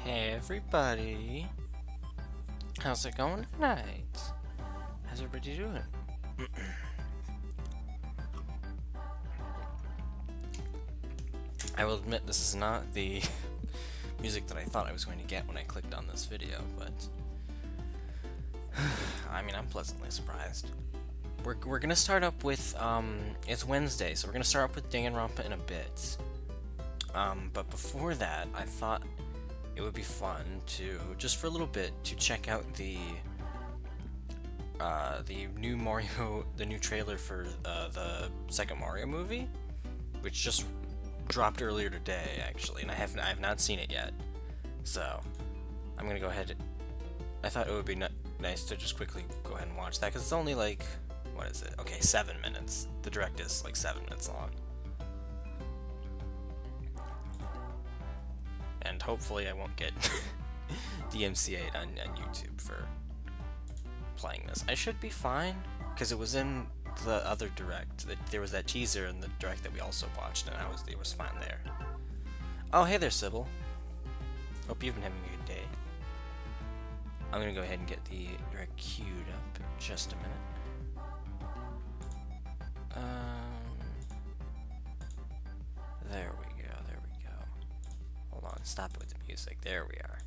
Hey everybody, how's it going tonight? How's everybody doing? I will admit this is not the music that I thought I was going to get when I clicked on this video, but I mean, I'm pleasantly surprised. We're gonna start up with, it's Wednesday, so we're gonna start up with Danganronpa in a bit. But before that, I thought it would be fun to, just for a little bit, to check out the new Mario, the new trailer for the second Mario movie, which just dropped earlier today, actually, and I have not seen it yet. So I'm gonna go ahead. I thought it would be nice to just quickly go ahead and watch that, because it's only like, what is it? Okay, 7 minutes. The direct is like 7 minutes long. And hopefully I won't get DMCA'd on YouTube for playing this. I should be fine, because it was in the other direct. There was that teaser in the direct that we also watched, and it was fine there. Oh, hey there, Sybil. Hope you've been having a good day. I'm gonna go ahead and get the direct queued up in just a minute. There we go, there we go. Hold on, stop it with the music. There we are.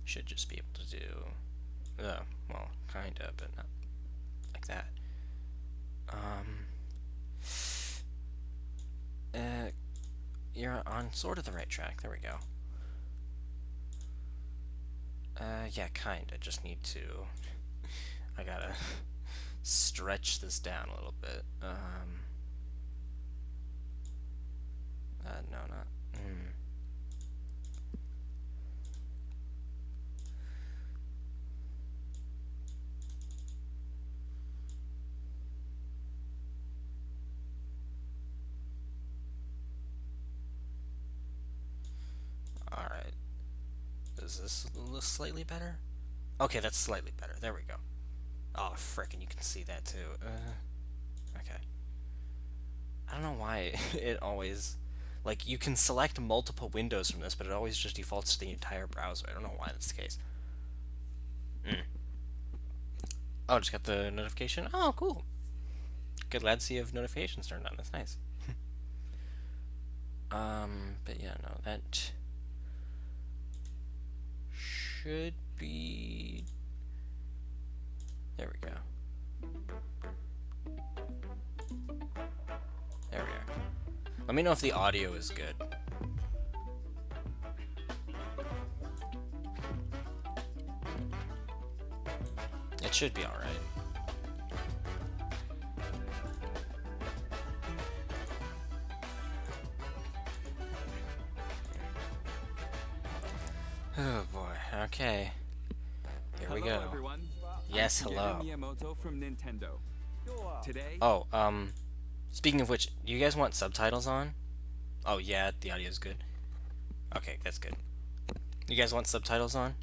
Should just be able to do, well, kinda, but not like that. You're on sort of the right track. There we go. Yeah, kinda. Just need to. I gotta stretch this down a little bit. No, not. Alright. Is this a little slightly better? Okay, that's slightly better. There we go. Oh, frickin', you can see that too. Okay. I don't know why it always... Like, you can select multiple windows from this, but it always just defaults to the entire browser. I don't know why that's the case. Oh, just got the notification? Oh, cool. Good, glad to see you have notifications turned on. That's nice. But yeah, no, that should be... There we go. There we are. Let me know if the audio is good. It should be alright. Oh boy, okay. Here we go. Everyone. Yes, hello. Miyamoto from Nintendo. Today, Oh, speaking of which, do you guys want subtitles on? Oh yeah, the audio's good. Okay, that's good. You guys want subtitles on?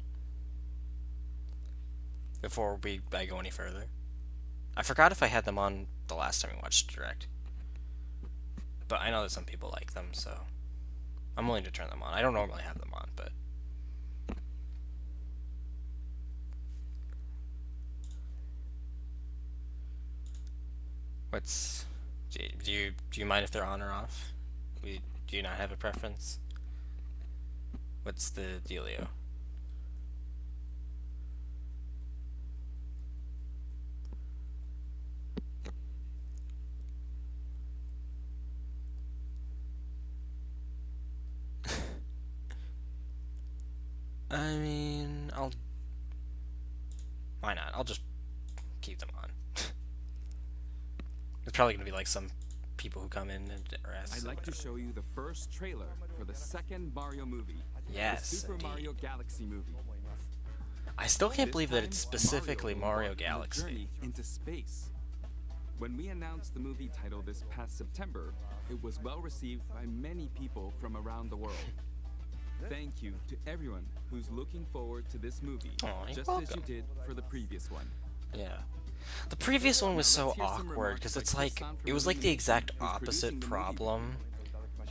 Before I go any further. I forgot if I had them on the last time we watched Direct. But I know that some people like them, so I'm willing to turn them on. I don't normally have them on, but what's... Do you mind if they're on or off? Do you not have a preference? What's the dealio? I mean, why not? I'll just keep them on. It's probably gonna be like some people who come in and rest. I'd like to show you the first trailer for the second Mario movie. Yes, the Super indeed. Mario Galaxy movie. I still can't believe that it's This time, specifically Mario will embark on a Galaxy. journey into space. When we announced the movie title this past September, it was well received by many people from around the world. Thank you to everyone who's looking forward to this movie, Aw, you're just welcome. as you did for the previous one. Yeah. The previous one was Now so let's hear some awkward remarks because by it's Chris like San from it was like the Illumination, exact who's producing opposite the movie. problem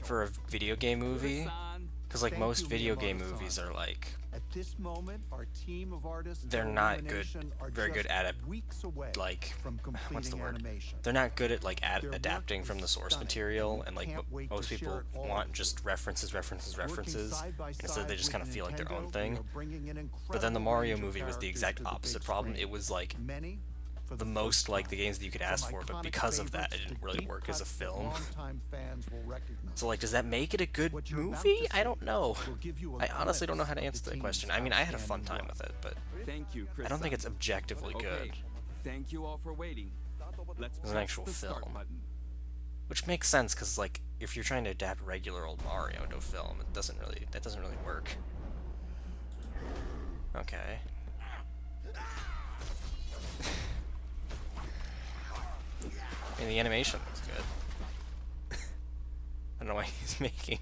for a video game movie. Chris-san, Because like Thank most you, video game Miyamoto-san. movies are like, At this moment, our team of artists they're for not good, Illumination are very good just at weeks away like, from what's the completing word? animation. They're not good at like Their work adapting from is the source stunning, material, we and like can't wait most to people share it all want with just you. references, Working side by and instead they side just kind of with feel like their own Nintendo, thing. we are bringing an But then the incredible Mario range of movie was the characters exact to the opposite big problem. screen. It was like Many for the first most like the time. games that you could From ask for, but iconic because of that, it favorites didn't to really deep work as a cuts that film. longtime fans will recognize. So like, does that make it a good What you're about movie? to I don't see know. will give you a I honestly don't know how to glimpse answer of the that question. team's I mean, I had a fun outstanding time work. with it, but Thank you, Chris. I don't think it's objectively Okay. good. Thank you all for waiting. Let's It's an press actual the start film. button. Which makes sense, because like, if you're trying to adapt regular old Mario into a film, that doesn't really work. Okay. I mean, the animation looks good. I don't know why he's making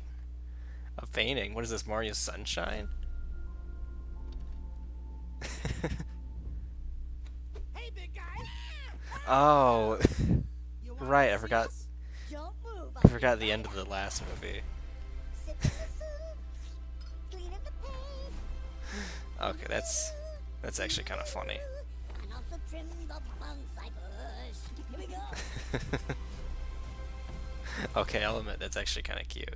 a painting. What is this, Mario Sunshine? Hey, big guy. Oh, You wanna right, I see forgot. us? Don't move. I forgot the end of the last movie. Sip in the soup, clean in the paint. Okay, that's actually kind of funny. And also trim the bonsai bush. Here we go. Okay, I'll admit that's actually kind of cute.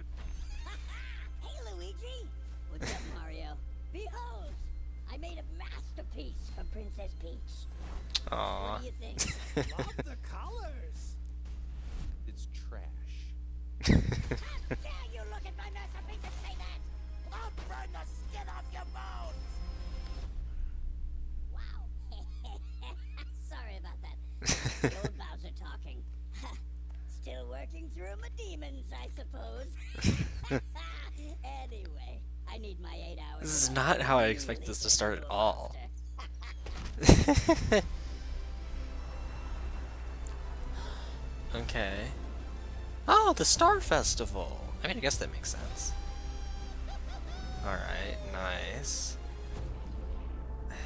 Hey, Luigi. What's up, Mario? Behold, I made a masterpiece for Princess Peach. Aww. What do you think? Love the colors. It's trash. How dare you look at my masterpiece and say that? I'll burn the skin off your bones. Wow. Sorry about that. The old Bowser talking. Still working through my demons, I suppose. Anyway, I need my 8 hours. This is of not how I really expect this to big start at little all. monster. Okay. Oh, the Star Festival! I mean, I guess that makes sense. Alright, nice.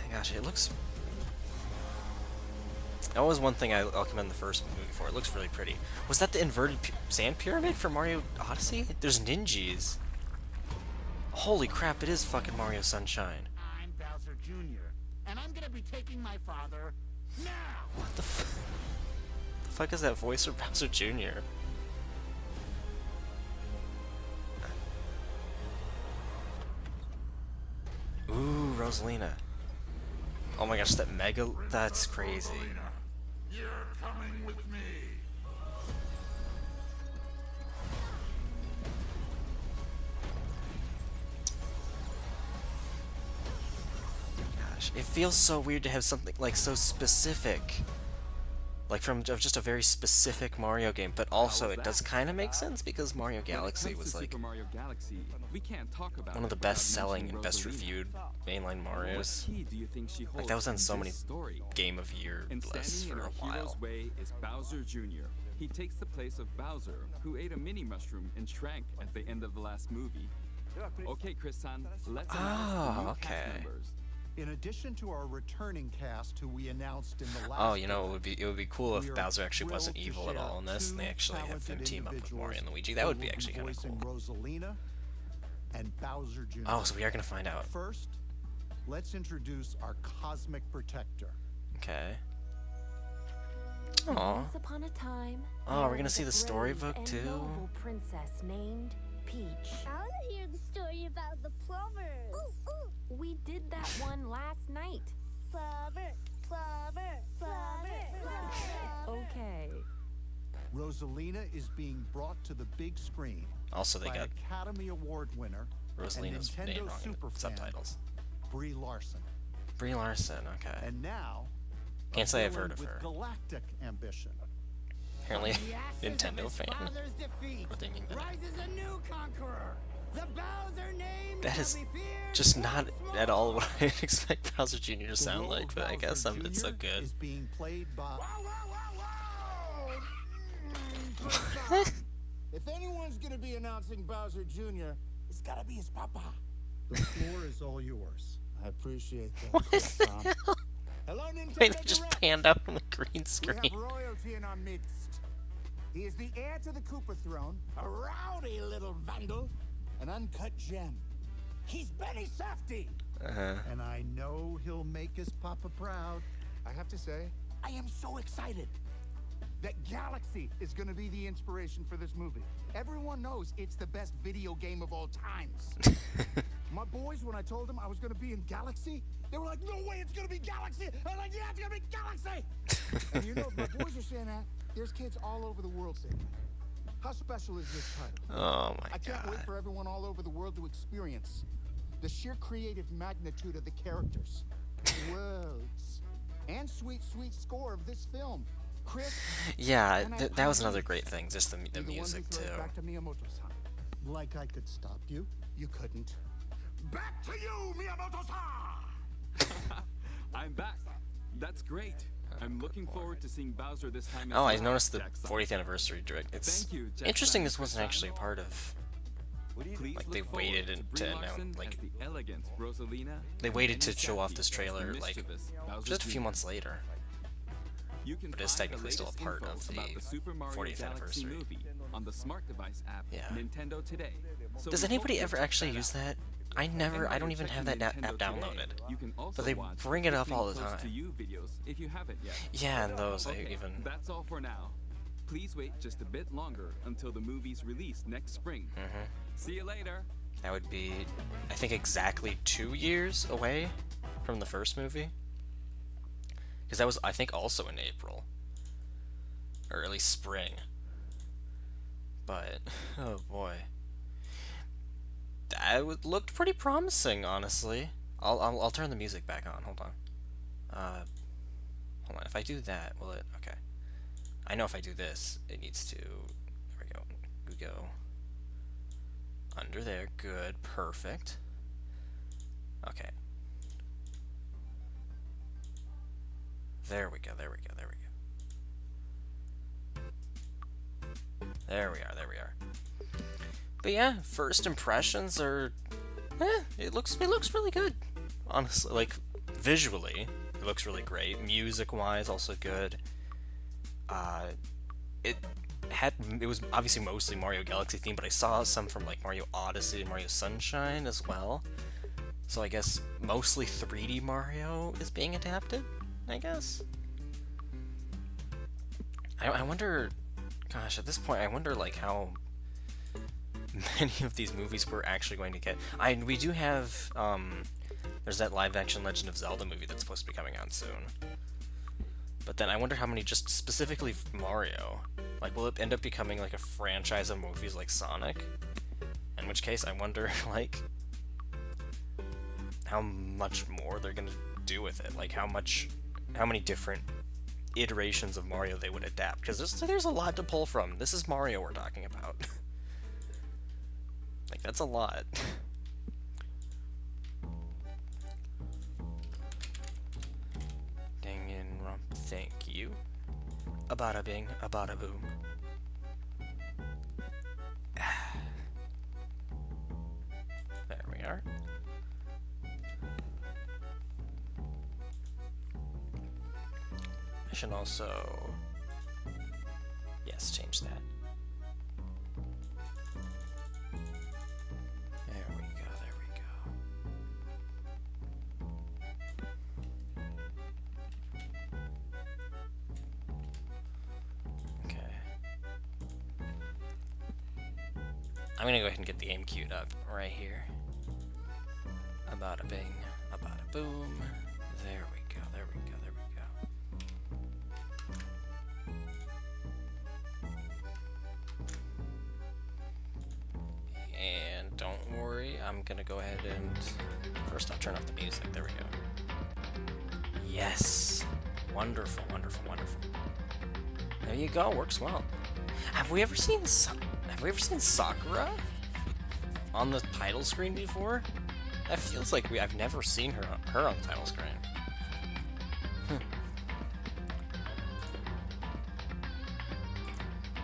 Gosh, it looks... That was one thing I'll commend the first movie for. It looks really pretty. Was that the inverted sand pyramid for Mario Odyssey? There's ninjas. Holy crap, it is fucking Mario Sunshine. I'm Bowser Jr., and I'm gonna be taking my father now. What the fuck is that voice of Bowser Jr.? Ooh, Rosalina. Oh my gosh, that mega... That's crazy. You're coming with me. Gosh, it feels so weird to have something like so specific. Like from just a very specific Mario game, but also was it does that? kind of make sense because Mario When it Galaxy comes was to like Super Mario Galaxy, we can't talk about one of it the without best-selling mentioning and best Rosalina. reviewed mainline What Marios. key do you think she holds That was on in so this many story? Game of Year And lists standing for in a our while. hero's way is Bowser Jr. He takes the place of Bowser, who ate a mini mushroom and shrank at the end of the last movie. Okay, Chris-san, let's announce the new okay. cast members. In addition to our returning cast, who we announced in the last Oh, you know, it would be cool if we are Bowser actually wasn't thrilled to evil at share all in this, and they two actually have him talented team up with Mario and individuals Luigi. That who would be will actually kind of voicing cool. Rosalina and Bowser Jr. Oh, so we are gonna find out. First, let's introduce our cosmic protector. Okay. Aw. Once upon a time, Oh, there we're gonna was see a the brave storybook and too? noble princess named Peach. I want to hear the story about the plumbers. We did that one last night. Plumber, plumber, plumber, plumber. Okay. Rosalina is being brought to the big screen Also, they by got Academy Award winner Rosalina's and name Nintendo wrong in superfan the subtitles. Brie Larson. Brie Larson, okay. And now, a Can't say I've villain heard of with her. galactic ambition. Apparently, From the ashes of Nintendo his fan. father's defeat, We're thinking that. rises a new conqueror. The Bowser name That shall is be feared just and not not at all what small. I expect Bowser Jr. to The sound role like, of but I guess Bowser it's so Jr. good. is being played by Wow, wow, wow, wow! Chris-san, if anyone's gonna be announcing Bowser Jr., it's gotta be his papa. The floor is all yours. I appreciate that. What is that? Chris-san. Hello, Nintendo Wait, they just Direct. panned out on the green We screen. have royalty in our midst. He is the heir to the Koopa throne, a rowdy little vandal, an uncut gem. He's Benny Safdie. And I know he'll make his papa proud. I have to say, I am so excited that Galaxy is going to be the inspiration for this movie. Everyone knows it's the best video game of all times. My boys, when I told them I was going to be in Galaxy, they were like, no way, it's going to be Galaxy. I was like, yeah, it's going to be Galaxy. And you know, if my boys are saying that, there's kids all over the world saying that. How special is this title? Oh my I can't wait god. for everyone all over the world to experience the sheer creative magnitude of the characters, worlds, and sweet, sweet score of this film. Chris, Yeah, and I that was another promise great thing, just the you're the one who music threw too. it back to Miyamoto-san. Like I could stop you. You couldn't. Back to you, Miyamoto-san! I'm back. That's great. I'm looking forward to seeing Bowser this time. Oh, I as well, noticed the Jackson. 40th anniversary direct. It's Thank you, Jackson. interesting this wasn't actually a part of. Please Like, look they forward waited to to Brie announce, Larson like- as the elegant Rosalina They and waited Benny to show off Safdie this as the trailer, like, mischievous Bowser just a few Jr. months later. You can But it's find the technically still a latest part info of the about the Super Mario 40th Galaxy anniversary. movie on the Smart Device app Yeah. Nintendo Today. So Does we hope anybody you'll ever check actually that use out. that? I And never, while I don't you're even have that checking app Nintendo Today, downloaded. You can also they watch bring it up Listening all the Close time. To you videos if you haven't yet. Yeah, and those I Okay, even. that's all for now. Please wait just a bit longer until the movie's release next spring. See you later. That would be, I think, exactly 2 years away from the first movie. Because that was, I think, also in April. Or at least spring. But, oh boy. That looked pretty promising, honestly. I'll turn the music back on, hold on. Hold on, if I do that, will it, okay. I know if I do this, it needs to, there we go, we go. Under there, good, perfect. Okay. There we go, there we go, there we go. There we are, there we are. But yeah, first impressions are, it looks really good. Honestly, like, visually, it looks really great. Music-wise, also good. It was obviously mostly Mario Galaxy themed, but I saw some from like Mario Odyssey and Mario Sunshine as well. So I guess mostly 3D Mario is being adapted, I guess. I wonder, gosh, at this point, I wonder like how many of these movies we're actually going to get. We do have, there's that live-action Legend of Zelda movie that's supposed to be coming out soon. But then I wonder how many just specifically Mario. Like, will it end up becoming like a franchise of movies like Sonic? In which case, I wonder, like, how much more they're gonna do with it. Like, how many different iterations of Mario they would adapt. Because there's a lot to pull from. This is Mario we're talking about. Like, that's a lot. Danganronpa, thank you. A bada bing, a bada boom. There we are. I should also, yes, change that. There we go, there we go. Okay. I'm gonna go ahead and get the game queued up right here. A bada bing, a bada boom. There we go, there we go, there we go. And don't worry, I'm gonna go ahead and first I'll turn off the music. There we go. Yes, wonderful, wonderful, wonderful. There you go. Works well. Have we ever seen Sakura on the title screen before? That feels like I've never seen her on the title screen.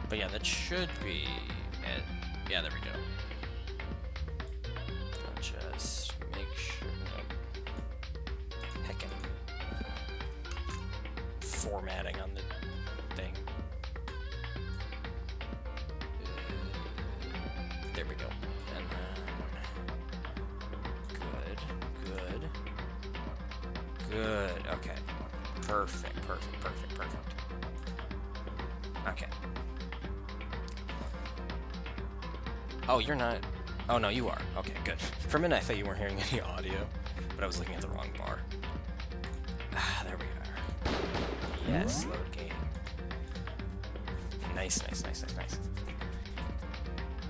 But yeah, that should be it. Yeah, there we go. I'll just make sure. Nope. Heckin' formatting on the thing. There we go. And then Good. Okay. Perfect. Perfect. Perfect. Perfect. Okay. Oh, you're not. Oh, no, you are. Okay, good. For a minute, I thought you weren't hearing any audio, but I was looking at the wrong bar. Ah, there we are. Yes, load game. Nice, nice, nice, nice, nice.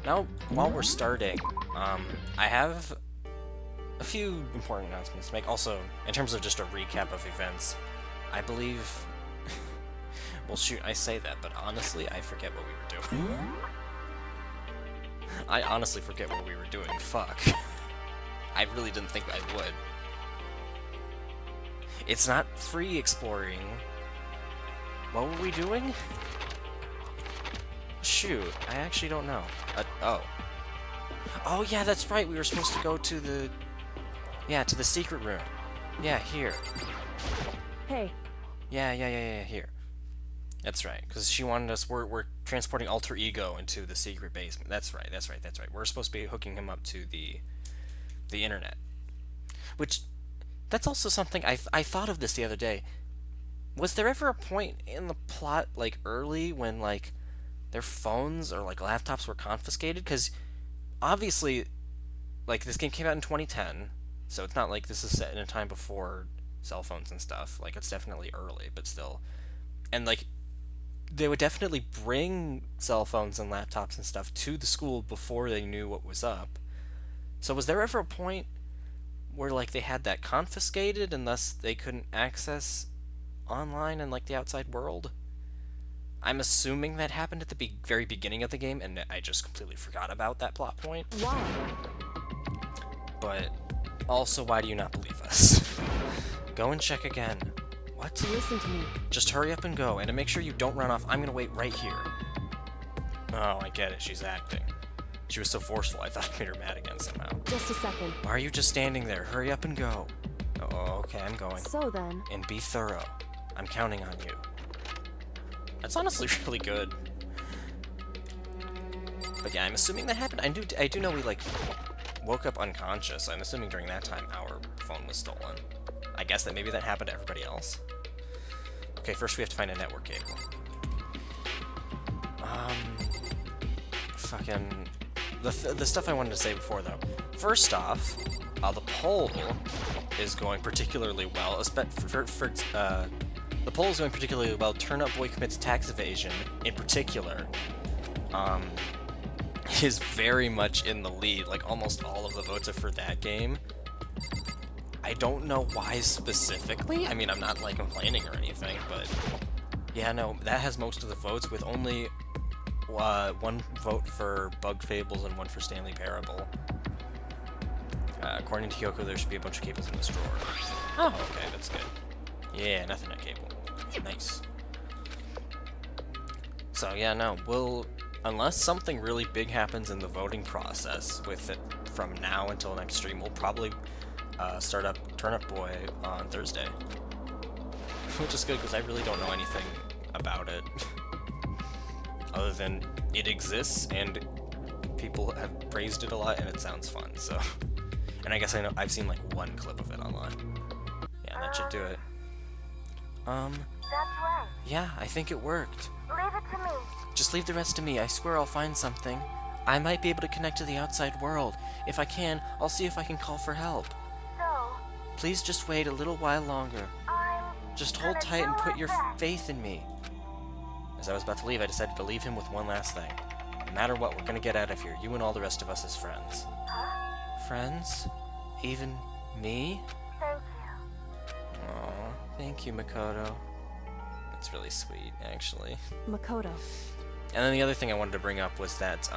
Now, while we're starting, I have a few important announcements to make. Also, in terms of just a recap of events, I believe... well, shoot, I say that, but honestly, I forget what we were doing. I honestly forget what we were doing. Fuck. I really didn't think I would. It's not free exploring. What were we doing? Shoot, I actually don't know. Oh. Oh, yeah, that's right. We were supposed to go to the... yeah, to the secret room. Yeah, here. Hey, Yeah, here. That's right, because she wanted us... We're transporting Alter Ego into the secret basement. That's right. We're supposed to be hooking him up to the internet. Which... that's also something... I thought of this the other day. Was there ever a point in the plot, like, early when, like, their phones or, like, laptops were confiscated? Because, obviously, like, this game came out in 2010, so it's not like this is set in a time before cell phones and stuff. Like, it's definitely early, but still. And, like, they would definitely bring cell phones and laptops and stuff to the school before they knew what was up. So was there ever a point where, like, they had that confiscated and thus they couldn't access online and, like, the outside world? I'm assuming that happened at the very beginning of the game, and I just completely forgot about that plot point. why? But also, why do you not believe us? Go and check again. What? Listen to me. Just hurry up and go, and to make sure you don't run off, I'm gonna wait right here. Oh, I get it, she's acting. She was so forceful, I thought I made her mad again somehow. Just a second. Why are you just standing there? Hurry up and go. Oh, okay, I'm going. So then, And be thorough. I'm counting on you. That's honestly really good. But yeah, I'm assuming that happened. I do know we, like, woke up unconscious. I'm assuming during that time our phone was stolen. I guess that maybe that happened to everybody else. Okay, first we have to find a network cable. Fucking... The stuff I wanted to say before, though. First off, the poll is going particularly well. The poll is going particularly well. Turn Up Boy Commits Tax Evasion, in particular, is very much in the lead. Like, almost all of the votes are for that game. I don't know why specifically. I mean, I'm not, like, complaining or anything, but... yeah, no, that has most of the votes, with only one vote for Bug Fables and one for Stanley Parable. According to Kyoko, there should be a bunch of cables in this drawer. Oh, okay, that's good. Yeah, nothing at cable. Nice. So yeah, no, unless something really big happens in the voting process with it from now until next stream, we'll probably start up Turn Up Boy on Thursday. Which is good, because I really don't know anything about it. Other than it exists, and people have praised it a lot, and it sounds fun, so... and I guess I've seen, like, one clip of it online. Yeah, that should do it. That's right. Yeah, I think it worked. Leave it to me. Just leave the rest to me. I swear I'll find something. I might be able to connect to the outside world. If I can, I'll see if I can call for help. So, Please just wait a little while longer. Just hold tight and put your faith in me. As I was about to leave, I decided to leave him with one last thing. No matter what, we're gonna get out of here, you and all the rest of us as friends. Friends? Even me? thank you. Aw, thank you, Makoto. That's really sweet, actually. Makoto. And then the other thing I wanted to bring up was that,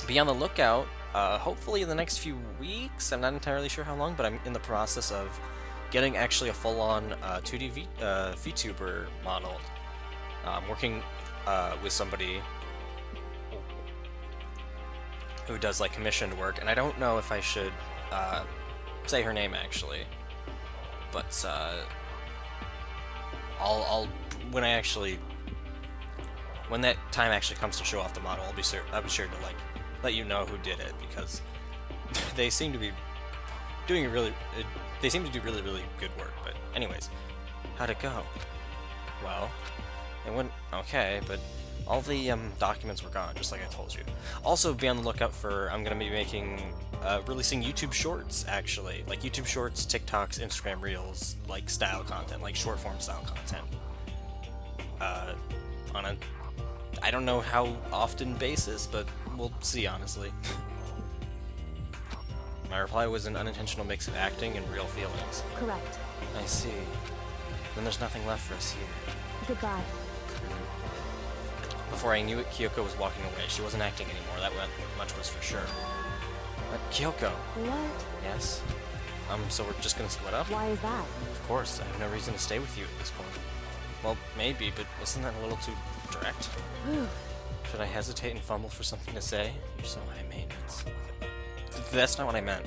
be on the lookout, hopefully in the next few weeks, I'm not entirely sure how long, but I'm in the process of getting actually a full-on 2D VTuber model. I'm working with somebody who does, like, commissioned work, and I don't know if I should say her name, actually, but I'll when that time actually comes to show off the model, I'll be sure to, like, let you know who did it, because they seem to be doing they seem to do really, really good work. But anyways, how'd it go? Well, it went okay, but all the documents were gone, just like I told you. Also, be on the lookout for, I'm gonna be releasing YouTube Shorts, actually. Like YouTube Shorts, TikToks, Instagram Reels, like style content, like short form style content. On a, I don't know how often basis, but we'll see, honestly. My reply was an unintentional mix of acting and real feelings. Correct. I see. Then there's nothing left for us here. Goodbye. Before I knew it, Kyoko was walking away. She wasn't acting anymore, that much was for sure. But Kyoko! What? Yes? So we're just gonna split up? Why is that? Of course, I have no reason to stay with you at this point. Well, maybe, but isn't that a little too direct? Whew. Should I hesitate and fumble for something to say? You're so high maintenance. That's not what I meant.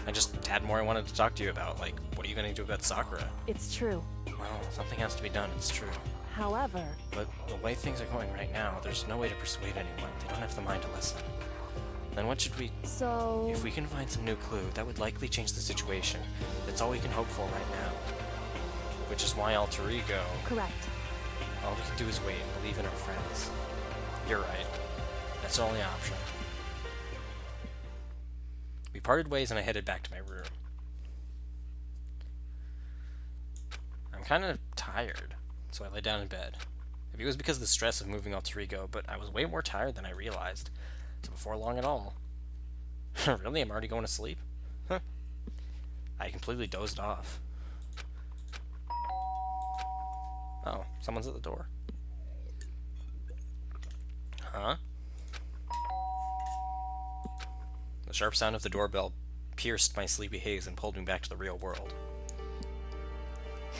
I just had more I wanted to talk to you about, like, what are you gonna do about Sakura? It's true. Well, something has to be done, it's true. However, But the way things are going right now, there's no way to persuade anyone. They don't have the mind to listen. Then what should we... so... If we can find some new clue, that would likely change the situation. That's all we can hope for right now. Which is why Alter Ego... Correct. All we can do is wait and believe in our friends. You're right. That's the only option. We parted ways and I headed back to my room. I'm kind of tired, so I lay down in bed. Maybe it was because of the stress of moving Alter Ego, but I was way more tired than I realized. So before long at all. Really? I'm already going to sleep? Huh. I completely dozed off. Oh, someone's at the door. Huh? The sharp sound of the doorbell pierced my sleepy haze and pulled me back to the real world.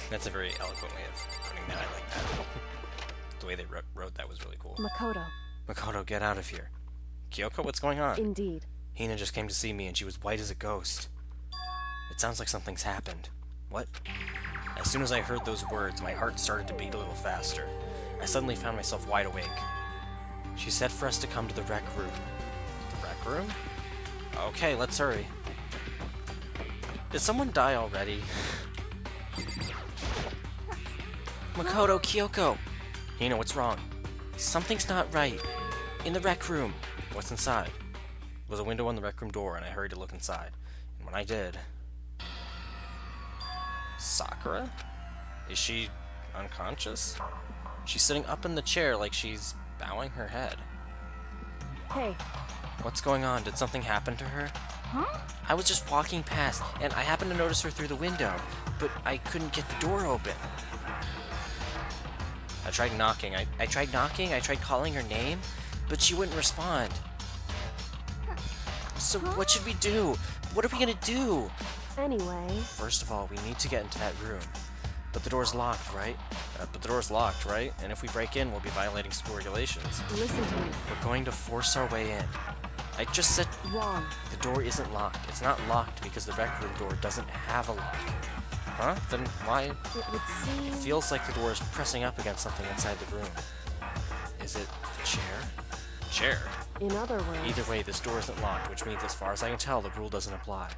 That's a very eloquent way of putting that. I like that. The way they wrote that was really cool. Makoto. Makoto, get out of here. Kyoko, what's going on? Indeed. Hina just came to see me and she was white as a ghost. It sounds like something's happened. What? As soon as I heard those words, my heart started to beat a little faster. I suddenly found myself wide awake. She said for us to come to the rec room. The rec room? Okay, let's hurry. Did someone die already? Makoto, Kyoko! Hina, what's wrong? Something's not right. In the rec room. What's inside? There was a window on the rec room door, and I hurried to look inside. And when I did... Sakura? Is she unconscious? She's sitting up in the chair like she's bowing her head. Hey, What's going on? Did something happen to her? Huh? I was just walking past, and I happened to notice her through the window, but I couldn't get the door open. I tried knocking. I tried knocking, I tried calling her name, but she wouldn't respond. So what should we do? What are we gonna do? anyway, First of all, we need to get into that room. But the door's locked, right? And if we break in, we'll be violating school regulations. listen to me. We're going to force our way in. I just said Wrong. the door isn't locked. It's not locked because the rec room door doesn't have a lock. Huh? Then why? It would seem... It feels like the door is pressing up against something inside the room. Is it the chair? Chair? In other words... Either way, this door isn't locked, which means as far as I can tell, the rule doesn't apply.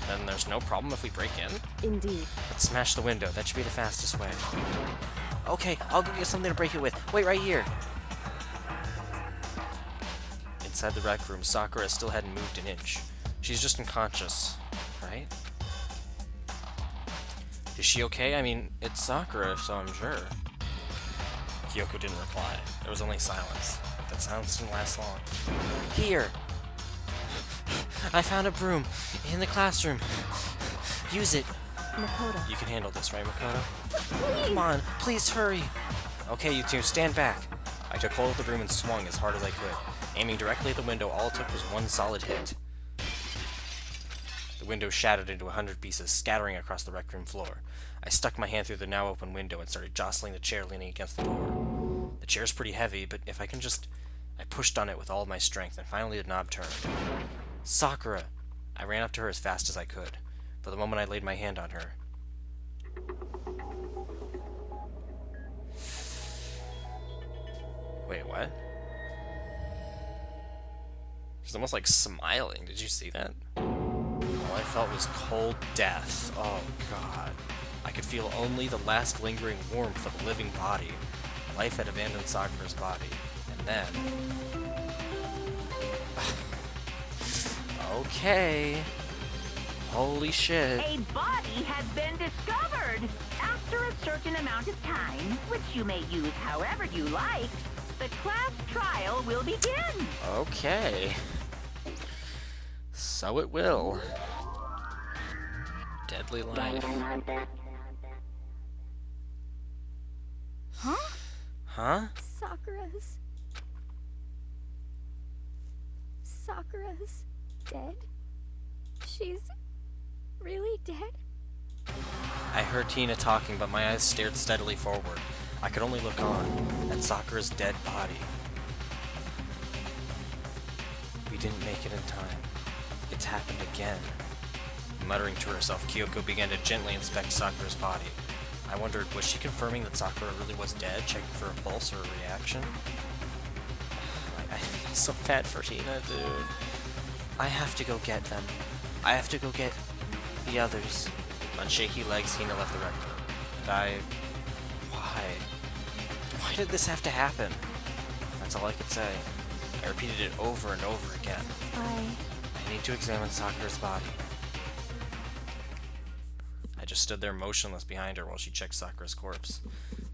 Then there's no problem if we break in? Indeed. Let's smash the window. That should be the fastest way. Okay, I'll go get something to break it with. Wait right here. Inside the rec room, Sakura still hadn't moved an inch. She's just unconscious, right? Is she okay? I mean, it's Sakura, so I'm sure. Kyoko didn't reply. There was only silence. But that silence didn't last long. Here! I found a broom in the classroom. Use it. Makoto. You can handle this, right, Makoto? Come on, please hurry. Okay, you two, stand back. I took hold of the broom and swung as hard as I could. Aiming directly at the window, all it took was one solid hit. The window shattered into 100 pieces, scattering across the rec room floor. I stuck my hand through the now open window and started jostling the chair leaning against the door. The chair's pretty heavy, but if I can just... I pushed on it with all of my strength, and finally the knob turned. Sakura! I ran up to her as fast as I could, but the moment I laid my hand on her... Wait, what? She's almost like smiling. Did you see that? All I felt was cold death. Oh god. I could feel only the last lingering warmth of a living body. Life had abandoned Sakura's body. And then... okay. Holy shit. A body has been discovered. After a certain amount of time, which you may use however you like, the class trial will begin. Okay. So it will. Deadly life. Huh? Huh? Sakura's dead? She's really dead? I heard Tina talking, but my eyes stared steadily forward. I could only look on at Sakura's dead body. We didn't make it in time. It's happened again. Muttering to herself, Kyoko began to gently inspect Sakura's body. I wondered, was she confirming that Sakura really was dead, checking for a pulse or a reaction? I feel so bad for Tina, dude. I have to go get them. I have to go get the others. On shaky legs, Tina left the rec room. Why? Why did this have to happen? That's all I could say. I repeated it over and over again. I need to examine Sakura's body. I just stood there motionless behind her while she checked Sakura's corpse.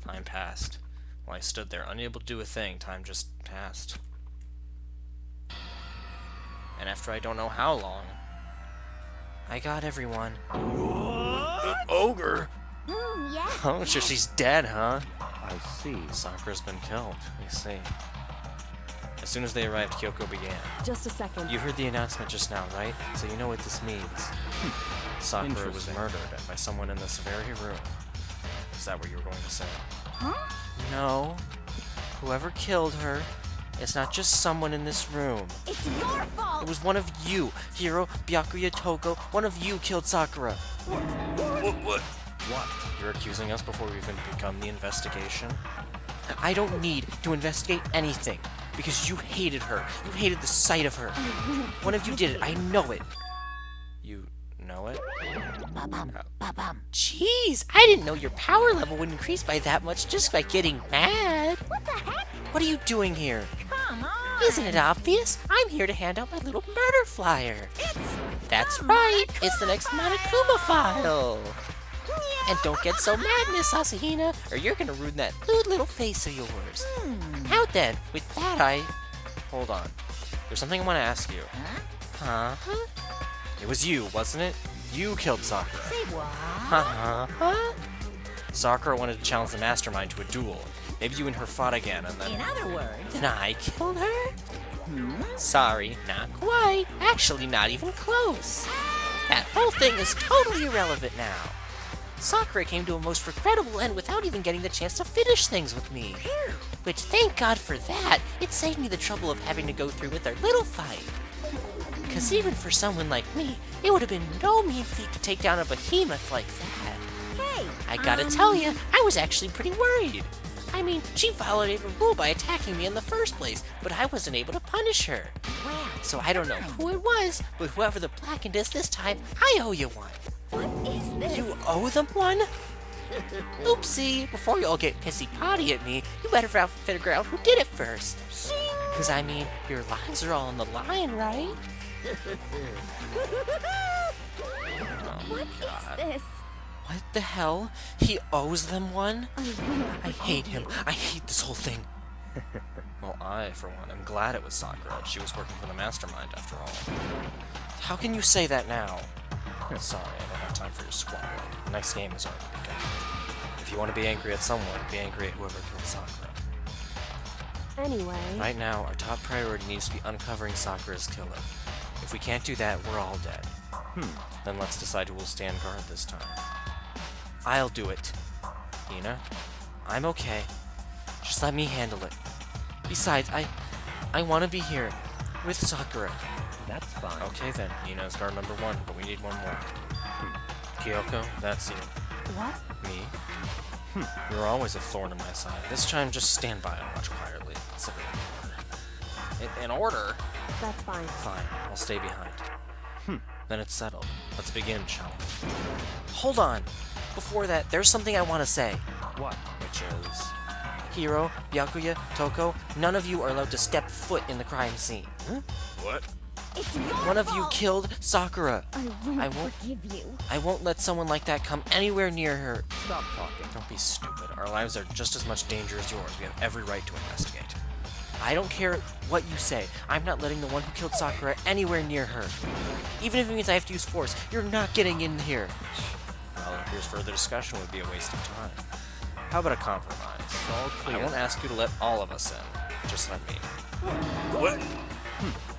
Time passed. While I stood there, unable to do a thing, time just passed. And after I don't know how long, I got everyone. The ogre? Yeah. Oh, so she's dead, huh? I see. Sakura's been killed. I see. As soon as they arrived, Kyoko began. Just a second. You heard the announcement just now, right? So you know what this means. Sakura was murdered and by someone in this very room. Is that what you were going to say? Huh? No. Whoever killed her, it's not just someone in this room. It's your fault. It was one of you, Hiro, Byakuya, Togo. One of you killed Sakura. What? You're accusing us before we even begun the investigation? I don't need to investigate anything, because you hated her. You hated the sight of her. One of you did it. I know it. You know it? Jeez, I didn't know your power level would increase by that much just by getting mad. What the heck? What are you doing here? Come on. Isn't it obvious? I'm here to hand out my little murder flyer. That's right. It's the next Monokuma file. And don't get so mad, Miss Asahina, or you're gonna ruin that cute little face of yours. Now then, with that Hold on. There's something I want to ask you. Huh? It was you, wasn't it? You killed Sakura. Say what? Huh? Sakura wanted to challenge the mastermind to a duel. Maybe you and her fought again, and then... In other words, Then I killed her? Sorry, not quite. Actually, not even close. That whole thing is totally irrelevant now. Sakura came to a most regrettable end without even getting the chance to finish things with me. Which, thank God for that, it saved me the trouble of having to go through with our little fight. Because even for someone like me, it would have been no mean feat to take down a behemoth like that. Hey. I gotta tell you, I was actually pretty worried. I mean, she violated a rule by attacking me in the first place, but I wasn't able to punish her. So I don't know who it was, but whoever the blackened is this time, I owe you one. What is this? You owe them one? Oopsie, before you all get pissy potty at me, you better figure out who did it first. Because, I mean, your lives are all on the line, right? What God. is this? What the hell? He owes them one? I hate him. I hate this whole thing. Well, I, for one, am glad it was Sakura. She was working for the mastermind, after all. How can you say that now? Sorry, I don't have time for your squabbling. The next game is already begun. If you want to be angry at someone, be angry at whoever killed Sakura. Anyway, Right now, our top priority needs to be uncovering Sakura's killer. If we can't do that, we're all dead. Then let's decide who will stand guard this time. I'll do it. Ina, I'm okay. Just let me handle it. Besides, I want to be here with Sakura. That's fine. Okay then, Ina's guard number one, but we need one more. Kyoko, that's you. what? Me? You're always a thorn in my side. This time, just stand by and watch quietly. Consider it an order. In order? That's fine. Fine, I'll stay behind. Then it's settled. Let's begin, shall we? Hold on! Before that, there's something I want to say. What? Which is... Hiro, Byakuya, Toko, none of you are allowed to step foot in the crime scene. Huh? What? It's your One of you fault. killed Sakura. I won't forgive you. I won't let someone like that come anywhere near her. Stop talking. Don't be stupid. Our lives are just as much danger as yours. We have every right to investigate. I don't care what you say. I'm not letting the one who killed Sakura anywhere near her. Even if it means I have to use force, you're not getting in here. Well, it appears further discussion would be a waste of time. How about a compromise? It's all I clear. won't ask you to let all of us in. Just let me. What?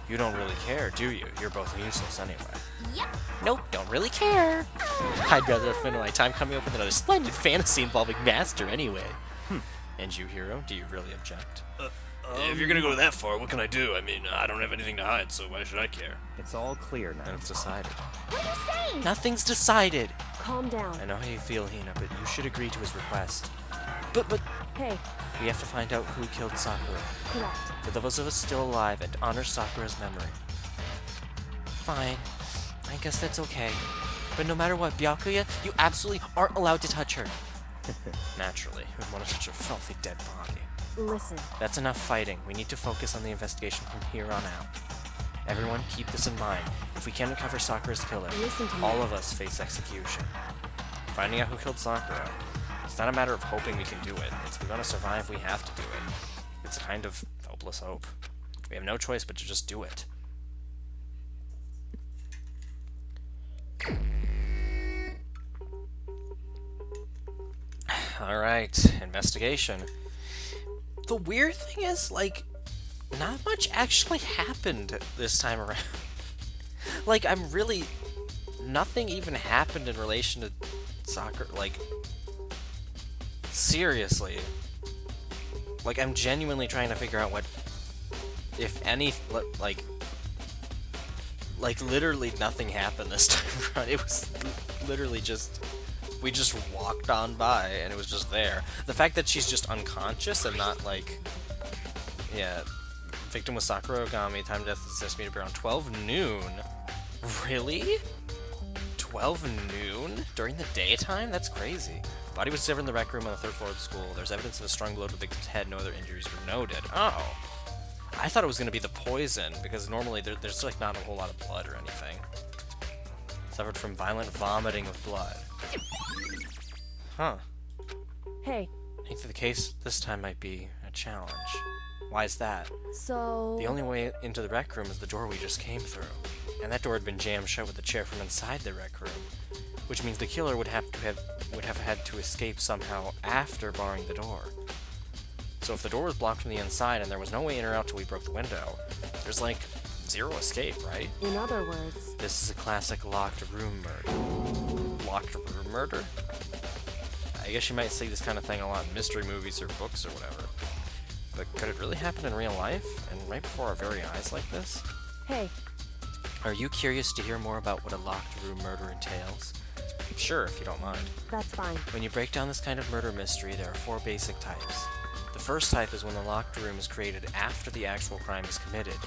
You don't really care, do you? You're both useless anyway. Yep. Nope, don't really care. I'd rather spend my time coming up with another splendid fantasy involving Master anyway. And you, Hero, do you really object? If you're gonna go that far, what can I do? I mean, I don't have anything to hide, so why should I care? It's all clear Then now. it's decided. What are you saying? Nothing's decided. Calm down. I know how you feel, Hina, but you should agree to his request. But Hey, we have to find out who killed Sakura. correct. For those of us still alive, and honor Sakura's memory. Fine. I guess that's okay. But no matter what, Byakuya, you absolutely aren't allowed to touch her. Naturally, who'd want to touch a filthy dead body? Listen, That's enough fighting. We need to focus on the investigation from here on out. Everyone, keep this in mind. If we can't recover Sakura's killer, Listen to me. all of us face execution. Finding out who killed Sakura, it's not a matter of hoping we can do it. It's we're gonna survive, we have to do it. It's a kind of hopeless hope. We have no choice but to just do it. Alright, investigation. The weird thing is, like, not much actually happened this time around. Like, nothing even happened in relation to Sakura. Like, seriously. Like, I'm genuinely trying to figure out what, if any, like, literally nothing happened this time around. It was literally just, we just walked on by and it was just there. The fact that she's just unconscious and not like, yeah, victim was Sakura Ogami, time of death is estimated around 12 noon. Really? 12 noon? During the daytime? That's crazy. Body was discovered in the rec room on the 3rd floor of the school. There's evidence of a strong blow to the victim's head. No other injuries were noted. Oh. I thought it was going to be the poison, because normally there's like not a whole lot of blood or anything. Suffered from violent vomiting of blood. Huh. Hey, I think that the case this time might be a challenge. Why is that? so... The only way into the rec room is the door we just came through. And that door had been jammed shut with a chair from inside the rec room. Which means the killer would have had to escape somehow after barring the door. So if the door was blocked from the inside and there was no way in or out till we broke the window, there's like zero escape, right? In other words, This is a classic locked room murder. Locked room murder? I guess you might see this kind of thing a lot in mystery movies or books or whatever. But could it really happen in real life? And right before our very eyes like this? hey, Are you curious to hear more about what a locked room murder entails? Sure, if you don't mind. that's fine. When you break down this kind of murder mystery, there are 4 basic types. The first type is when the locked room is created after the actual crime is committed.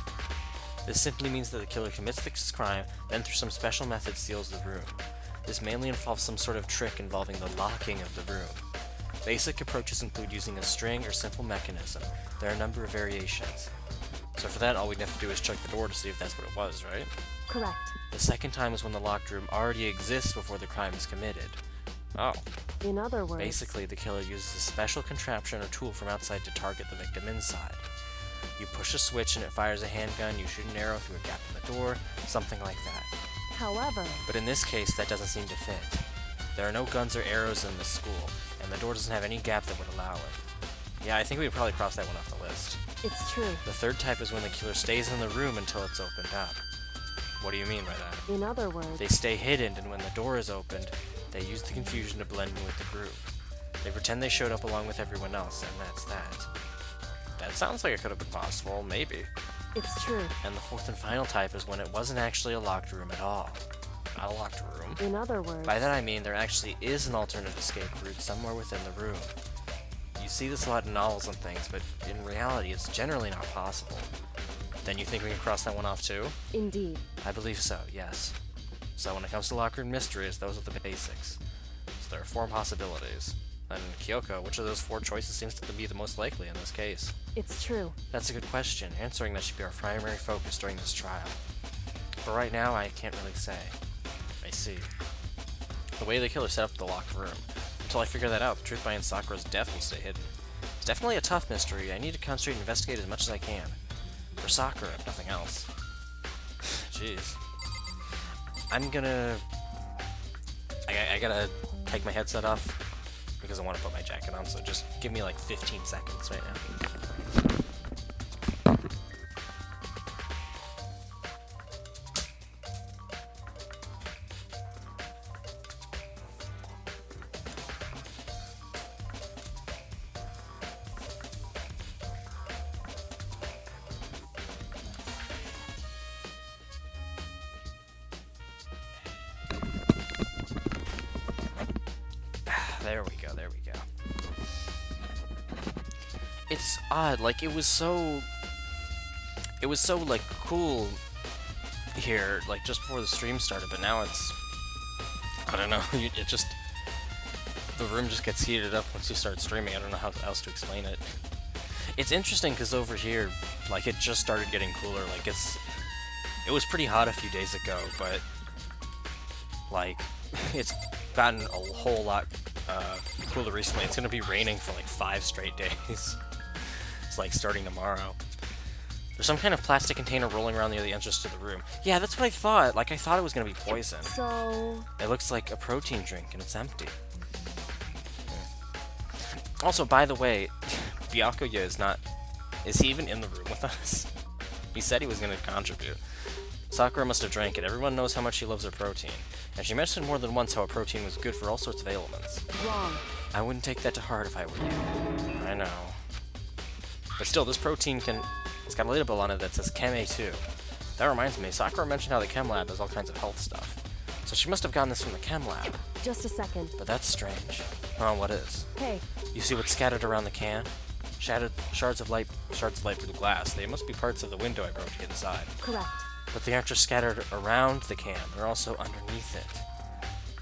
This simply means that the killer commits this crime, then through some special method seals the room. This mainly involves some sort of trick involving the locking of the room. Basic approaches include using a string or simple mechanism. There are a number of variations. So for that, all we'd have to do is check the door to see if that's what it was, right? Correct. The second time is when the locked room already exists before the crime is committed. Oh. In other words... Basically, the killer uses a special contraption or tool from outside to target the victim inside. You push a switch and it fires a handgun, you shoot an arrow through a gap in the door, something like that. However, But in this case, that doesn't seem to fit. There are no guns or arrows in this school, and the door doesn't have any gap that would allow it. Yeah, I think we would probably cross that one off the list. it's true. The third type is when the killer stays in the room until it's opened up. What do you mean by that? In other words, They stay hidden, and when the door is opened, they use the confusion to blend in with the group. They pretend they showed up along with everyone else, and that's that. That sounds like it could have been possible, maybe. it's true. And the fourth and final type is when it wasn't actually a locked room at all. Not a locked room. In other words... By that I mean there actually is an alternate escape route somewhere within the room. You see this a lot in novels and things, but in reality it's generally not possible. Then you think we can cross that one off too? Indeed. I believe so, yes. So when it comes to locker room mysteries, those are the basics. So there are 4 possibilities. And Kyoko, which of those 4 choices seems to be the most likely in this case? It's true. That's a good question. Answering that should be our primary focus during this trial. But right now, I can't really say. I see. The way the killer set up the locker room. Until I figure that out, the truth behind Sakura's death will stay hidden. It's definitely a tough mystery. I need to concentrate and investigate as much as I can. For Sakura, if nothing else. Jeez. I'm gonna... I gotta take my headset off because I want to put my jacket on, so just give me like 15 seconds right now. There we go, there we go. It's odd, like, it was so, like, cool here, like, just before the stream started, but now it's, I don't know, it just, the room just gets heated up once you start streaming. I don't know how else to explain it. It's interesting, because over here, like, it just started getting cooler, like, it was pretty hot a few days ago, but, like, it's gotten a whole lot cooler recently. It's gonna be raining for like 5 straight days. It's like starting tomorrow. There's some kind of plastic container rolling around near the entrance to the room. Yeah, that's what I thought. Like, I thought it was gonna be poison. So... It looks like a protein drink and it's empty. Also, by the way, Byakuya is he even in the room with us? He said he was gonna contribute. Sakura must have drank it. Everyone knows how much she loves her protein. And she mentioned more than once how a protein was good for all sorts of ailments. wrong. I wouldn't take that to heart if I were you. I know. But still, this protein it's got a label on it that says Chem A2. That reminds me, Sakura mentioned how the Chem Lab has all kinds of health stuff. So she must have gotten this from the Chem Lab. Just a second. But that's strange. Oh, what is? Hey, You see what's scattered around the can? Shards of light through the glass. They must be parts of the window I broke to get inside. correct. But they aren't just scattered around the can, they're also underneath it.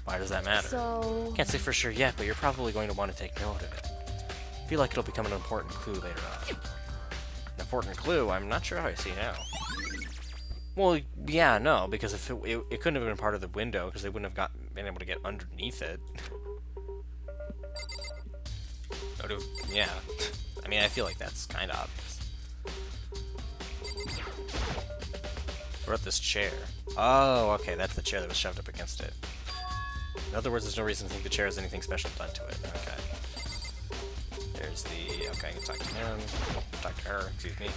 Why does that matter? So... Can't say for sure yet, but you're probably going to want to take note of it. I feel like it'll become an important clue later on. An important clue? I'm not sure how I see now. Well, yeah, no, because if it couldn't have been part of the window, because they wouldn't have been able to get underneath it. Yeah. I mean, I feel like that's kind of obvious. We're at this chair. Oh, okay, that's the chair that was shoved up against it. In other words, there's no reason to think the chair has anything special done to it. Okay. There's the... Okay, I can talk to him. Talk to her, excuse me.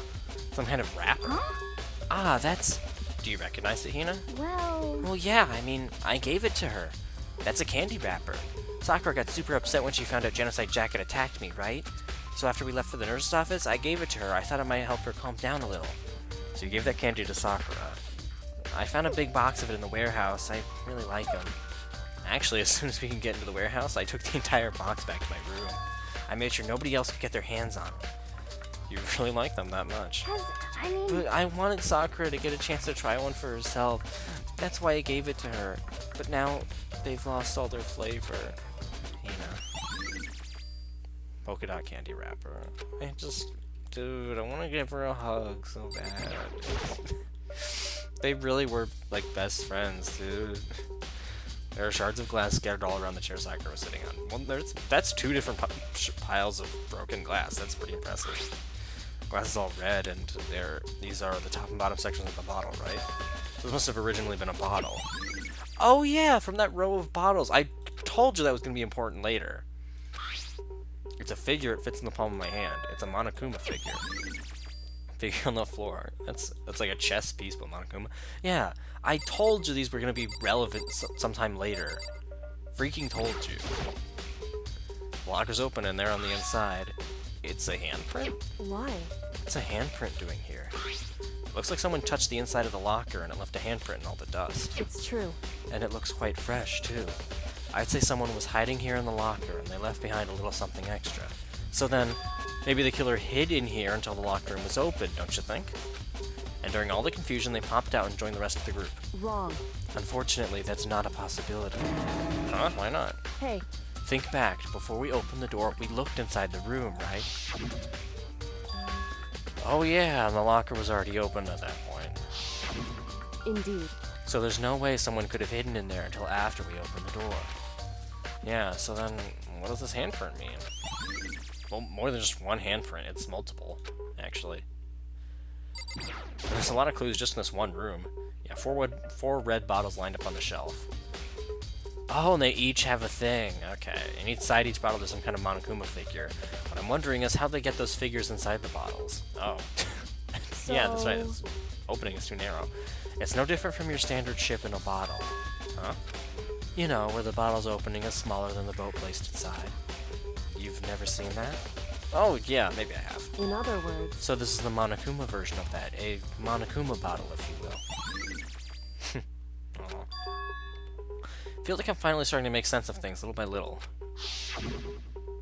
Some kind of wrapper. Huh? Ah, that's... Do you recognize it, Hina? Well... Well, yeah, I mean, I gave it to her. That's a candy wrapper. Sakura got super upset when she found out Genocide Jack had attacked me, right? So after we left for the nurse's office, I gave it to her. I thought it might help her calm down a little. So you gave that candy to Sakura. I found a big box of it in the warehouse. I really like them. Actually, as soon as we can get into the warehouse, I took the entire box back to my room. I made sure nobody else could get their hands on it. You really like them that much. I mean... But I wanted Sakura to get a chance to try one for herself. That's why I gave it to her. But now, they've lost all their flavor. Hina. Polka dot candy wrapper. Dude, I want to give her a hug so bad. They really were, like, best friends, dude. There are shards of glass scattered all around the chair Sakura was sitting on. Well, that's 2 different piles of broken glass. That's pretty impressive. Glass is all red, and these are the top and bottom sections of the bottle, right? This must have originally been a bottle. Oh yeah, from that row of bottles. I told you that was going to be important later. It's a figure, it fits in the palm of my hand. It's a Monokuma figure. Figure on the floor. That's like a chess piece, but Monokuma. Yeah, I told you these were going to be relevant sometime later. Freaking told you. The locker's open and there on the inside. It's a handprint? Why? What's a handprint doing here? Looks like someone touched the inside of the locker and it left a handprint in all the dust. It's true. And it looks quite fresh, too. I'd say someone was hiding here in the locker and they left behind a little something extra. So then, maybe the killer hid in here until the locker room was open, don't you think? and during all the confusion, they popped out and joined the rest of the group. Wrong. Unfortunately, that's not a possibility. Huh? Why not? Hey, Think back. Before we opened the door, we looked inside the room, right? Oh yeah, and the locker was already open at that point. indeed. So there's no way someone could have hidden in there until after we opened the door. Yeah, so then, what does this handprint mean? Well, more than just one handprint, it's multiple, actually. And there's a lot of clues just in this one room. Yeah, four red bottles lined up on the shelf. Oh, and they each have a thing. Okay, and inside each bottle there's some kind of Monokuma figure. What I'm wondering is how they get those figures inside the bottles. Oh. Yeah, that's right. This opening is too narrow. It's no different from your standard ship in a bottle. Huh? You know, where the bottle's opening is smaller than the boat placed inside. You've never seen that? Oh, yeah, maybe I have. In other words, So this is the Monokuma version of that. A Monokuma bottle, if you will. Aw. Feel like I'm finally starting to make sense of things little by little.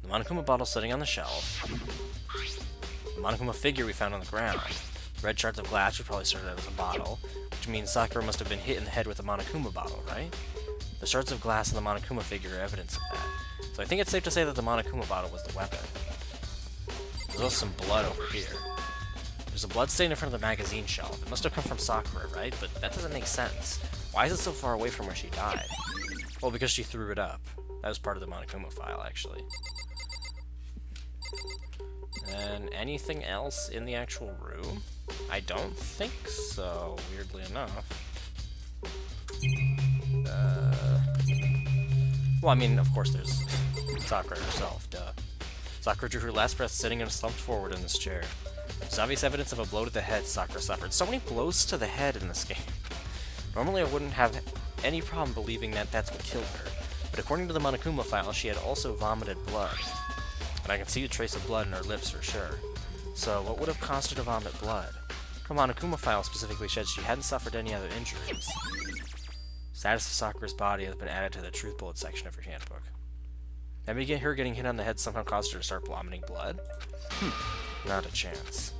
The Monokuma bottle sitting on the shelf. The Monokuma figure we found on the ground. Red shards of glass would probably start out as a bottle, which means Sakura must have been hit in the head with a Monokuma bottle, right? The shards of glass in the Monokuma figure are evidence of that. So I think it's safe to say that the Monokuma bottle was the weapon. There's also some blood over here. There's a blood stain in front of the magazine shelf. It must have come from Sakura, right? But that doesn't make sense. Why is it so far away from where she died? Well, because she threw it up. That was part of the Monokuma file, actually. And anything else in the actual room? I don't think so, weirdly enough. Well, I mean, of course there's Sakura herself, duh. Sakura drew her last breath sitting and slumped forward in this chair. There's obvious evidence of a blow to the head Sakura suffered. So many blows to the head in this game. Normally I wouldn't have any problem believing that that's what killed her, but according to the Monokuma file, she had also vomited blood. And I can see a trace of blood in her lips for sure. So what would have caused her to vomit blood? Her Monokuma file specifically said she hadn't suffered any other injuries. Status of Sakura's body has been added to the truth bullet section of your handbook. Maybe her getting hit on the head somehow caused her to start vomiting blood? Not a chance.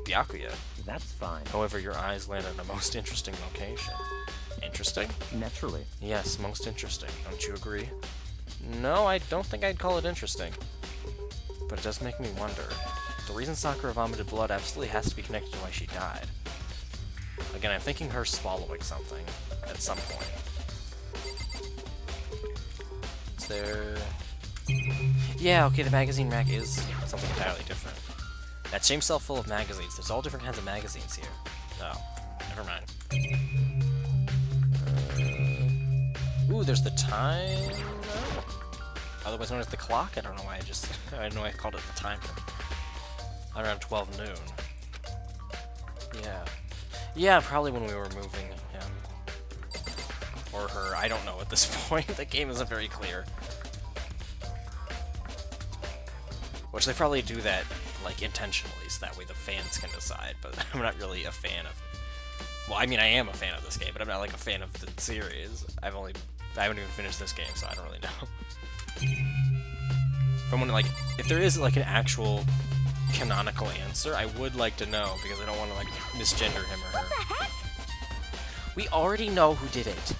Byakuya. That's fine. However, your eyes land in a most interesting location. Interesting? Naturally. Yes, most interesting. Don't you agree? No, I don't think I'd call it interesting. But it does make me wonder. The reason Sakura vomited blood absolutely has to be connected to why she died. Again, I'm thinking her swallowing something at some point. Is there... Yeah, okay, the magazine rack is something entirely different. That same shelf full of magazines. There's all different kinds of magazines here. Oh, never mind. Ooh, there's the time... Otherwise known as the clock? I don't know why I know I called it the timer. Around 12 noon. Yeah. Yeah, probably when we were moving him. Or her, I don't know at this point. The game isn't very clear. Which they probably do that, like, intentionally, so that way the fans can decide, but I'm not really a fan of... Well, I mean, I am a fan of this game, but I'm not, like, a fan of the series. I haven't even finished this game, so I don't really know. From when, like, if there is, like, an actual canonical answer, I would like to know, because I don't want to, like, misgender him or her. What the heck? We already know who did it.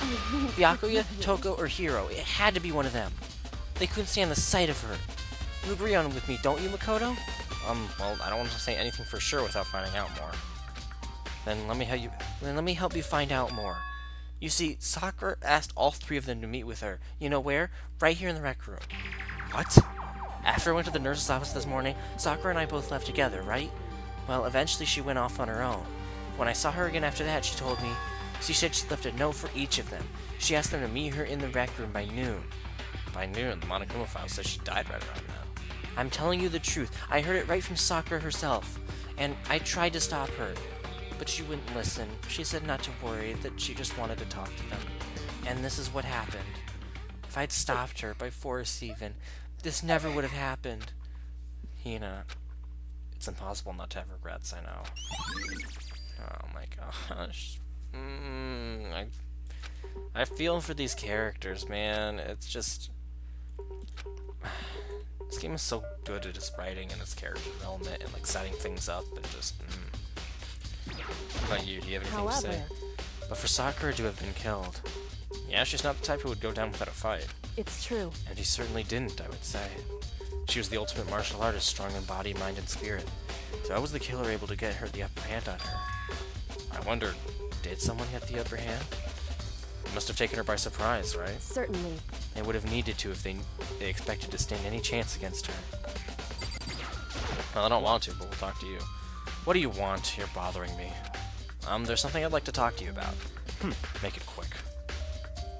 Byakuya, Toko, or Hiro. It had to be one of them. They couldn't stand the sight of her. You agree on it with me, don't you, Makoto? Well, I don't want to say anything for sure without finding out more. Then let me help you find out more. You see, Sakura asked all three of them to meet with her. You know where? Right here in the rec room. What? After I went to the nurse's office this morning, Sakura and I both left together, right? Well, eventually she went off on her own. When I saw her again after that, she told me... She said she left a note for each of them. She asked them to meet her in the rec room by noon. By noon, the Monokuma file says she died right around now. I'm telling you the truth. I heard it right from Sakura herself. And I tried to stop her. But she wouldn't listen. She said not to worry, that she just wanted to talk to them. And this is what happened. If I'd stopped her, by force even, this never would have happened. Hina, it's impossible not to have regrets, I know. Oh my gosh. I feel for these characters, man. It's just... This game is so good at its writing and its character development and, like, setting things up and just... What about you? Do you have anything to say? However, But for Sakura to have been killed, yeah, she's not the type who would go down without a fight. it's true. And she certainly didn't, I would say. She was the ultimate martial artist, strong in body, mind, and spirit. So how was the killer able to get her the upper hand on her? I wonder, did someone get the upper hand? It must have taken her by surprise, right? Certainly. They would have needed to if they expected to stand any chance against her. Well, I don't want to, but we'll talk to you. What do you want? You're bothering me. There's something I'd like to talk to you about. Make it quick.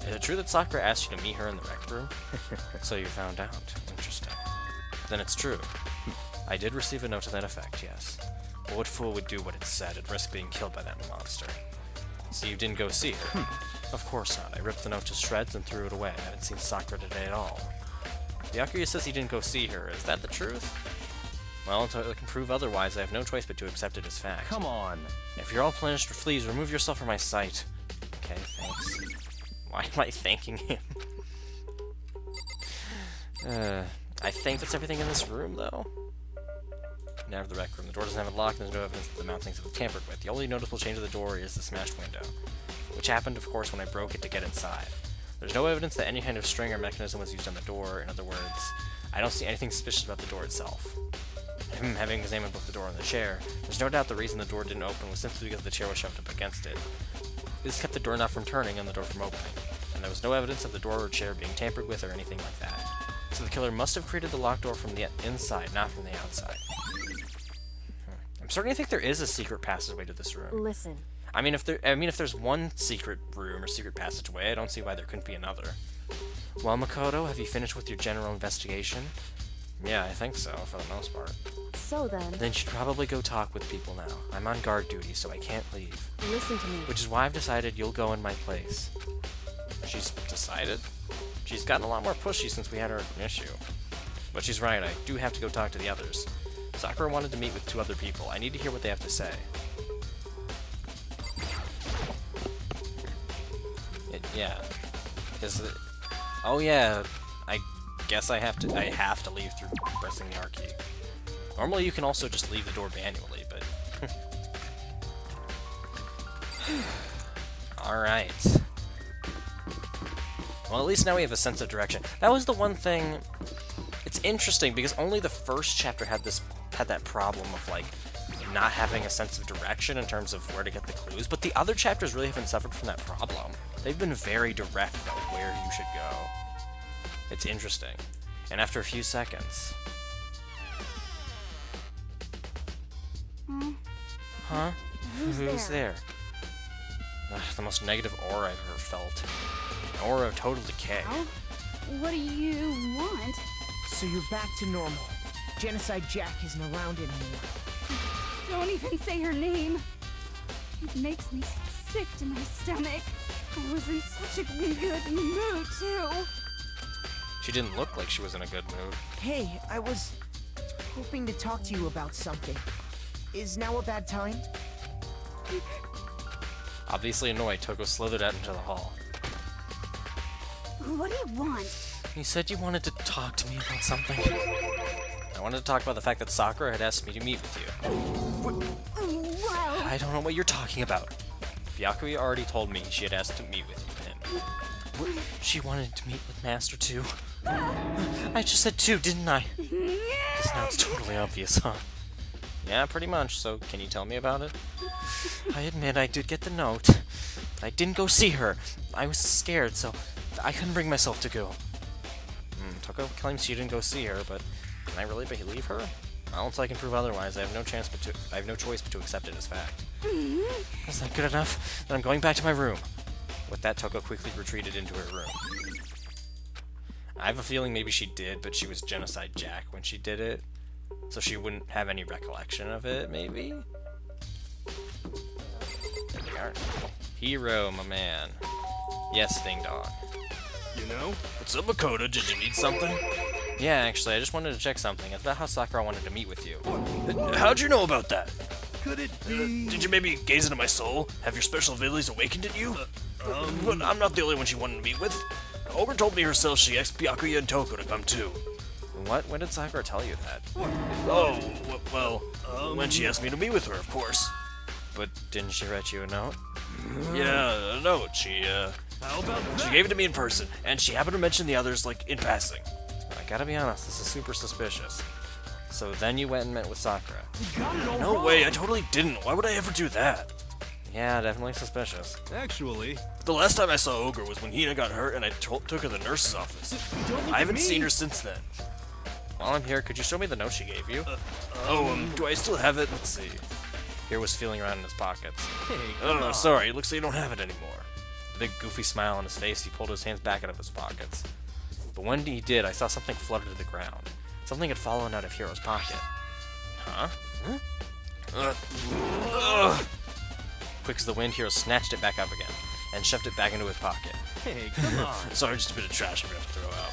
Is it true that Sakura asked you to meet her in the rec room? So you found out. Interesting. Then it's true. I did receive a note to that effect, yes. But what fool would do what it said and risk being killed by that monster? So you didn't go see her? Of course not. I ripped the note to shreds and threw it away. I haven't seen Sakura today at all. Byakuya says he didn't go see her. Is that the truth? Well, until I can prove otherwise, I have no choice but to accept it as fact. Come on. If you're all pleased, please remove yourself from my sight. Okay, thanks. Why am I thanking him? I think that's everything in this room, though. Now to the rec room. The door doesn't have a lock, and there's no evidence that the mountings have been tampered with. The only noticeable change of the door is the smashed window, which happened, of course, when I broke it to get inside. There's no evidence that any kind of string or mechanism was used on the door. In other words, I don't see anything suspicious about the door itself. Him having examined both the door and the chair, there's no doubt the reason the door didn't open was simply because the chair was shoved up against it. This kept the doorknob from turning and the door from opening, and there was no evidence of the door or chair being tampered with or anything like that. So the killer must have created the locked door from the inside, not from the outside. I'm starting to think there is a secret passageway to this room. Listen. I mean, if there's one secret room or secret passageway, I don't see why there couldn't be another. Well, Makoto, have you finished with your general investigation? Yeah, I think so, for the most part. So then... Then you should probably go talk with people now. I'm on guard duty, so I can't leave. Listen to me. Which is why I've decided you'll go in my place. She's decided? She's gotten a lot more pushy since we had our issue. But she's right, I do have to go talk to the others. Sakura wanted to meet with 2 other people. I need to hear what they have to say. Yeah. Is it... Oh yeah, I guess I have to leave through pressing the R key. Normally you can also just leave the door manually, but... Alright. Well, at least now we have a sense of direction. That was the one thing... It's interesting, because only the first chapter had that problem of, like, not having a sense of direction in terms of where to get the clues, but the other chapters really haven't suffered from that problem. They've been very direct about where you should go. It's interesting. And after a few seconds... Huh? Who's there? Ugh, the most negative aura I've ever felt. An aura of total decay. What do you want? So you're back to normal. Genocide Jack isn't around anymore. Don't even say her name. It makes me sick to my stomach. I was in such a good mood, too. She didn't look like she was in a good mood. Hey, I was hoping to talk to you about something. Is now a bad time? Obviously annoyed, Toko slithered out into the hall. What do you want? You said you wanted to talk to me about something. I wanted to talk about the fact that Sakura had asked me to meet with you. Well... I don't know what you're talking about. Byakuya already told me she had asked to meet with him. She wanted to meet with Master too. I just said 2, didn't I? Because now it's totally obvious, huh? Yeah, pretty much, so can you tell me about it? I admit I did get the note, but I didn't go see her. I was scared, so I couldn't bring myself to go. Toko claims she didn't go see her, but can I really believe her? Well, until I can prove otherwise, I have no choice but to accept it as fact. Is that good enough? Then I'm going back to my room. With that, Toko quickly retreated into her room. I have a feeling maybe she did, but she was Genocide Jack when she did it. So she wouldn't have any recollection of it, maybe? There we are. Hero, my man. Yes, Ding Dong. You know? What's up, Makoto? Did you need something? Yeah, actually, I just wanted to check something. It's about how Sakura wanted to meet with you. How'd you know about that? Could it be... Did you maybe gaze into my soul? Have your special abilities awakened in you? But I'm not the only one she wanted to meet with. Ogre told me herself she asked Byakuya and Toko to come too. What? When did Sakura tell you that? Oh, well, when she asked me to meet with her, of course. But didn't she write you a note? Yeah, a note. She gave it to me in person, and she happened to mention the others, like, in passing. I gotta be honest, this is super suspicious. So then you went and met with Sakura. No way, I totally didn't. Why would I ever do that? Yeah, definitely suspicious. Actually, The last time I saw Ogre was when Hina got hurt and I took her to the nurse's office. I haven't seen her since then. While I'm here, could you show me the note she gave you? Do I still have it? Let's see. Here was feeling around in his pockets. Oh, no, sorry. It looks like you don't have it anymore. The big goofy smile on his face, he pulled his hands back out of his pockets. But when he did, I saw something flutter to the ground. Something had fallen out of Hiro's pocket. Huh? Quick as the wind, Hiro snatched it back up again, and shoved it back into his pocket. hey, come on. Sorry, just a bit of trash I'm gonna have to throw out.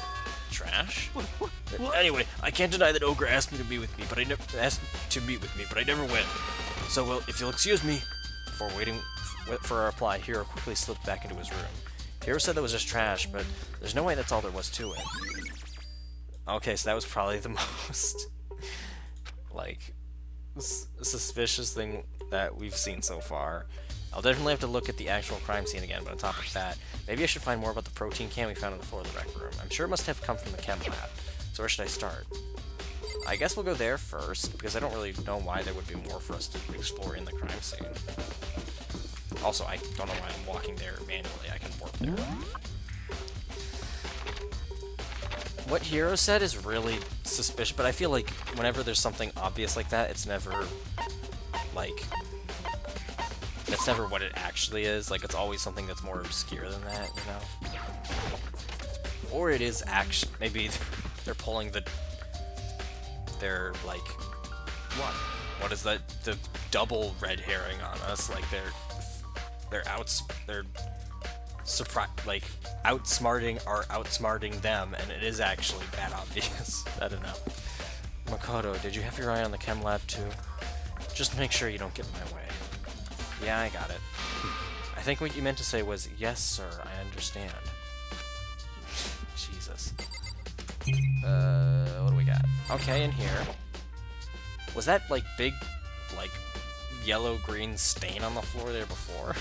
Trash? What? Anyway, I can't deny that Ogre asked me to meet with me, but I never went. So, well, if you'll excuse me. Before waiting for a reply, Hiro quickly slipped back into his room. Hiro said that was just trash, but there's no way that's all there was to it. Okay, so that was probably the most, like, suspicious thing that we've seen so far. I'll definitely have to look at the actual crime scene again, but on top of that, maybe I should find more about the protein can we found on the floor of the rec room. I'm sure it must have come from the chem lab. So where should I start? I guess we'll go there first, because I don't really know why there would be more for us to explore in the crime scene. Also, I don't know why I'm walking there manually. I can warp there. What Hiro said is really suspicious, but I feel like whenever there's something obvious like that, it's never, like, that's never what it actually is. Like, it's always something that's more obscure than that, you know? Or it is actually, maybe they're pulling they're, like, what is that? The double red herring on us. Like, they're outsmarting them, and it is actually that obvious. I don't know. Makoto, did you have your eye on the chem lab too? Just make sure you don't get in my way. Yeah, I got it. I think what you meant to say was, yes, sir, I understand. Jesus. What do we got? Okay, in here. Was that, like, big, like, yellow-green stain on the floor there before?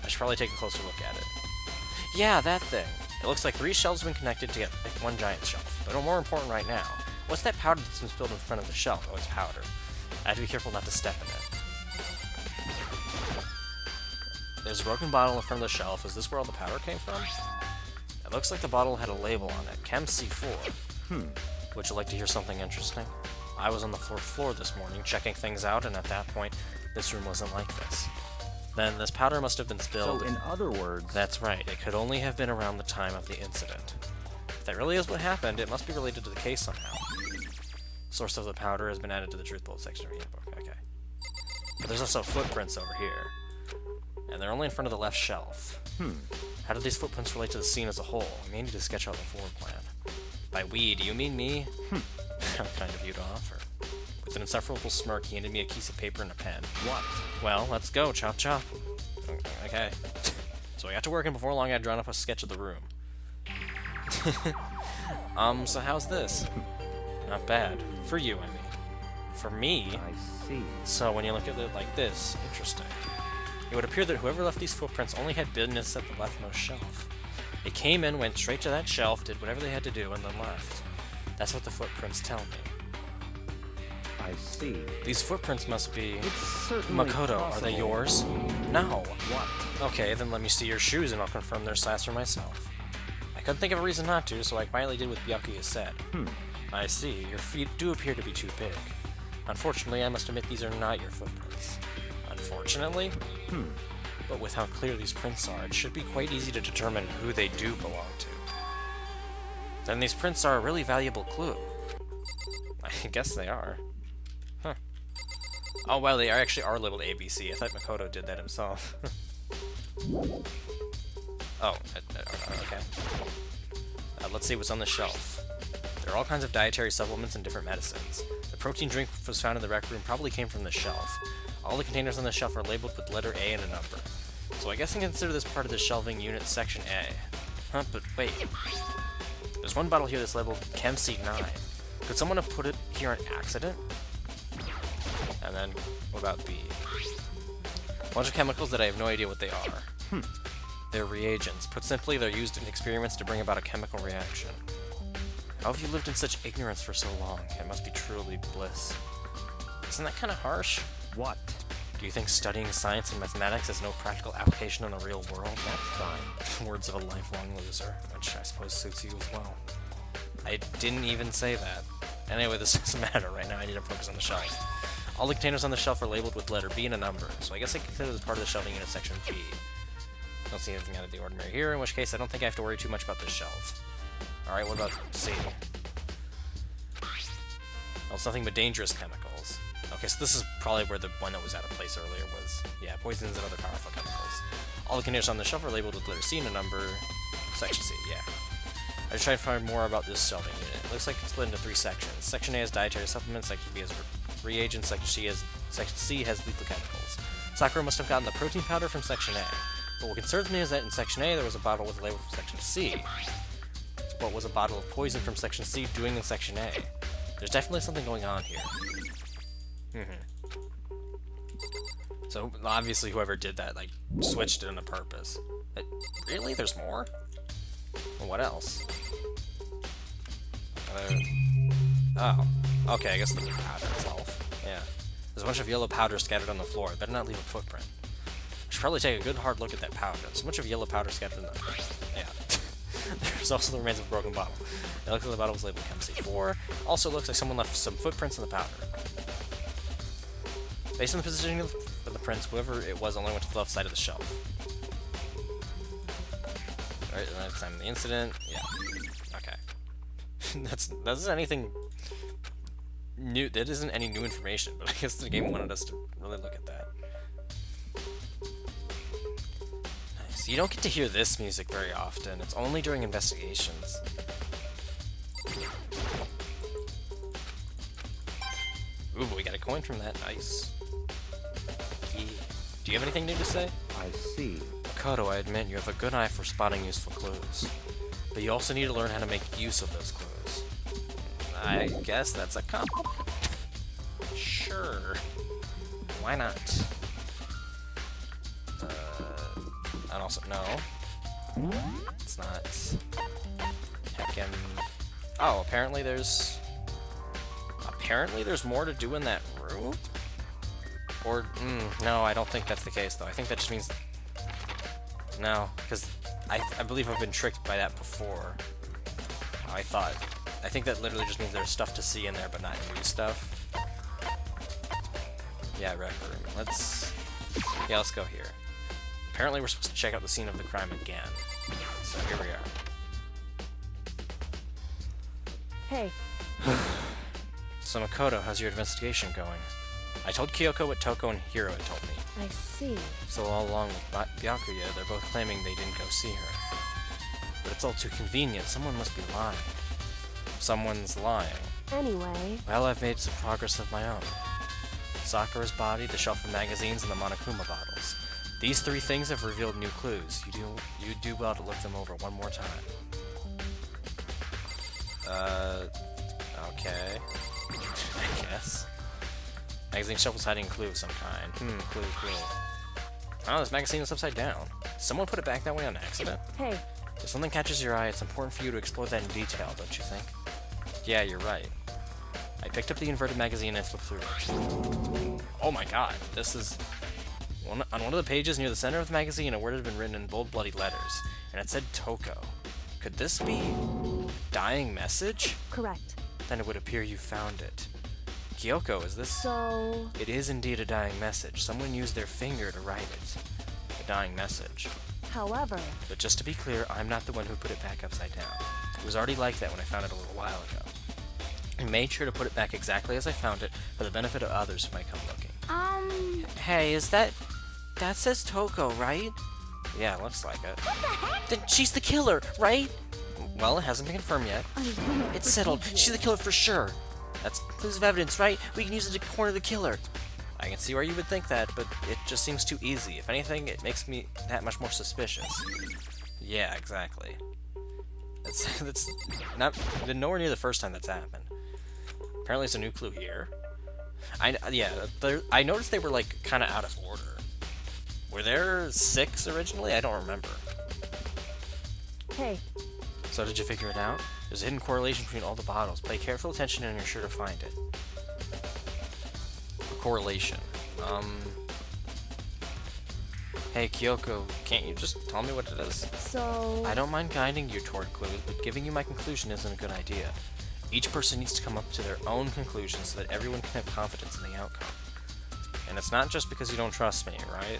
I should probably take a closer look at it. Yeah, that thing. It looks like 3 shelves have been connected to get one giant shelf. But more important right now, what's that powder that's been spilled in front of the shelf? Oh, it's powder. I have to be careful not to step in it. There's a broken bottle in front of the shelf. Is this where all the powder came from? It looks like the bottle had a label on it. Chem C4. Would you like to hear something interesting? I was on the 4th floor this morning, checking things out, and at that point, this room wasn't like this. Then this powder must have been spilled. So, in other words... That's right. It could only have been around the time of the incident. If that really is what happened, it must be related to the case somehow. Source of the powder has been added to the truth bullet section of the handbook. Okay. But there's also footprints over here. And they're only in front of the left shelf. How do these footprints relate to the scene as a whole? We may need to sketch out the floor plan. By we, do you mean me? How kind of you to offer. With an insufferable smirk, he handed me a piece of paper and a pen. What? Well, let's go, chop chop. Okay. So I got to work, and before long I'd drawn up a sketch of the room. So how's this? Not bad. For you, I mean. For me? I see. So when you look at it like this, interesting. It would appear that whoever left these footprints only had business at the leftmost shelf. They came in, went straight to that shelf, did whatever they had to do, and then left. That's what the footprints tell me. I see. These footprints must be... It's certainly Makoto, possible. are they yours? No. What? Okay, then let me see your shoes and I'll confirm their size for myself. I couldn't think of a reason not to, so I quietly did what Byakuya said. I see, your feet do appear to be too big. Unfortunately, I must admit these are not your footprints. Unfortunately? But with how clear these prints are, it should be quite easy to determine who they do belong to. Then these prints are a really valuable clue. I guess they are. Huh. Oh, well, they actually are labeled ABC. I thought Makoto did that himself. Oh, okay. Let's see what's on the shelf. There are all kinds of dietary supplements and different medicines. The protein drink was found in the rec room probably came from the shelf. All the containers on the shelf are labeled with letter A and a number. So I guess I can consider this part of the shelving unit section A. Huh, but wait. There's one bottle here that's labeled Chem C9. Could someone have put it here on accident? And then, what about B? A bunch of chemicals that I have no idea what they are. They're reagents. Put simply, they're used in experiments to bring about a chemical reaction. How have you lived in such ignorance for so long? It must be truly bliss. Isn't that kind of harsh? What? Do you think studying science and mathematics has no practical application in the real world? That's fine. Words of a lifelong loser, which I suppose suits you as well. I didn't even say that. Anyway, this doesn't matter right now. I need to focus on the shelf. All the containers on the shelf are labeled with letter B and a number, so I guess I consider this part of the shelving unit section B. Don't see anything out of the ordinary here, in which case I don't think I have to worry too much about this shelf. Alright, what about C? Well, it's nothing but dangerous chemicals. Okay, so this is probably where the one that was out of place earlier was. Yeah, poisons and other powerful chemicals. All the containers on the shelf are labeled with letter C and a number. Section C, yeah. I just tried to find more about this shelving unit. It looks like it's split into 3 sections. Section A has dietary supplements, Section B has reagents, Section C has lethal chemicals. Sakura must have gotten the protein powder from Section A. But what concerns me is that in Section A there was a bottle with a label from Section C. What was a bottle of poison from Section C doing in Section A? There's definitely something going on here. So, obviously whoever did that, like, switched it on purpose. Really? There's more? Well, what else? Oh. Okay, I guess the powder itself. Yeah. There's a bunch of yellow powder scattered on the floor. I better not leave a footprint. I should probably take a good hard look at that powder. There's a bunch of yellow powder scattered in the... Yeah. There's also the remains of a broken bottle. It looks like the bottle was labeled Chem C4. Also looks like someone left some footprints in the powder. Based on the positioning of the prints, whoever it was only went to the left side of the shelf. Alright, the next time the incident, yeah. Okay. That isn't anything new, that isn't any new information, but I guess the game wanted us to really look at that. Nice. You don't get to hear this music very often, it's only during investigations. Ooh, we got a coin from that, nice. Do you have anything new to say? I see. Koto, I admit you have a good eye for spotting useful clues. But you also need to learn how to make use of those clues. I guess that's a compliment. Sure. Why not? And also, no. It's not. Heckin'. Oh, apparently there's more to do in that room? Or, no, I don't think that's the case, though. I think that just means... No, because I believe I've been tricked by that before. I think that literally just means there's stuff to see in there, but not new stuff. Yeah, rec room. Let's go here. Apparently we're supposed to check out the scene of the crime again. So here we are. Hey. So Makoto, how's your investigation going? I told Kyoko what Toko and Hiro had told me. I see. So all along with Byakuya, they're both claiming they didn't go see her. But it's all too convenient. Someone must be lying. Someone's lying. Anyway... Well, I've made some progress of my own. Sakura's body, the shelf of magazines, and the Monokuma bottles. These 3 things have revealed new clues. You do well to look them over one more time. Okay. I guess. Magazine shelf was hiding a clue of some kind. Clue. Oh, this magazine is upside down. Did someone put it back that way on accident? Hey. If something catches your eye, it's important for you to explore that in detail, don't you think? Yeah, you're right. I picked up the inverted magazine and flipped through it. Oh my god, this is... on one of the pages near the center of the magazine, a word had been written in bold, bloody letters, and it said Toko. Could this be... a dying message? Correct. Then it would appear you found it. Kyoko, is this... So... It is indeed a dying message. Someone used their finger to write it. A dying message. However... But just to be clear, I'm not the one who put it back upside down. It was already like that when I found it a little while ago. I made sure to put it back exactly as I found it, for the benefit of others who might come looking. Hey, is that... That says Toko, right? Yeah, looks like it. What the heck? Then she's the killer, right? Well, it hasn't been confirmed yet. It's settled. She's the killer for sure. That's conclusive evidence, right? We can use it to corner the killer. I can see where you would think that, but it just seems too easy. If anything, it makes me that much more suspicious. Yeah, exactly. That's not been nowhere near the first time that's happened. Apparently, it's a new clue here. I noticed they were like kind of out of order. Were there 6 originally? I don't remember. Hey, So did you figure it out? There's a hidden correlation between all the bottles. Pay careful attention and you're sure to find it. Correlation. Hey Kyoko, can't you just tell me what it is? so... I don't mind guiding you toward clues, but giving you my conclusion isn't a good idea. Each person needs to come up to their own conclusion so that everyone can have confidence in the outcome. And it's not just because you don't trust me, right?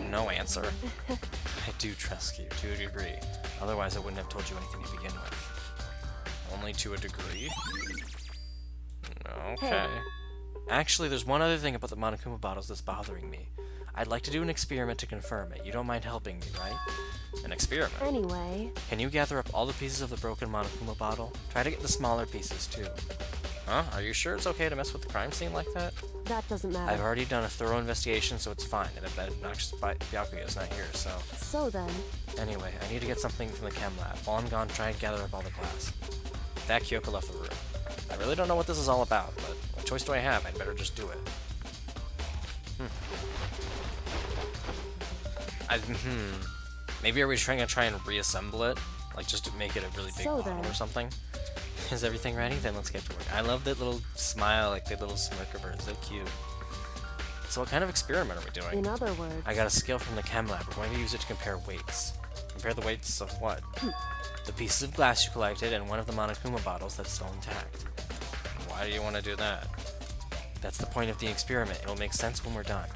No answer. I do trust you, to a degree. Otherwise I wouldn't have told you anything to begin with. Only to a degree? Okay. Hey. Actually, there's one other thing about the Monokuma bottles that's bothering me. I'd like to do an experiment to confirm it. You don't mind helping me, right? An experiment? Anyway... Can you gather up all the pieces of the broken Monokuma bottle? Try to get the smaller pieces, too. Huh? Are you sure it's okay to mess with the crime scene like that? That doesn't matter. I've already done a thorough investigation, so it's fine, and that obnoxious Byakuya is not here, so... So then... Anyway, I need to get something from the chem lab. While I'm gone, try and gather up all the glass. With that, Kyoko left the room. I really don't know what this is all about, but what choice do I have? I'd better just do it. Maybe are we trying to reassemble it? Like, just to make it a really big So bottle then. or something? Is everything ready? Then let's get to work. I love that little smile, like that little smirk of hers. So cute. So what kind of experiment are we doing? In other words... I got a skill from the chem lab. We're going to use it to compare weights. Compare the weights of what? The pieces of glass you collected and one of the Monokuma bottles that's still intact. Why do you want to do that? That's the point of the experiment. It'll make sense when we're done.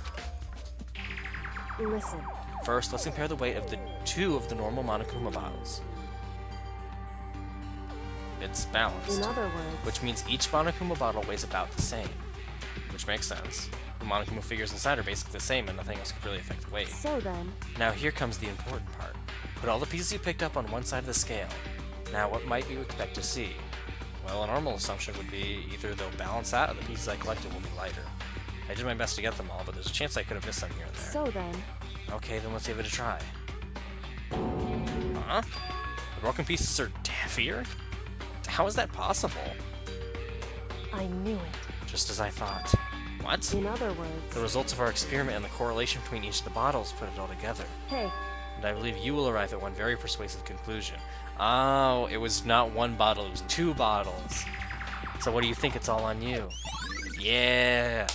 Listen. First, let's compare the weight of the 2 of the normal Monokuma bottles. It's balanced. In other words... Which means each Monokuma bottle weighs about the same. Which makes sense. The Monokuma figures inside are basically the same and nothing else could really affect the weight. So then... Now here comes the important part. Put all the pieces you picked up on one side of the scale. Now what might you expect to see? Well, a normal assumption would be either they'll balance out or the pieces I collected will be lighter. I did my best to get them all, but there's a chance I could have missed some here and there. So then... Okay, then let's give it a try. Huh? The broken pieces are heavier? How is that possible? I knew it. Just as I thought. What? In other words... The results of our experiment and the correlation between each of the bottles put it all together. Hey. And I believe you will arrive at one very persuasive conclusion. Oh, it was not one bottle, it was 2 bottles. So what do you think? It's all on you. Yeah!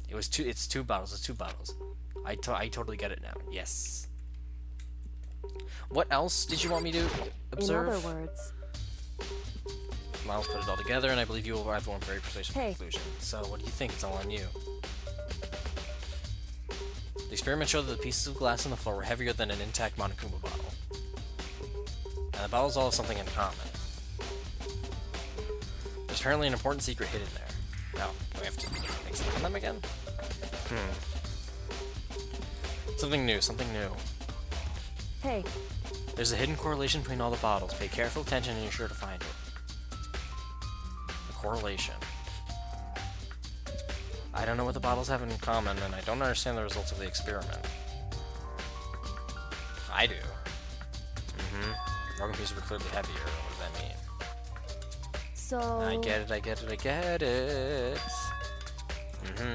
It's 2 bottles, it's 2 bottles. I totally get it now. Yes. What else did you want me to observe? In other words... Miles put it all together, and I believe you will arrive at one very persuasive Hey. conclusion. So what do you think? It's all on you. The experiment showed that the pieces of glass on the floor were heavier than an intact Monokuma bottle. And the bottles all have something in common. There's apparently an important secret hidden there. Now, do I have to examine them again? Something new, something new. Hey. There's a hidden correlation between all the bottles. Pay careful attention and you're sure to find it. The correlation. I don't know what the bottles have in common, and I don't understand the results of the experiment. I do. Broken pieces were clearly heavier. What does that mean? So... I get it, I get it, I get it.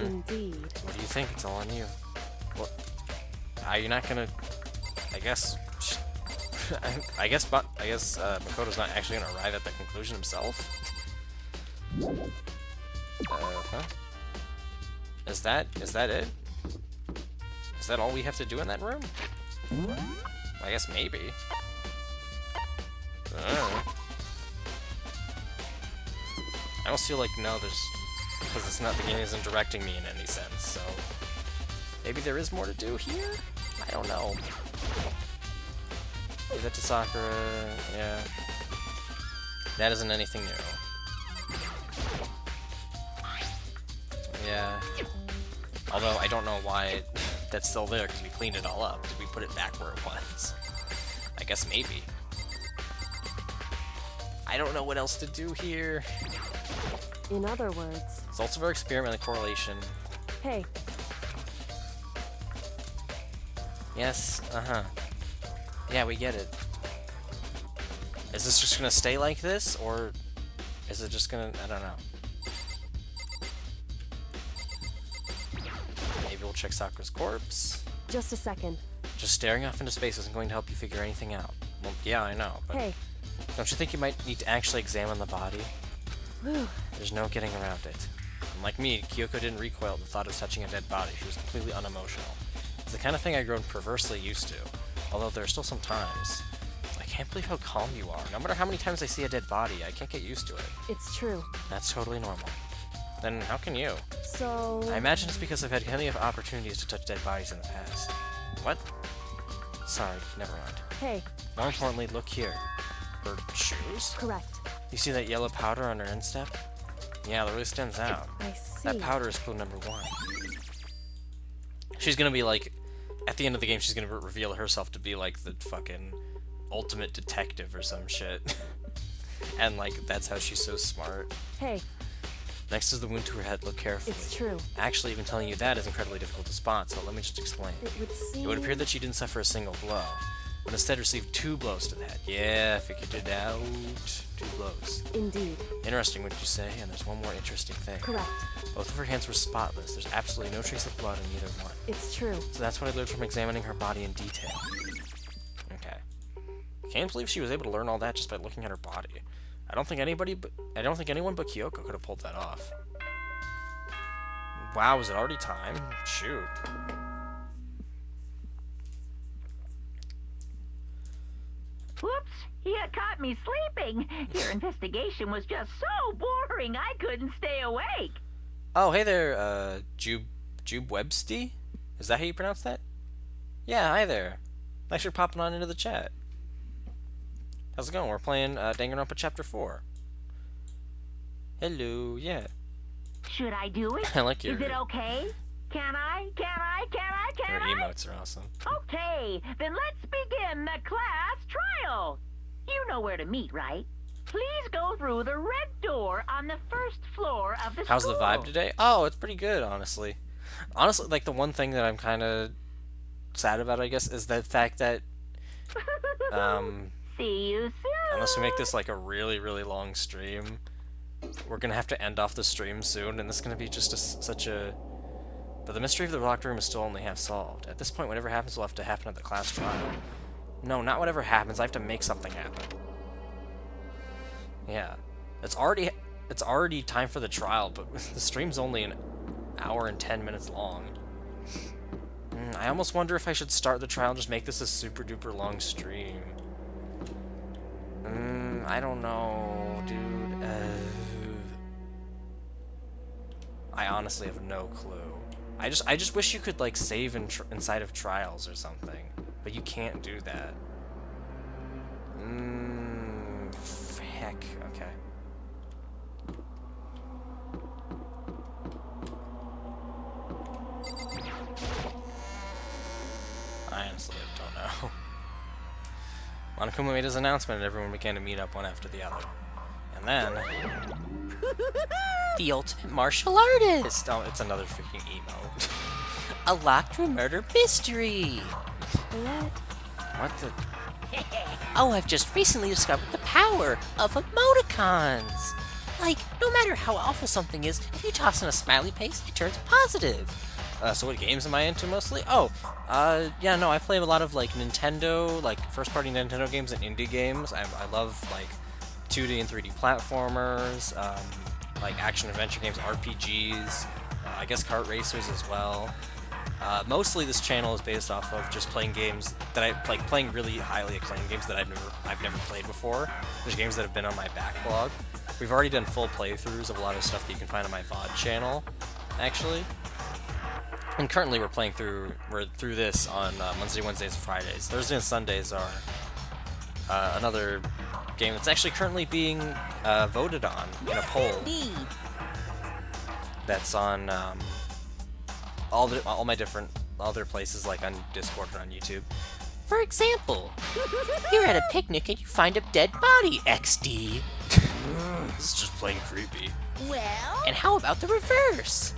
Indeed. What do you think? It's all on you. What? Are you not gonna... I guess... I guess Makoto's not actually gonna arrive at the conclusion himself? Huh? Is that it? Is that all we have to do in that room? I guess maybe. I almost feel like no, because it's not, the game isn't directing me in any sense, so maybe there is more to do here? I don't know. Give that to Sakura, yeah. That isn't anything new. Yeah. Although I don't know why that's still there, because we cleaned it all up. Did we put it back where it was? I guess maybe. I don't know what else to do here. In other words... Results of our experiment and correlation. Hey. Yes, yeah, we get it. Is this just gonna stay like this, or is it just gonna... I don't know. Maybe we'll check Sakura's corpse. Just a second. Just staring off into space isn't going to help you figure anything out. Well, yeah, I know, but Hey. don't you think you might need to actually examine the body? Whew. There's no getting around it. Unlike me, Kyoko didn't recoil at the thought of touching a dead body. She was completely unemotional. It's the kind of thing I've grown perversely used to, although there are still some times. I can't believe how calm you are. No matter how many times I see a dead body, I can't get used to it. It's true. That's totally normal. Then how can you? So... I imagine it's because I've had plenty of opportunities to touch dead bodies in the past. What? Sorry, never mind. Hey. More importantly, look here. Her shoes? Correct. You see that yellow powder on her instep? Yeah, that really stands out. I see. That powder is clue number 1. She's gonna be like, at the end of the game, she's gonna reveal herself to be like the fucking ultimate detective or some shit. And like, that's how she's so smart. Hey. Next is the wound to her head. Look carefully. It's true. Actually, even telling you that is incredibly difficult to spot, so let me just explain. It would seem... It would appear that she didn't suffer a single blow, but instead received 2 blows to the head. Yeah, figured it out. 2 blows. Indeed. Interesting, wouldn't you say? And there's one more interesting thing. Correct. Both of her hands were spotless. There's absolutely no trace of blood in either one. It's true. So that's what I learned from examining her body in detail. Okay. Can't believe she was able to learn all that just by looking at her body. I don't think anyone but Kyoko could have pulled that off. Wow, is it already time? Shoot. Whoops, you caught me sleeping. Your investigation was just so boring I couldn't stay awake. Oh, hey there, Jube Websty? Is that how you pronounce that? Yeah, hi there. Thanks for popping on into the chat. How's it going? We're playing Danganronpa Chapter 4. Hello, yeah. Should I do it? I like your... Is it okay? Can I? Your emotes are awesome. Okay, then let's begin the class trial. You know where to meet, right? Please go through the red door on the first floor of the How's school. the vibe today? Oh, it's pretty good, honestly. Honestly, like, the one thing that I'm kind of sad about, I guess, is the fact that, See you soon. unless we make this, like, a really, really long stream, we're gonna have to end off the stream soon, and this is gonna be just such a... But the mystery of the locked room is still only half solved. At this point, whatever happens will have to happen at the class trial. No, not whatever happens. I have to make something happen. Yeah. It's already time for the trial, but the stream's only an hour and 10 minutes long. I almost wonder if I should start the trial and just make this a super duper long stream. I don't know, dude. I honestly have no clue. I just wish you could, like, save inside of trials or something, but you can't do that. Heck, okay. I honestly don't know. Monokuma made his announcement and everyone began to meet up one after the other. And then... the ultimate martial artist! Oh, it's another freaking emo. A locked room murder mystery! What the... Oh, I've just recently discovered the power of emoticons! Like, no matter how awful something is, if you toss in a smiley face, it turns positive. So what games am I into mostly? Oh, yeah, no, I play a lot of, like, Nintendo, like, first-party Nintendo games and indie games. I love, like, 2D and 3D platformers, like, action-adventure games, RPGs, I guess kart racers as well. Mostly this channel is based off of just playing games that playing really highly acclaimed games that I've never played before. There's games that have been on my backlog. We've already done full playthroughs of a lot of stuff that you can find on my VOD channel, actually. And currently we're through this on Wednesdays and Fridays. Thursday and Sundays are another game that's actually currently being voted on in a poll. That's on all their places, like on Discord and on YouTube. For example, you're at a picnic and you find a dead body, XD. This is just plain creepy. Well? And how about the reverse?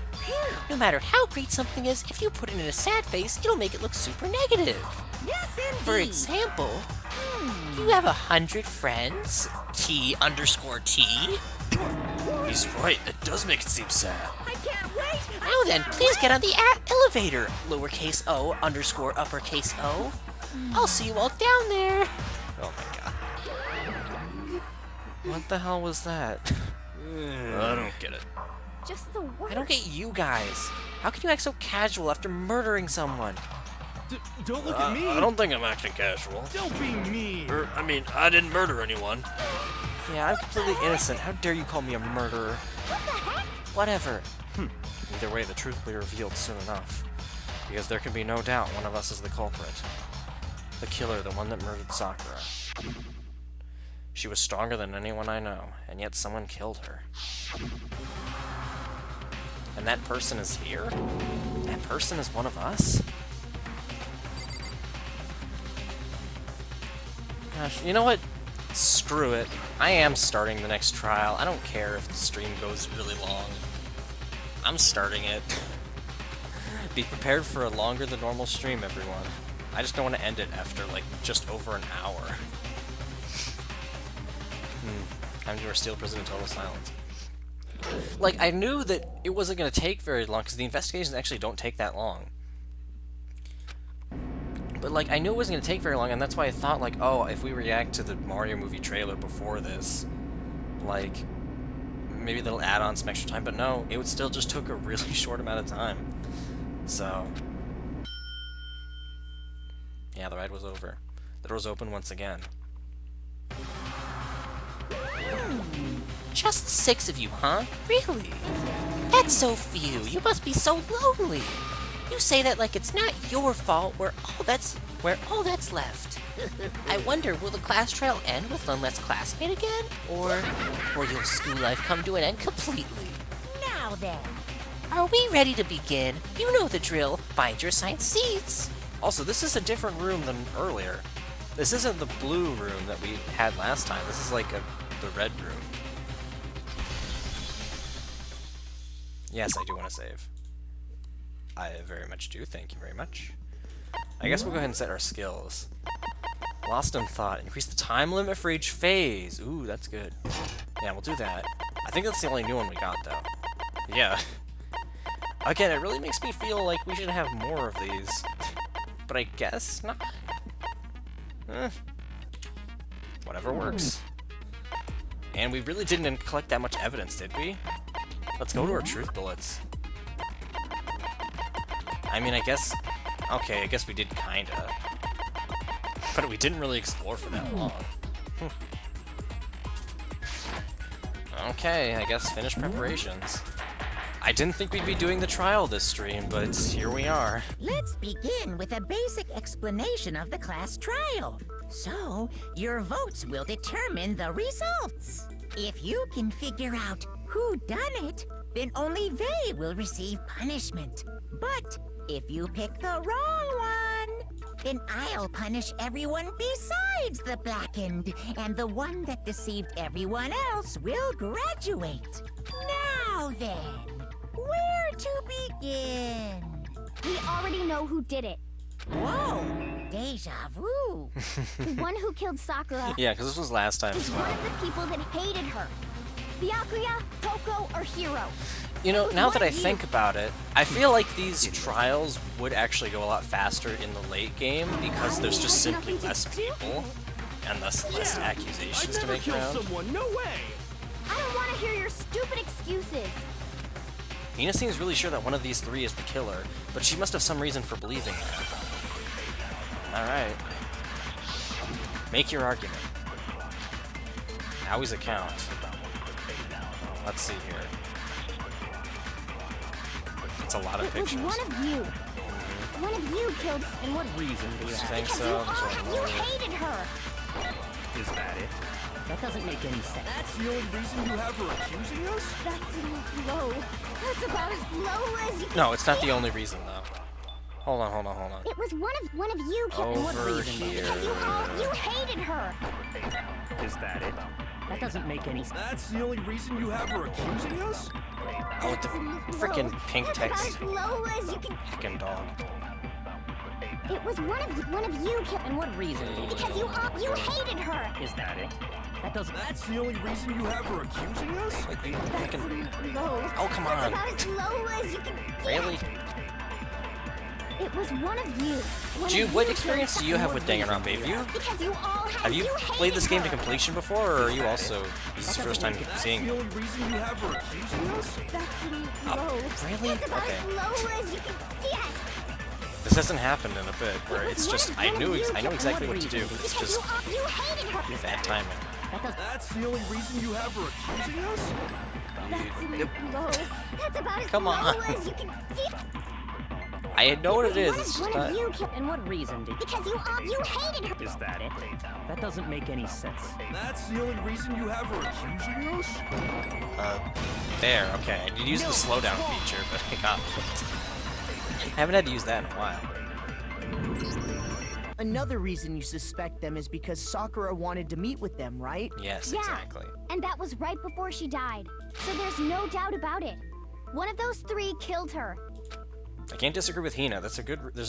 No matter how great something is, if you put it in a sad face, it'll make it look super negative. Yes, indeed. For example, you have 100 friends, T_T. He's right, it does make it seem sad. I can't wait! Now then, please get on the elevator. Lowercase o underscore uppercase O. I'll see you all down there. Oh my god. What the hell was that? I don't get it. Just the worst. I don't get you guys. How can you act so casual after murdering someone? Don't look at me! I don't think I'm acting casual. Don't be mean! I mean, I didn't murder anyone. Yeah, I'm completely innocent. How dare you call me a murderer? What the heck? Whatever. Either way, the truth will be revealed soon enough. Because there can be no doubt one of us is the culprit. The killer, the one that murdered Sakura. She was stronger than anyone I know, and yet someone killed her. And that person is here? That person is one of us? Gosh, you know what? Screw it. I am starting the next trial. I don't care if the stream goes really long. I'm starting it. Be prepared for a longer than normal stream, everyone. I just don't want to end it after, like, just over an hour. Time to steal prison in total silence. Like, I knew that it wasn't going to take very long, because the investigations actually don't take that long. But, like, I knew it wasn't going to take very long, and that's why I thought, like, oh, if we react to the Mario movie trailer before this, like, maybe they'll add on some extra time, but no, it would still just took a really short amount of time. So, yeah, the ride was over. The doors open once again. Just the 6 of you, huh? Really? That's so few. You must be so lonely. You say that like it's not your fault where all that's left. I wonder, will the class trial end with one less classmate again? Or will your school life come to an end completely? Now then. Are we ready to begin? You know the drill. Find your assigned seats. Also, this is a different room than earlier. This isn't the blue room that we had last time. This is like the red room. Yes, I do want to save. I very much do, thank you very much. I guess we'll go ahead and set our skills. Lost in Thought. Increase the time limit for each phase. Ooh, that's good. Yeah, we'll do that. I think that's the only new one we got, though. Yeah. Again, it really makes me feel like we should have more of these. But I guess not. Whatever works. And we really didn't collect that much evidence, did we? Let's go to our truth bullets. I mean, I guess... Okay, I guess we did kinda. But we didn't really explore for that long. Okay, I guess finish preparations. I didn't think we'd be doing the trial this stream, but here we are. Let's begin with a basic explanation of the class trial. So, your votes will determine the results. If you can figure out who done it, then only they will receive punishment. But if you pick the wrong one, then I'll punish everyone besides the blackened, and the one that deceived everyone else will graduate. Now then, where to begin? We already know who did it. Whoa, deja vu. The one who killed Sakura Yeah, because this was last time was as one well. of the people that hated her. Byakuya, Toko, or Hiro. You know, now that I think about it, I feel like these trials would actually go a lot faster in the late game because there's just simply less people and thus less accusations to make around. Someone, no way! I don't want to hear your stupid excuses. Nina seems really sure that one of these three is the killer, but she must have some reason for believing that. Alright. Make your argument. Howie's account. Let's see here. It's a lot of pictures. It was one of you. One of you killed... And what reason do you have? Think Because so. you hated her. Is that it? That doesn't make any sense. That's the only reason you have for accusing us? That's low. That's about as low as you can No, it's not the take. only reason, though. Hold on. It was one of you killed... Over here. Because you hated her. Is that it? That doesn't make any sense. That's the only reason you have for accusing us? Oh, with the freaking pink That's text. about as low as you can... Fucking dog. It was one of you killed... And what reason? Because you hated her. Is that it? That's the only reason you have her accusing us? Low. Oh, come That's on. about as low as you can get. Really? It was one of you. Jude, what experience do you have with Danganronpa? Because you all Have you played this game to completion before, or are you also, is this your first time seeing The it? only reason you have her accusing us? That's low. Really? That's about Okay. as low as you can get. This hasn't happened in a bit, where it's just, I know exactly what to do, but it's Because just you hated her. bad timing. That's the only reason you have her accusing us? That's low. That's about as Come low on. as you can get. I know what it is, it's just One not... of you And what reason did because you hated her. Is that it? That doesn't make any sense. That's the only reason you have her accusing us? There, okay. I did use the slowdown feature, but I got it. I haven't had to use that in a while. Another reason you suspect them is because Sakura wanted to meet with them, right? Yes, Yeah. exactly. And that was right before she died. So there's no doubt about it. One of those three killed her. I can't disagree with Hina. There's a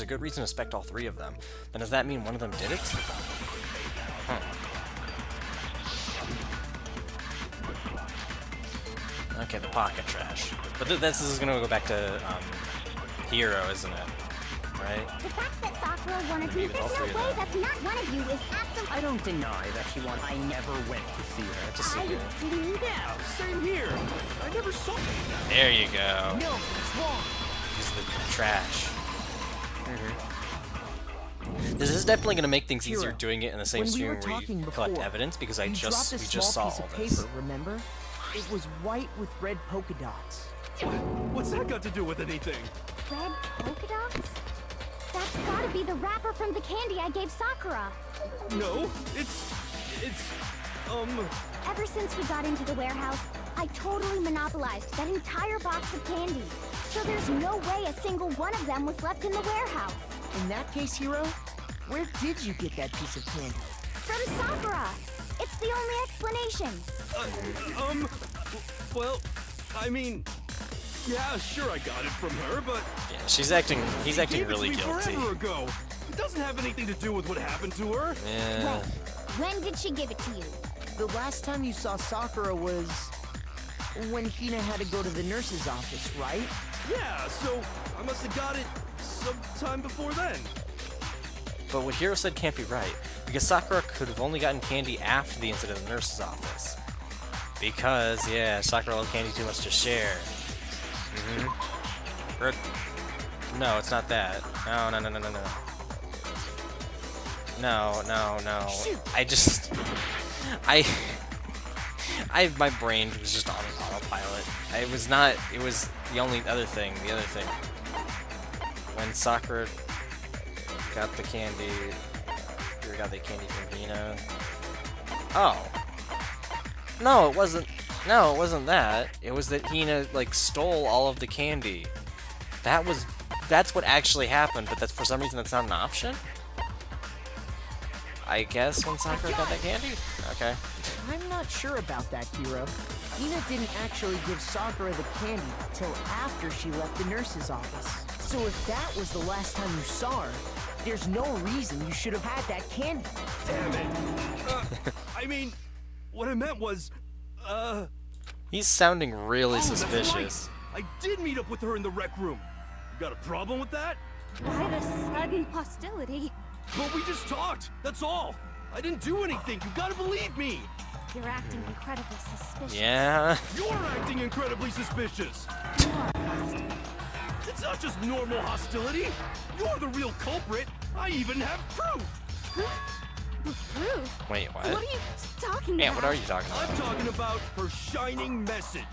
good reason to suspect all three of them. Then does that mean one of them did it? Huh. Okay, the pocket trash. But this is gonna go back to Hero, isn't it? Right? The fact that Sakura wanted Maybe to, with all there's three no of way them. that's not one of you is absolutely. I don't deny that she won. I never went to see her. Just see here. Yeah, same here. I never saw her. There you go. No, it's wrong. Use the trash. This is definitely going to make things easier Kira, doing it in the same when we stream were where you talking collect before, evidence, because you dropped a we just saw small piece all of this. paper, remember? It was white with red polka dots. What's that got to do with anything? Red polka dots? That's gotta be the wrapper from the candy I gave Sakura. No, it's Ever since we got into the warehouse, I totally monopolized that entire box of candy. So there's no way a single one of them was left in the warehouse. In that case, Hiro, where did you get that piece of candy? From Sakura! It's the only explanation. well, I mean, yeah, sure I got it from her, but Yeah, he's acting really it to me guilty. forever ago. It doesn't have anything to do with what happened to her. Yeah. When did she give it to you? The last time you saw Sakura was when Hina had to go to the nurse's office, right? Yeah, so I must have got it sometime before then. But what Hiro said can't be right, because Sakura could have only gotten candy after the incident in the nurse's office. Because, yeah, Sakura loved candy too much to share. Or, no, it's not that. No. No. My brain was just on autopilot. It was the other thing. When Sakura got the candy, or got the candy from Hina. Oh. No, it wasn't that. It was that Hina, like, stole all of the candy. That's what actually happened, but for some reason that's not an option? I guess when Sakura got that candy? Okay. I'm not sure about that, Hiro. Hina didn't actually give Sakura the candy till after she left the nurse's office. So if that was the last time you saw her, there's no reason you should have had that candy. Damn it. I mean, what I meant was, He's sounding really that's suspicious. right. I did meet up with her in the rec room. You got a problem with that? Why the sudden hostility? But we just talked, that's all. I didn't do anything, you gotta believe me. You're acting incredibly suspicious. Yeah. You're acting incredibly suspicious. It's not just normal hostility. You're the real culprit. I even have proof. Proof? Wait, what? What are you talking Yeah, about? what are you talking about? I'm talking about her shining message.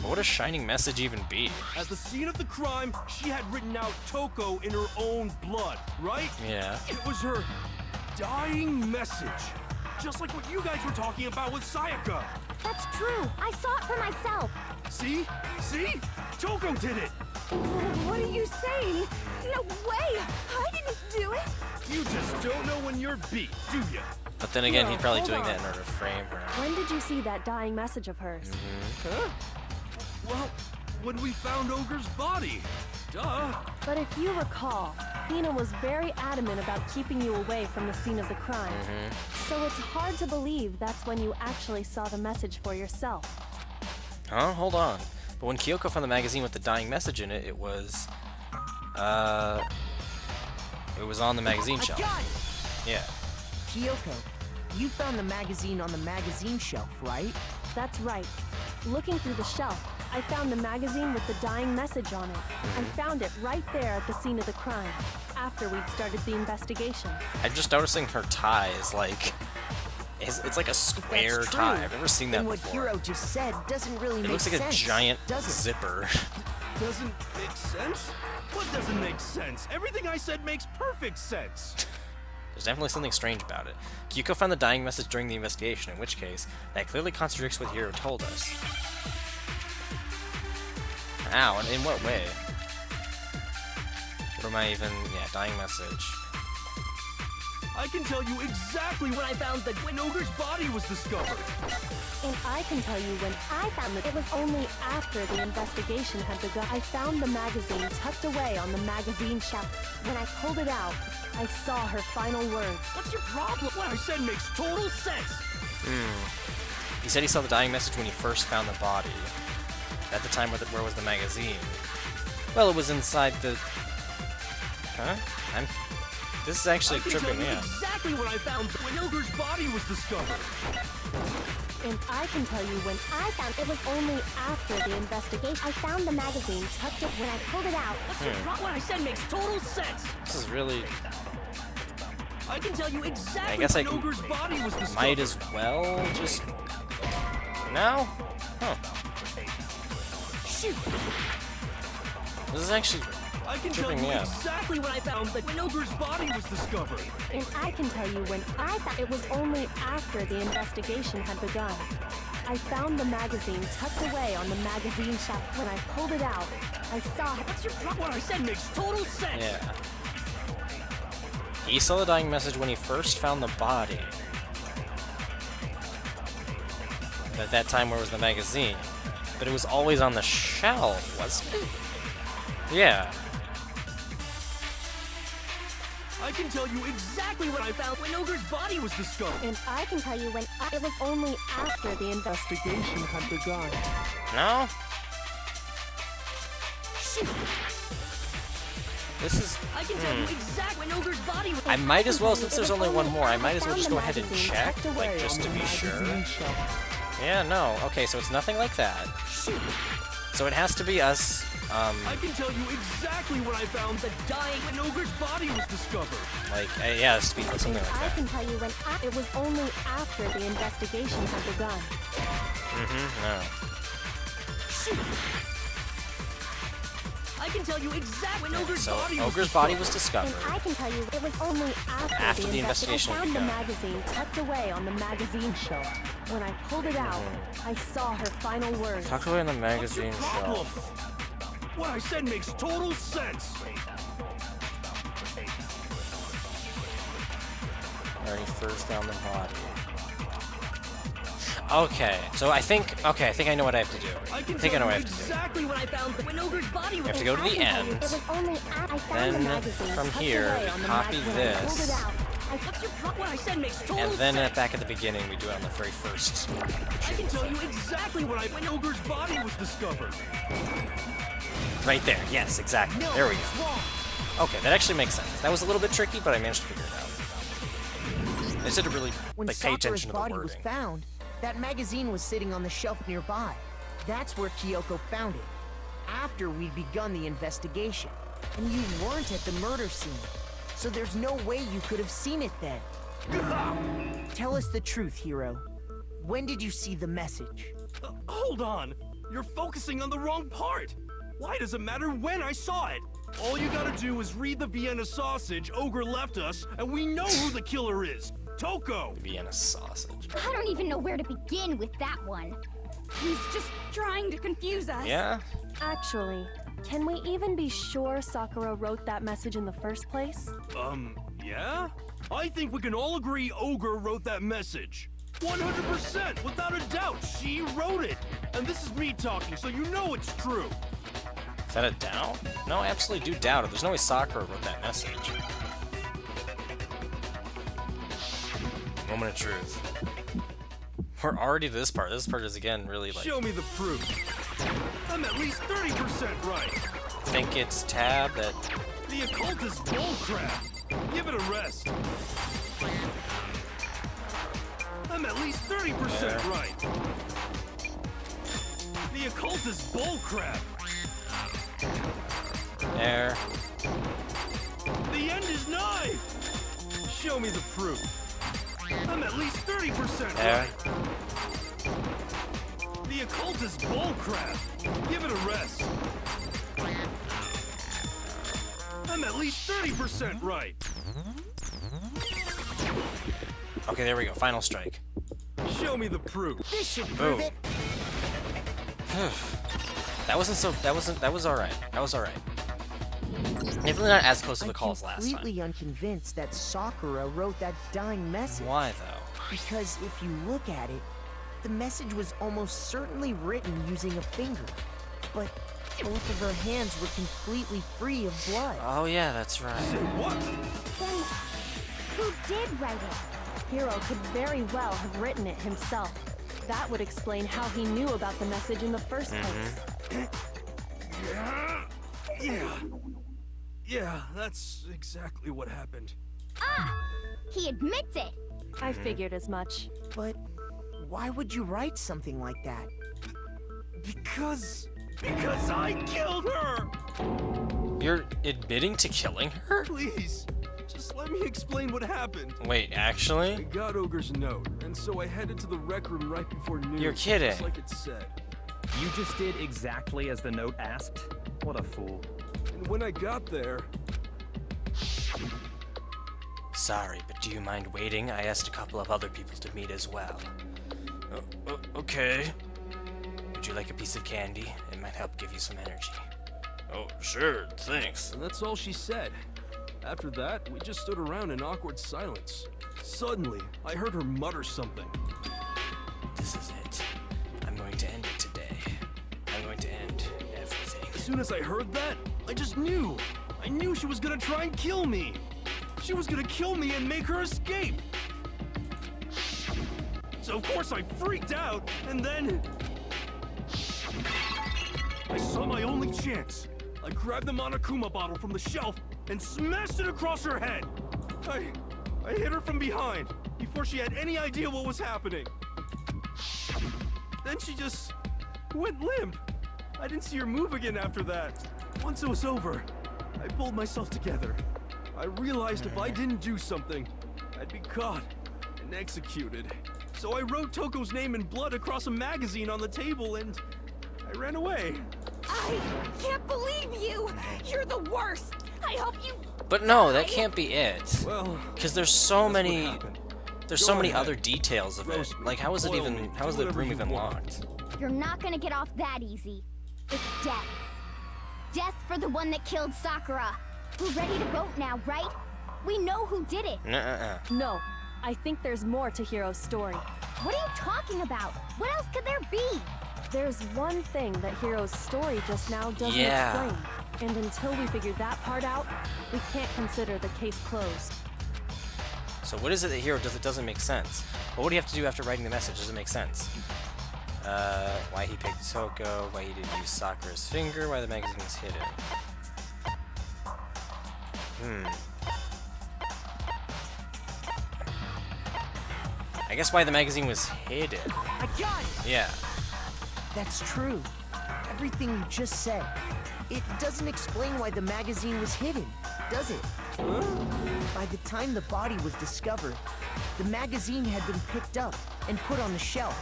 What would a shining message even be? At the scene of the crime, she had written out Toko in her own blood, right? Yeah. It was her dying message. Just like what you guys were talking about with Sayaka. That's true. I saw it for myself. See? See? Toko did it. What are you saying? No way! I didn't do it! You just don't know when you're beat, do you? But then again, No, he's probably hold doing on. that in order to frame her. When did you see that dying message of hers? Huh? Well, when we found Ogre's body. Duh. But if you recall, Hina was very adamant about keeping you away from the scene of the crime. So it's hard to believe that's when you actually saw the message for yourself. Huh? Hold on. But when Kyoko found the magazine with the dying message in it, it was on the magazine shelf. Got it! Yeah. Kyoko, you found the magazine on the magazine shelf, right? That's right. Looking through the shelf, I found the magazine with the dying message on it, and found it right there at the scene of the crime, after we'd started the investigation. I'm just noticing her tie is like, it's like a square That's true. tie. I've never seen that And what before. Hiro just said doesn't really It make looks like sense. a giant does it? zipper. Doesn't make sense? What doesn't make sense? Everything I said makes perfect sense. There's definitely something strange about it. Kyoko found the dying message during the investigation, in which case, that clearly contradicts what Hiro told us. Ow, and in what way? What am I even... yeah, dying message. I can tell you exactly when I found when Ogre's body was discovered. And I can tell you when I found it was only after the investigation had begun. I found the magazine tucked away on the magazine shelf. When I pulled it out, I saw her final words. What's your problem? What I said makes total sense. He said he saw the dying message when he first found the body. At the time, where was the magazine? Well, it was inside the... Huh? This is actually tripping me out. Exactly when I found when Ogre's body was discovered. And I can tell you when I found it was only after the investigation. I found the magazine tucked it when I pulled it out. What's your problem? What I said makes total sense. This is really... I can tell you exactly I guess I when can... Ogre's body was discovered. might as well just... No? Huh. Shoot. This is actually I can tell tripping you me out. exactly when I found when Ogre's body was discovered. And I can tell you when I found it was only after the investigation had begun. I found the magazine tucked away on the magazine shelf. When I pulled it out, I saw it. What's your problem? What I said makes total sense. Yeah. He saw the dying message when he first found the body. And at that time, where was the magazine? But it was always on the shelf, wasn't it? Yeah. I can tell you exactly when I found when Ogre's body was discovered. And I can tell you when it was only after the investigation had begun. No? Shoot. This is... I can tell you exactly when Ogre's body was. I might as well, since there's only one more, I might as well just go ahead and check, like, just to be sure. Yeah, no. Okay, so it's nothing like that. So it has to be us, I can tell you exactly when I found the dying when Ogre's body was discovered. like, yeah, it has to be something like I that. can tell you when it was only after the investigation had begun. No. I can tell you exactly when Ogre's So, body Ogre's body was discovered. And I can tell you it was only after the investigation I had found the begun. magazine tucked away on the magazine shelf. When I pulled it out, I saw her final words. Tucked away in the magazine problem? shelf. What I said makes total sense. Where he first found the body. Okay, so I think I know what I have to do. I think I know what I have to do. Exactly when I found when Ogre's body You was. have to go to the end, It was only I found the then magazine from tucked here, away on the copy when I pulled this, it out. What's your problem? What I said makes total and then sense. back at the beginning we do it on the very first. I can tell you exactly when Ogre's body was discovered. Right there, yes, exactly. No, There we it's go. wrong. Okay, that actually makes sense. That was a little bit tricky, but I managed to figure it out. I just had to really When like pay Sakura's attention to the body was wording. found, that magazine was sitting on the shelf nearby. That's where Kyoko found it, after we'd begun the investigation. And you weren't at the murder scene, so there's no way you could have seen it then. Tell us the truth, Hiro. When did you see the message? Hold on. You're focusing on the wrong part. Why does it matter when I saw it? All you gotta do is read the Vienna sausage Ogre left us, and we know who the killer is. Toko! Vienna sausage. I don't even know where to begin with that one. He's just trying to confuse us. Yeah? Actually, can we even be sure Sakura wrote that message in the first place? Yeah? I think we can all agree Ogre wrote that message. 100%, without a doubt, she wrote it. And this is me talking, so you know it's true. that a doubt? No, I absolutely do doubt it. There's no way Sakura wrote that message. Moment of truth. We're already to this part. This part is, again, really, like... Show me the proof. I'm at least 30% right. I think it's Tab that... The occult is bullcrap. Give it a rest. I'm at least 30% right. The occult is bullcrap. There. The end is nigh. Show me the proof. I'm at least 30% there. Right. The occult is bullcrap. Give it a rest. I'm at least 30% right. Okay, there we go. Final strike. Show me the proof. This should prove it. That was alright. That was alright. Definitely not as close to the call as last I'm time. completely unconvinced that Sakura wrote that dying message. Why, though? Because if you look at it, the message was almost certainly written using a finger. But both of her hands were completely free of blood. Oh, yeah, that's right. What? Then, who did write it? Hiro could very well have written it himself. That would explain how he knew about the message in the first place. Yeah, that's exactly what happened. Ah! He admits it! I figured as much. But why would you write something like that? Because I killed her! You're admitting to killing her? Please, just let me explain what happened. Wait, actually? I got Ogre's note, and so I headed to the rec room right before noon. You're kidding. Just like it said. You just did exactly as the note asked? What a fool. And when I got there... Sorry, but do you mind waiting? I asked a couple of other people to meet as well. Okay. Would you like a piece of candy? It might help give you some energy. Oh, sure, thanks. And that's all she said. After that, we just stood around in awkward silence. Suddenly, I heard her mutter something. This is it. I'm going to end it today. I'm going to end everything. As soon as I heard that, I just knew. I knew she was gonna try and kill me. She was gonna kill me and make her escape. So of course I freaked out, and then... I saw my only chance. I grabbed the Monokuma bottle from the shelf and smashed it across her head. I hit her from behind before she had any idea what was happening. Then she just went limp. I didn't see her move again after that. Once it was over, I pulled myself together. I realized if I didn't do something, I'd be caught and executed. So I wrote Toko's name in blood across a magazine on the table and I ran away. I can't believe you! You're the worst! I hope you... But no, that can't be it. Well, because there's so many... There's so many ahead. other details of it. Like, how is it even... How is the room even locked? You're not gonna get off that easy. It's death. Death for the one that killed Sakura. We're ready to vote now, right? We know who did it. Nuh-uh. No, I think there's more to Hiro's story. What are you talking about? What else could there be? There's one thing that Hiro's story just now doesn't explain. And until we figure that part out, we can't consider the case closed. So what is it that Hiro does that doesn't make sense? Well, what do you have to do after writing the message? Doesn't make sense. Why he picked Toko, why he didn't use Sakura's finger, why the magazine was hidden. I guess why the magazine was hidden. I got it! Yeah. That's true. Everything you just said. It doesn't explain why the magazine was hidden, does it? By the time the body was discovered, the magazine had been picked up and put on the shelf.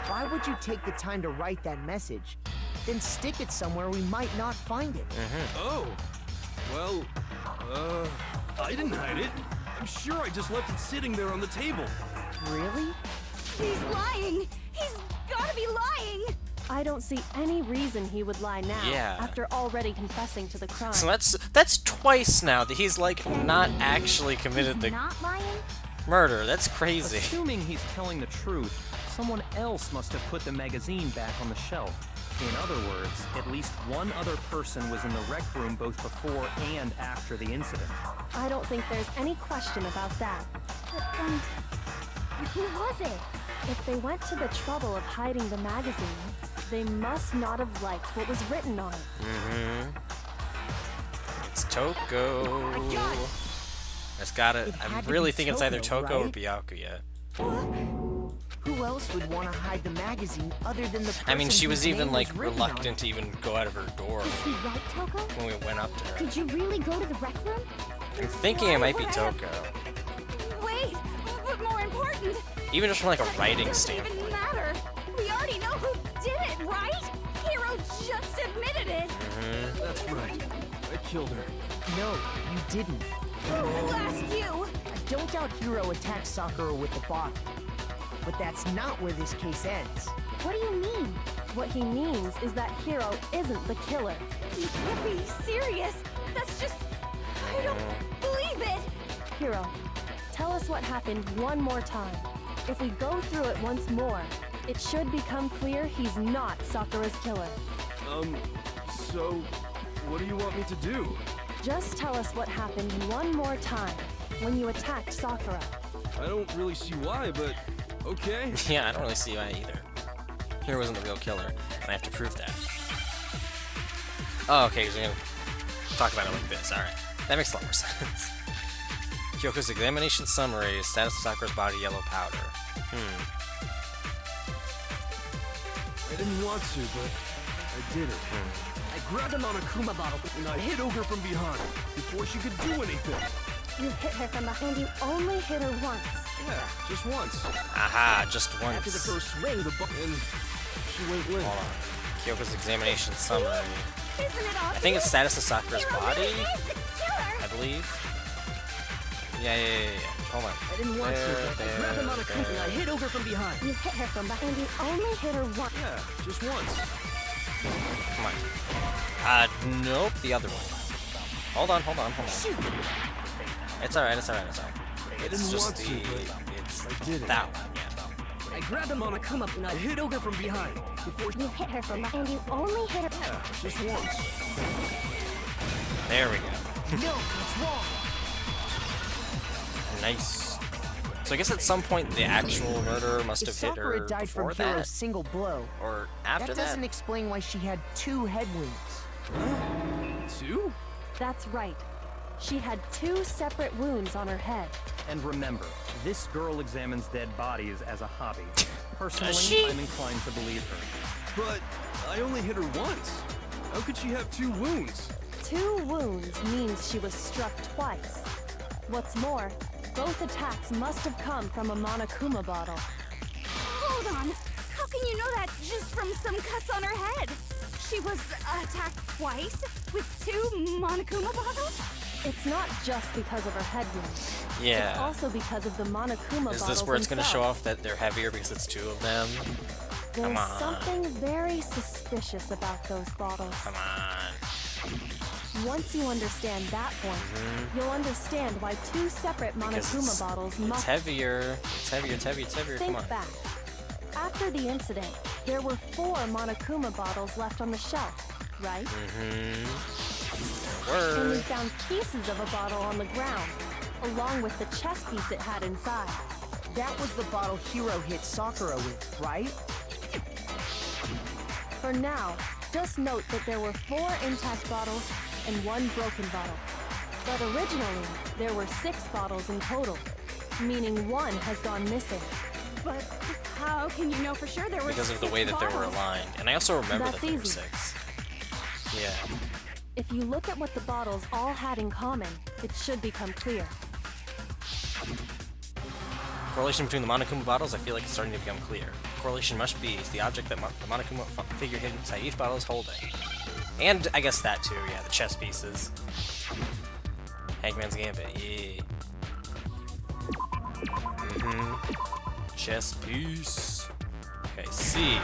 Why would you take the time to write that message, then stick it somewhere we might not find it? Oh, well, I didn't hide it. I'm sure I just left it sitting there on the table. Really? He's lying! He's gotta be lying! I don't see any reason he would lie now, Yeah. after already confessing to the crime. So that's twice now that he's like not actually committed the Not lying? murder. That's crazy. Assuming he's telling the truth, someone else must have put the magazine back on the shelf. In other words, at least one other person was in the rec room both before and after the incident. I don't think there's any question about that. But then, who was it? If they went to the trouble of hiding the magazine, they must not have liked what was written on it. It's Toko. It's gotta. I'm really thinking it's either Toko or Byakuya. Who else would want to hide the magazine other than the person I mean, she was whose even name like written on reluctant it? to even go out of her door Is he right, Toko? when we went up to her. Did you really go to the rec room? I'm thinking it might be Toko. Wait, but more important, Even just from like a writing doesn't standpoint. even matter. We already know who did it, right? Hero just admitted it. That's right. I killed her. No, you didn't. Who asked you? I don't doubt Hiro attacked Sakura with the bottle. But that's not where this case ends. What do you mean? What he means is that Hiro isn't the killer. You can't be serious. That's just... I don't believe it. Hiro, tell us what happened one more time. If we go through it once more, it should become clear he's not Sakura's killer. So, what do you want me to do? Just tell us what happened one more time when you attacked Sakura. I don't really see why, but okay. Yeah, I don't really see why either. Hero wasn't the real killer, and I have to prove that. Oh, okay, so we're gonna talk about it like this. Alright, that makes a lot more sense. Kyoko's examination summary, status of Sakura's body, yellow powder. I didn't want to, but I did it. I grabbed a Monokuma bottle and I hit Ogre from behind before she could do anything. You hit her from behind. You only hit her once. Yeah, just once. Aha, just once. After the first swing, and she went limp. Hold on. Kyoko's examination summary. Isn't it I obvious? think it's status of Sakura's Hero body, really is the killer. I believe. Yeah. Hold on. I didn't want to, but I grabbed a Monokuma and I hit Ogre from behind. You hit her from behind. You only hit her once. Yeah, just once. Come on. Nope, the other one. Hold on. It's alright. It's didn't just want to, it's I did it. that one, yeah. I grabbed a Monokuma and I hit Ogre from behind before You hit her from behind. You only hit her. Yeah, just once. There we go. No, it's wrong. Nice. So I guess at some point the actual murderer must If have hit Sakura her died before from Hiro's that, single blow, or after that doesn't explain why she had 2 head wounds. 2? That's right. She had 2 separate wounds on her head. And remember, this girl examines dead bodies as a hobby. Personally, she? I'm inclined to believe her. But I only hit her once. How could she have 2 wounds? 2 wounds means she was struck twice. What's more, both attacks must have come from a Monokuma bottle. Hold on. How can you know that just from some cuts on her head? She was attacked twice with 2 Monokuma bottles? It's not just because of her head wounds. Yeah. It's also because of the Monokuma Is bottles this where it's going to show themselves. off that they're heavier because it's 2 of them? There's Come on. something very suspicious about those bottles. Come on. Once you understand that point, you'll understand why 2 separate Because Monokuma bottles it's must heavier. It's heavier. Come think on. back. After the incident, there were 4 Monokuma bottles left on the shelf, right? There And we were. found pieces of a bottle on the ground, along with the chess piece it had inside. That was the bottle Hiro hit Sakura with, right? For now, just note that there were 4 intact bottles and 1 broken bottle. But originally, there were 6 bottles in total, meaning 1 has gone missing. But how can you know for sure there were Because of the 6 way that they were bottles? aligned. And I also remember That's that there were easy. 6. Yeah. If you look at what the bottles all had in common, it should become clear. Correlation between the Monokuma bottles, I feel like it's starting to become clear. Correlation must be is the object that the Monokuma figure hidden inside each bottle is holding. And I guess that too, yeah, the chess pieces. Hangman's Gambit, yeah. Chess piece. Okay, C.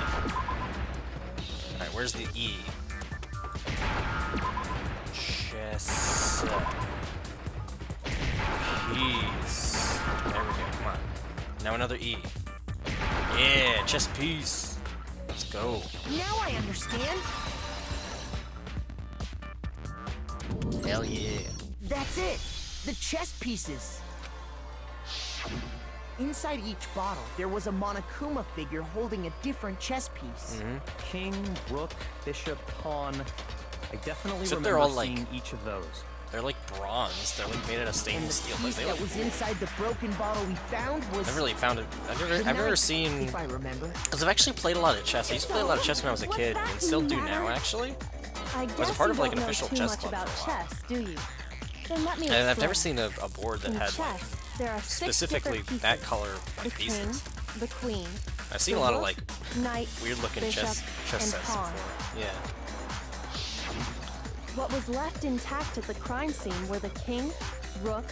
Alright, where's the E? Chess piece. There we go, come on. Now another E. Yeah, chess piece. Let's go. Now I understand. Hell yeah. That's it. The chess pieces. Inside each bottle, there was a Monokuma figure holding a different chess piece. King, rook, bishop, pawn. I definitely Except remember they're all, seeing like- each of those. They're like bronze. They're like made out of And stainless the steel. But piece they that look was cool. inside the broken bottle we found was... I never really found it. I've never the seen. knife, if I remember. Because I've actually played a lot of chess. I used to play a lot of chess when I was a kid, and still do now, actually. I Was guess a part you of like don't an know official too chess much club about for a while. chess, do you? Then let me And I've never explain. seen a board that In had like chess, there are 6 specifically different that pieces. color The like king, pieces. the queen. I've seen a the lot of rook, like knight, weird looking bishop, chess and sets pawn. before. Yeah. What was left intact at the crime scene were the king, rook,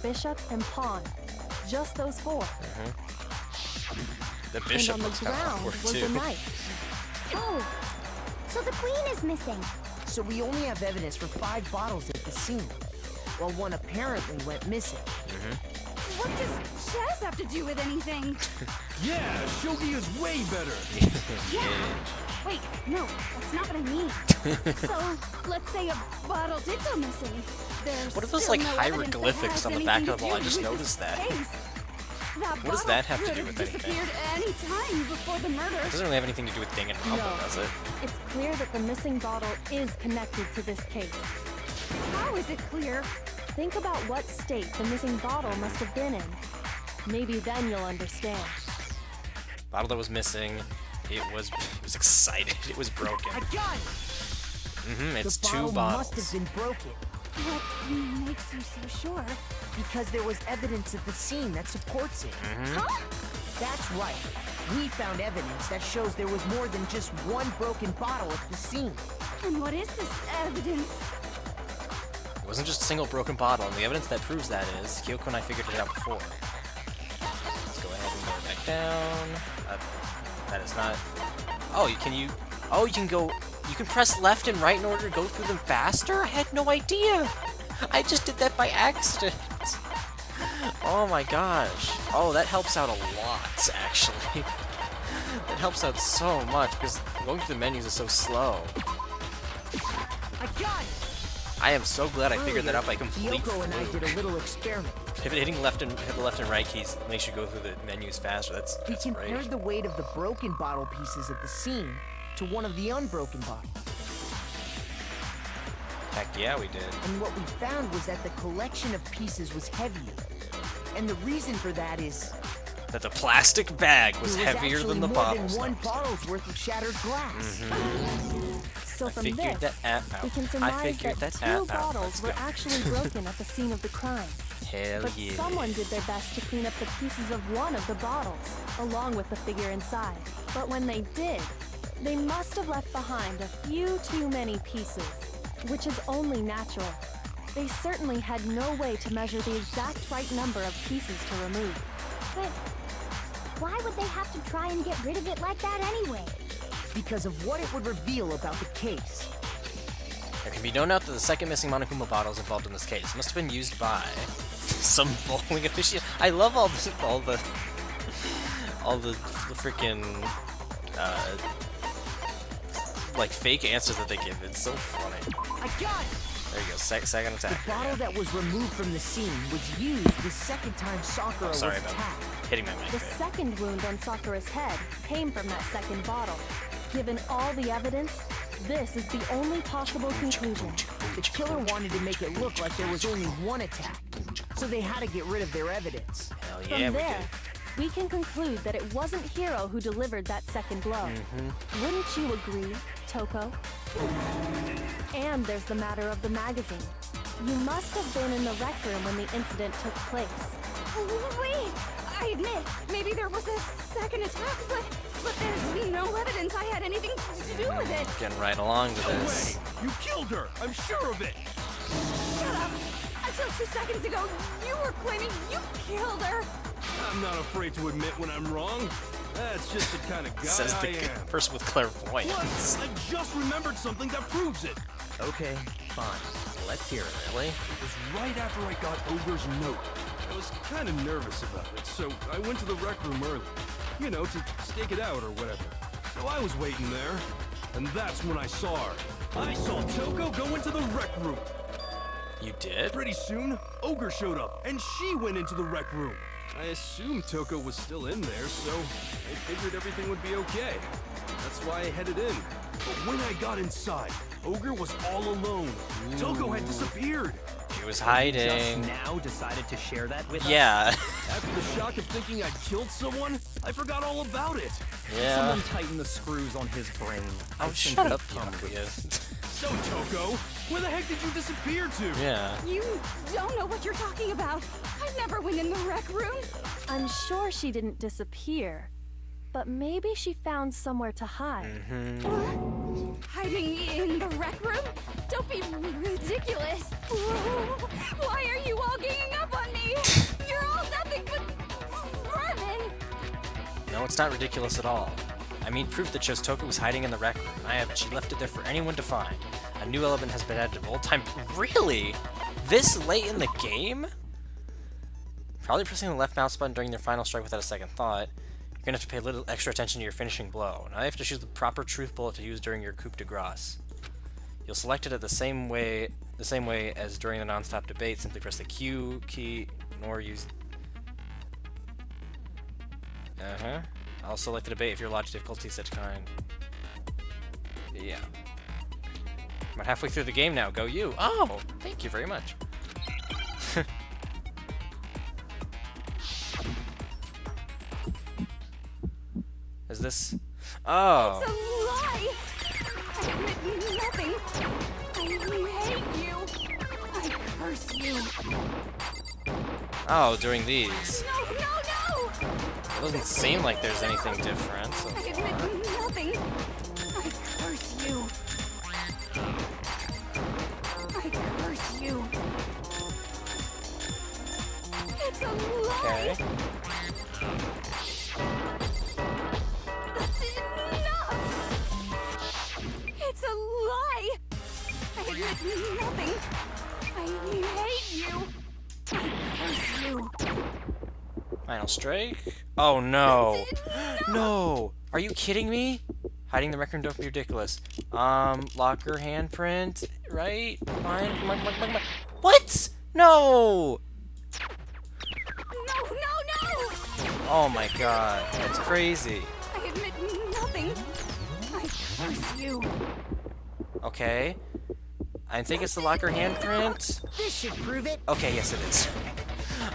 bishop, and pawn. Just those 4. The bishop and on looks the kind of ground awkward was too. the knight. Oh, so the queen is missing. So we only have evidence for 5 bottles at the scene, while one apparently went missing. What does chess have to do with anything? Yeah, shogi is way better. Wait, no, that's not what I mean. So, let's say a bottle did go missing. There's What are those still like no evidence that hieroglyphics has on the back anything of the to ball? I do just with noticed this that. case. What does that have to do with anything? Disappeared any time before the murder. It doesn't really have anything to do with Danganronpa, No. does it? It's clear that the missing bottle is connected to this case. How is it clear? Think about what state the missing bottle must have been in. Maybe then you'll understand. Bottle that was missing. It was excited. It was broken. I got it! It's the 2 bottle bottles. must have been broken. What makes you so sure? Because there was evidence at the scene that supports it. That's right. We found evidence that shows there was more than just one broken bottle at the scene. And what is this evidence? It wasn't just a single broken bottle, and the evidence that proves that is Kyoko and I figured it out before. Let's go ahead and go back down. That is not. Oh, you can go. You can press left and right in order to go through them faster? I had no idea. I just did that by accident. Oh my gosh. Oh, that helps out a lot, actually. That helps out so much because going through the menus is so slow. I got it! I am so glad I figured that out by complete Kyoko and I did a fluke. little experiment. Hitting hit the left and right keys makes you go through the menus faster. That's We great. compared the weight of the broken bottle pieces at the scene to one of the unbroken bottles. Heck yeah, we did. And what we found was that the collection of pieces was heavier. And the reason for that is That the plastic bag was there was heavier actually than the more bottles. than one bottle's worth of shattered glass. So I from figured this, that out. we can I surmise figured that that 2 out. bottles Let's were go. actually broken at the scene of the crime. Hell But yeah. someone did their best to clean up the pieces of one of the bottles, along with the figure inside. But when they did, they must have left behind a few too many pieces, which is only natural. They certainly had no way to measure the exact right number of pieces to remove. But why would they have to try and get rid of it like that anyway? Because of what it would reveal about the case. There can be no doubt that the second missing Monokuma bottle is involved in this case. It must have been used by some bowling aficionado. I love all the freaking like fake answers that they give. It's so funny. I got it! There you go. Second The attack. bottle that was removed from the scene was used the second time Sakura was Sorry about attacked. hitting my mic The there. second wound on Sakura's head came from that second bottle. Given all the evidence, this is the only possible conclusion. The killer wanted to make it look like there was only one attack, so they had to get rid of their evidence. Hell From yeah, we there, did. we can conclude that it wasn't Hiro who delivered that second blow. Wouldn't you agree, Toko? And there's the matter of the magazine. You must have been in the rec room when the incident took place. Wait! I admit, maybe there was a second attack, but there's no evidence I had anything to do with it. Getting right along to No this. way! You killed her! I'm sure of it! Shut up! Until 2 seconds ago, you were claiming you killed her. I'm not afraid to admit when I'm wrong. That's just the kind of guy Says I the am. person with clairvoyance. Plus, I just remembered something that proves it. Okay, fine. Let's hear it. Really? It was right after I got Ogre's note. I was kind of nervous about it, so I went to the rec room early. You know, to stake it out or whatever. So I was waiting there, and that's when I saw her. I saw Toko go into the rec room. You did? Pretty soon, Ogre showed up, and she went into the rec room. I assumed Toko was still in there, so I figured everything would be okay. That's why I headed in. But when I got inside, Ogre was all alone. Toko had disappeared. She was hiding. Just now decided to share that with us? Yeah. After the shock of thinking I'd killed someone, I forgot all about it. Yeah. Someone tighten the screws on his brain. Oh, shut up, Byakuya. So, Toko, where the heck did you disappear to? Yeah. You don't know what you're talking about. I never went in the rec room. I'm sure she didn't disappear, but maybe she found somewhere to hide. Hiding in the rec room? Don't be ridiculous. Why are you all ganging up on me? You're all nothing but vermin. No, it's not ridiculous at all. I mean, proof that shows Toko was hiding in the rec room. I have, she left it there for anyone to find. A new element has been added to old time. Really? This late in the game? Probably pressing the left mouse button during their final strike without a second thought. You're gonna have to pay a little extra attention to your finishing blow. Now you have to choose the proper truth bullet to use during your coup de grace. You'll select it the same way as during the non-stop debate. Simply press the Q key, nor use. I'll select the debate if your logic difficulty is such kind. Yeah. I'm about halfway through the game now. Go you. Oh, thank you very much. Is this? Oh. It's a lie. I admit nothing. I hate you. I curse you. Oh, during these. No, no, no! It doesn't seem like there's anything different. So I admit nothing. I curse you. I curse you. It's a lie. Okay. That's enough. It's a lie. I admit nothing. I hate you. I curse you. Final strike. Oh no. No. Are you kidding me? Hiding the rec room, don't be ridiculous. Locker handprint, right? Fine. Come on, come on, come on, come on. What? No. No, no, no! Oh my god. That's crazy. I admit nothing. I curse you. Okay. I think it's the locker handprint. This should prove it. Okay, yes it is.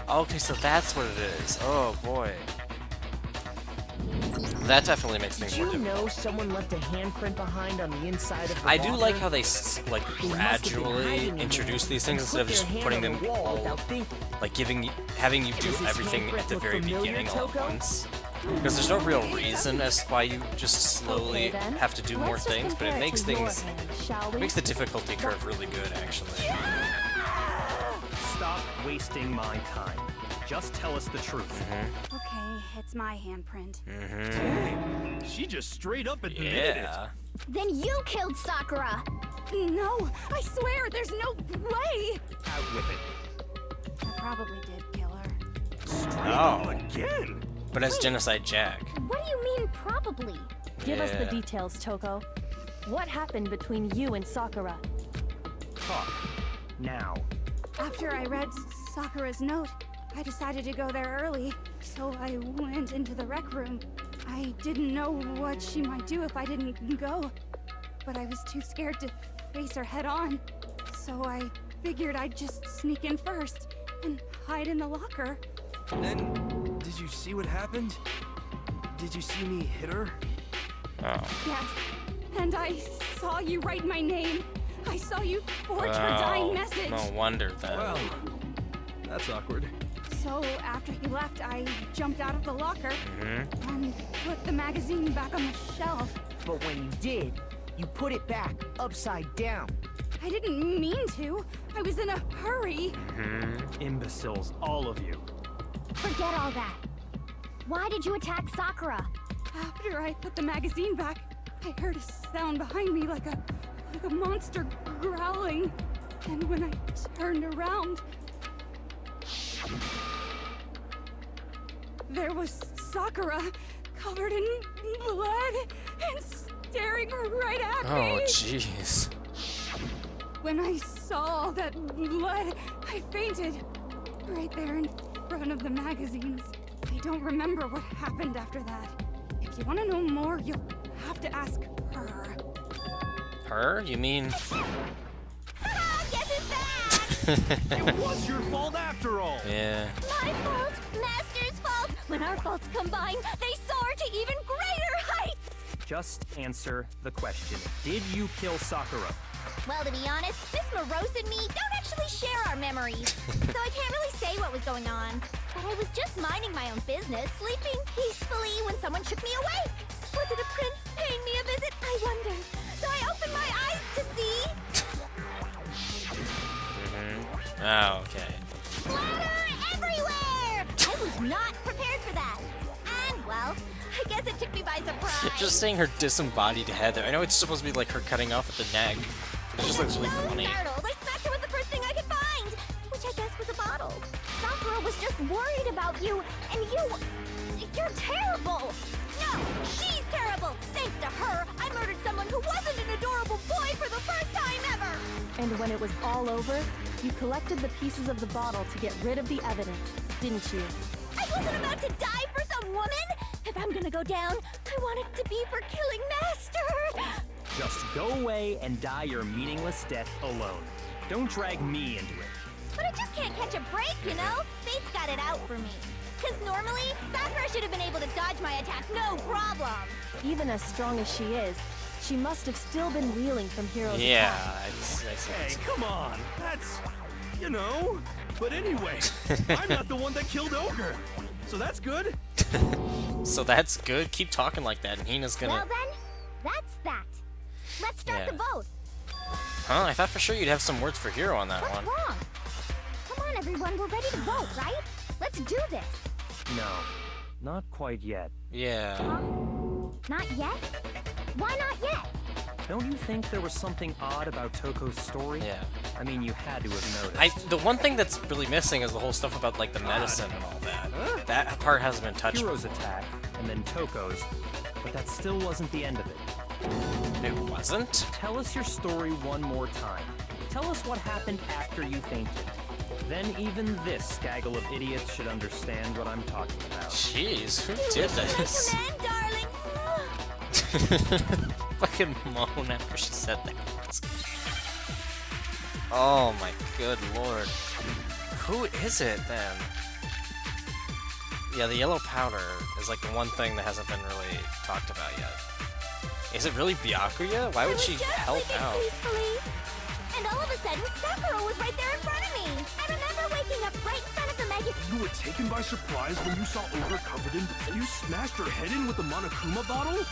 Okay, so that's what it is. Oh boy. That definitely makes things Did more you difficult. know someone left a handprint behind on the inside of the I do like locker? how they like gradually introduce these things instead of just putting them all, like having you do everything at the very beginning all at once. Because there's no real reason as to why you just slowly have to do more things, but it makes things, it makes the difficulty curve really good actually. Stop wasting my time. Just tell us the truth. Okay, it's my handprint. Dang, she just straight up admitted it. Then you killed Sakura! No, I swear, there's no way! Out with it. I probably did kill her. Straight up again? But as Genocide Jack. What do you mean, probably? Give us the Yeah. details, Toko. What happened between you and Sakura? Talk. Now. After I read Sakura's note, I decided to go there early, so I went into the rec room. I didn't know what she might do if I didn't go, but I was too scared to face her head on. So I figured I'd just sneak in first and hide in the locker. Then, did you see what happened? Did you see me hit her? Oh. Yes, and I saw you write my name. I saw you forge her dying message. No wonder then. Well, that's awkward. So after he left, I jumped out of the locker Mhm. and put the magazine back on the shelf. But when you did, you put it back upside down. I didn't mean to. I was in a hurry. Imbeciles, all of you. Forget all that. Why did you attack Sakura? After I put the magazine back, I heard a sound behind me like a monster growling. And when I turned around, there was Sakura covered in blood and staring right at me. Oh, jeez. When I saw all that blood, I fainted. Right there in front of the magazines. I don't remember what happened after that. If you want to know more, you'll have to ask her. Her? You mean? Guess it's back! It was your fault after all. Yeah. My fault, Master's fault. When our faults combine, they soar to even greater heights. Just answer the question. Did you kill Sakura? Well, to be honest, Miss Morose and me don't actually share our memories, so I can't really say what was going on. But I was just minding my own business, sleeping peacefully when someone shook me awake. Was it a prince paying me a visit? I wonder. So I opened my eyes to see... Oh, okay. Splatter everywhere! I was not prepared for that. And, well, I guess it took me by surprise. Just seeing her disembodied head there. I know it's supposed to be like her cutting off at the neck. But it just looks really funny. Startled, I smacked her with the first thing I could find, which I guess was a bottle. Sakura was just worried about you, and you're terrible. No, she's terrible. Thanks to her, I murdered someone who wasn't an adorable boy for the first time ever. And when it was all over, you collected the pieces of the bottle to get rid of the evidence, didn't you? I wasn't about to die for some woman. If I'm gonna go down, I want it to be for killing Master. Just go away and die your meaningless death alone. Don't drag me into it. But I just can't catch a break, you know? Fate's got it out for me. Because normally, Sakura should have been able to dodge my attack, no problem. Even as strong as she is, she must have still been reeling from Hero's Yeah, attack. Hey, come on. That's, you know. But anyway, I'm not the one that killed Ogre. So that's good. So that's good. Keep talking like that, and Hina's gonna. Well then, that's that. Let's start the vote. Huh? I thought for sure you'd have some words for Hero on that What's one. wrong? Come on, everyone, we're ready to vote, right? Let's do this. No, not quite yet. Yeah. Not yet? Why not yet? Don't you think there was something odd about Toko's story? Yeah. I mean, you had to have noticed. The one thing that's really missing is the whole stuff about like the medicine and all that. That part hasn't been touched. Hero's attack, and then Toko's, but that still wasn't the end of it. It wasn't? Tell us your story one more time. Tell us what happened after you fainted. Then even this gaggle of idiots should understand what I'm talking about. Jeez, who did this? Darling. Fucking moan after she said that. Oh my good lord. Who is it then? Yeah, the yellow powder is like the one thing that hasn't been really talked about yet. Is it really Byakuya? Why would she help out? Peacefully, and all of a sudden, Sakura was right there in front of me. I remember waking up right in front of the magazine. You were taken by surprise when you saw Ogre covered in... You smashed her head in with the Monokuma bottle?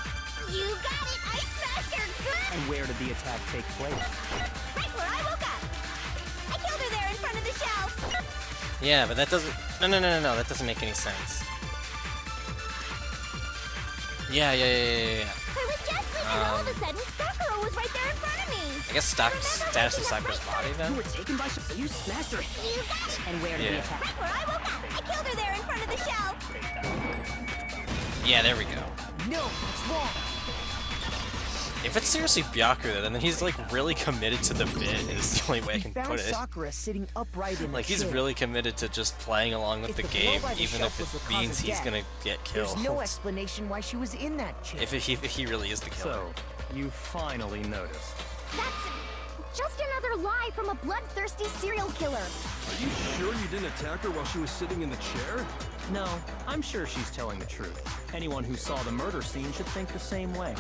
You got it! I smashed her good! And where did the attack take place? Right where I woke up. I killed her there in front of the shelf. Yeah, but that doesn't... No, that doesn't make any sense. Yeah. I was just sleeping, and all of a sudden, Sakura was right there in front of me. I guess status of Sakura's body then? You were taken by surprise. You smashed her. You got it! And where did the attack? Right where I woke up. I killed her there in front of the shelf. Yeah, there we go. No, that's wrong. If it's seriously Byakuya, then he's like really committed to the bit is the only way I can Found put it. Sakura sitting upright in Like the he's chair. really committed to just playing along with If the the game, blow by the even shelf if was it the cause means of he's death, gonna get killed. There's no explanation why she was in that chair. If he really is the killer. So, you finally noticed. That's just another lie from a bloodthirsty serial killer. Are you sure you didn't attack her while she was sitting in the chair? No, I'm sure she's telling the truth. Anyone who saw the murder scene should think the same way.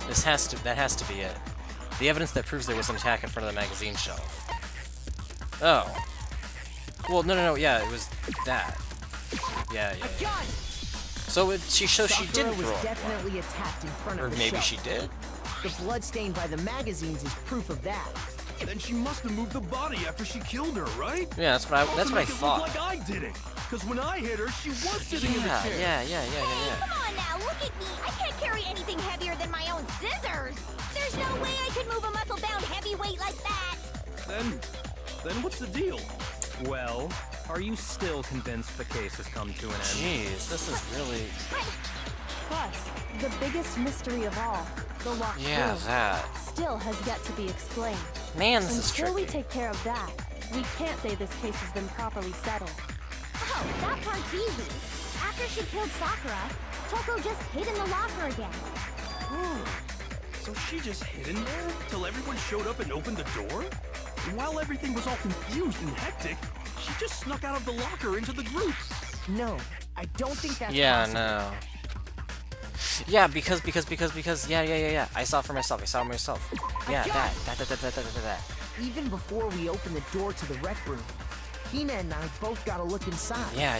That has to be it. The evidence that proves there was an attack in front of the magazine shelf. Oh. Well, no, yeah, it was that. Yeah. So she didn't was throw up definitely attacked in front blood. of Or the maybe shelf. she did? The blood stain by the magazines is proof of that. Then she must have moved the body after she killed her, right? Yeah, that's what I Also make it thought. Look like I did it. Because when I hit her, she was sitting in the chair. Yeah. Come on now, look at me. I can't carry anything heavier than my own scissors. There's no way I could move a muscle-bound heavyweight like that. Then what's the deal? Well, are you still convinced the case has come to an end? Jeez, this is really... Plus, the biggest mystery of all, the locked Yeah, room, that. still has yet to be explained. Man, this is Until we tricky. take care of that, we can't say this case has been properly settled. Oh, that part's easy. After she killed Sakura, Toko just hid in the locker again. Oh, so she just hid in there till everyone showed up and opened the door? And while everything was all confused and hectic, she just snuck out of the locker into the group. No, I don't think that's Yeah, possible. no. Yeah, because, yeah. I saw it for myself, Yeah, that. Even before we open the door to the rec room, Hina and I both got to look inside. Yeah.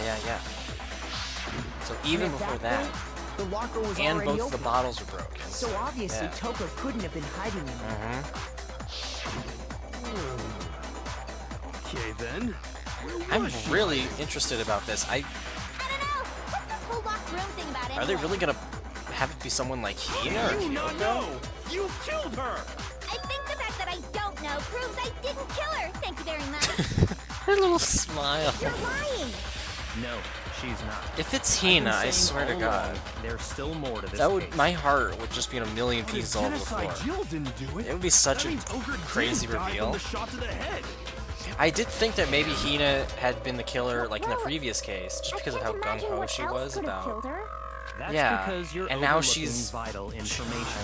So even And at before that that, point, the locker was and already both open. the bottles were broken. So obviously yeah. Toko couldn't have been hiding in there. Okay then. I'm really interested about this. I don't know. What's this whole locked room thing about Are they anyway? really gonna have it be someone like Hina or You not Kyoko? know! You killed her! I think the fact that I don't know proves I didn't kill her. Thank you very much. Her little smile. You're lying. No, she's not. If it's I've been Hina, I saying swear to all God, along, there's still more to this that would case. my heart would just be in a million pieces all over the floor. Genocide Jill didn't do it. It would be such That a means Ogre crazy did die reveal. From the shot to the head. I did think that maybe Hina had been the killer, like in the previous case, just because of how gung ho she was about. That's Yeah, because you're and now overlooking she's vital information.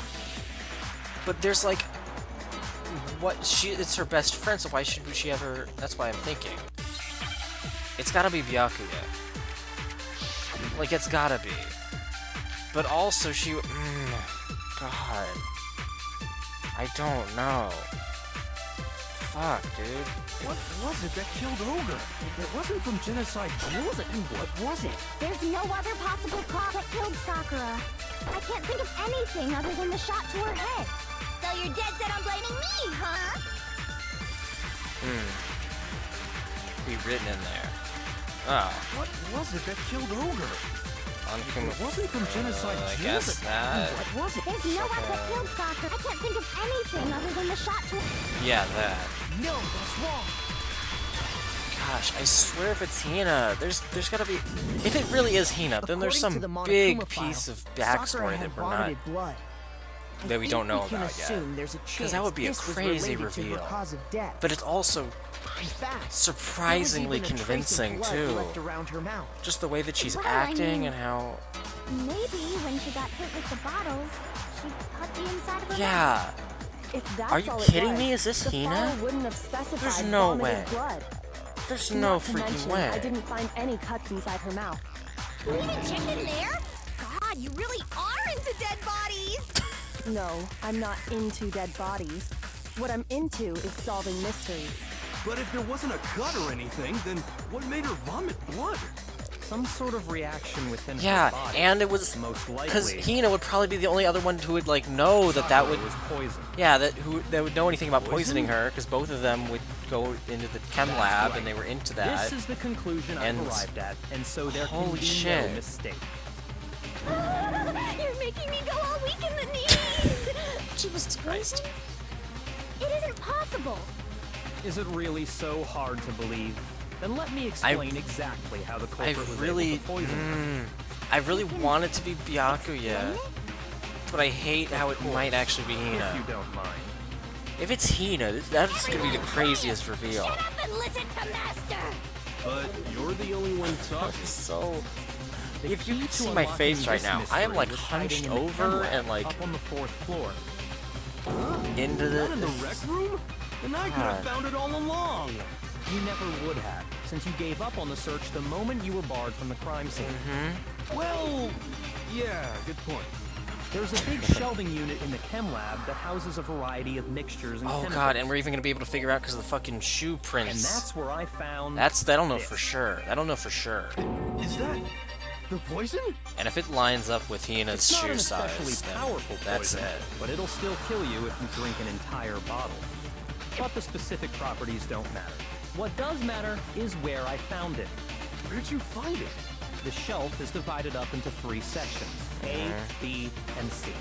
But there's like, it's her best friend, so why should she ever? That's why I'm thinking. It's gotta be Byakuya. Like it's gotta be. But also God, I don't know. Fuck, dude. What was it that killed Ogre? If it wasn't from Genocide Jill, then what was it? There's no other possible cause that killed Sakura. I can't think of anything other than the shot to her head. So you're dead set on blaming me, huh? Be written in there. Oh. What was it that killed Ogre? If it wasn't from Genocide I Jill, guess that. What was it? There's no one that killed Sakura. I can't think of anything other than the shot to her. Yeah, that. No, that's wrong. Gosh, I swear if it's Hina, there's gotta be. If it really is Hina, then there's According to some the big Monokuma file, piece of Sakura backstory had that we're not. vomited blood. That we don't know we can about yet. assume there's a Because chance that would be a this was crazy related to her reveal. cause of death. But it's also In fact, surprisingly there was even a trace of convincing blood too. left around her mouth. Just the way that she's Well, I acting mean- and how. Maybe when she got hit with the bottles, she cut the inside of her Yeah. If that's Are you all it kidding was, me? Is this the Hina? file wouldn't have specified There's no vomited way. blood. There's no Not to freaking mention, way. I didn't find any cuts inside her mouth. You even checked in there? God, you really are into dead bodies! No, I'm not into dead bodies. What I'm into is solving mysteries. But if there wasn't a cut or anything, then what made her vomit blood? Some sort of reaction within Yeah, her body. and it was most because likely. Hina would probably be the only other one who would like know that would. was poison. Yeah, that would know anything about poisoning her, because both of them would go into the chem lab and they were into that. This is the conclusion And- I've arrived at, and so there can Holy be shit. no mistake. You're making me go all weak in the knees! Jesus Christ. It isn't possible! Is it really so hard to believe? Then let me explain exactly how the I culprit was really, able to poison her. I really want it to be Byakuya, but I hate how it might actually be Hina. If you don't mind. If it's Hina, that's gonna be the craziest reveal. Shut up and listen to Master! But you're the only one talking. So, The if you key could to see my unlocking face right this now, I am mystery like was hiding hunched in the chem over lab and like up on the 4th floor. into Not in the the. rec room? Then I could have God. found it all along. You never would have, since you gave up on the search the moment you were barred from the crime scene. Well, yeah, good point. There's a big shelving unit in the chem lab that houses a variety of mixtures and Oh chemicals. god, and we're even gonna be able to figure out because of the fucking shoe And prints. that's where I found... I don't know for sure. I don't know for sure. Is that the poison? And if it lines up with Hina's It's not shoe an especially size, then powerful that's poison, it. but it'll still kill you if you drink an entire bottle. But the specific properties don't matter. What does matter is where I found it. Where'd you find it? The shelf is divided up into 3 sections, A, B, and C.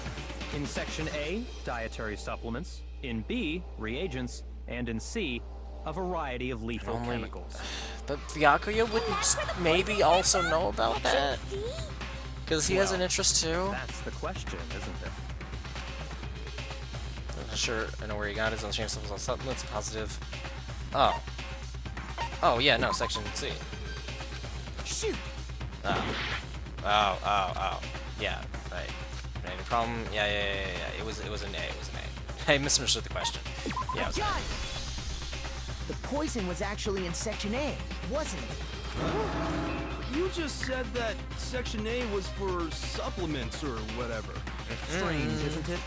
In Section A, dietary supplements. In B, reagents. And in C, a variety of lethal chemicals. But Byakuya wouldn't maybe also know about that? Because he has an interest too? That's the question, isn't it? I'm not sure I know where he got his own chance of something that's positive. Oh. Oh, yeah, no, section C. Shoot! Oh. Oh. Yeah, right. Any problem? Yeah. It was an A. I misunderstood the question. Yeah, it was an A. The poison was actually in Section A, wasn't it? You just said that Section A was for supplements or whatever. Strange, isn't it?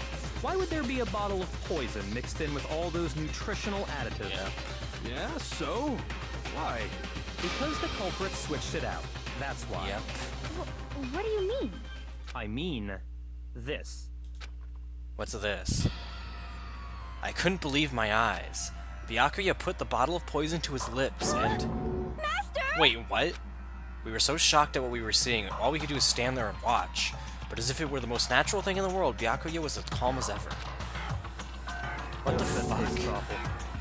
Why would there be a bottle of poison mixed in with all those nutritional additives? Yeah, so? Why? Because the culprit switched it out. That's why. Yep. What do you mean? I mean, this. What's this? I couldn't believe my eyes. Byakuya put the bottle of poison to his lips and... Master! Wait, what? We were so shocked at what we were seeing, all we could do was stand there and watch. But as if it were the most natural thing in the world, Byakuya was as calm as ever. What the fuck?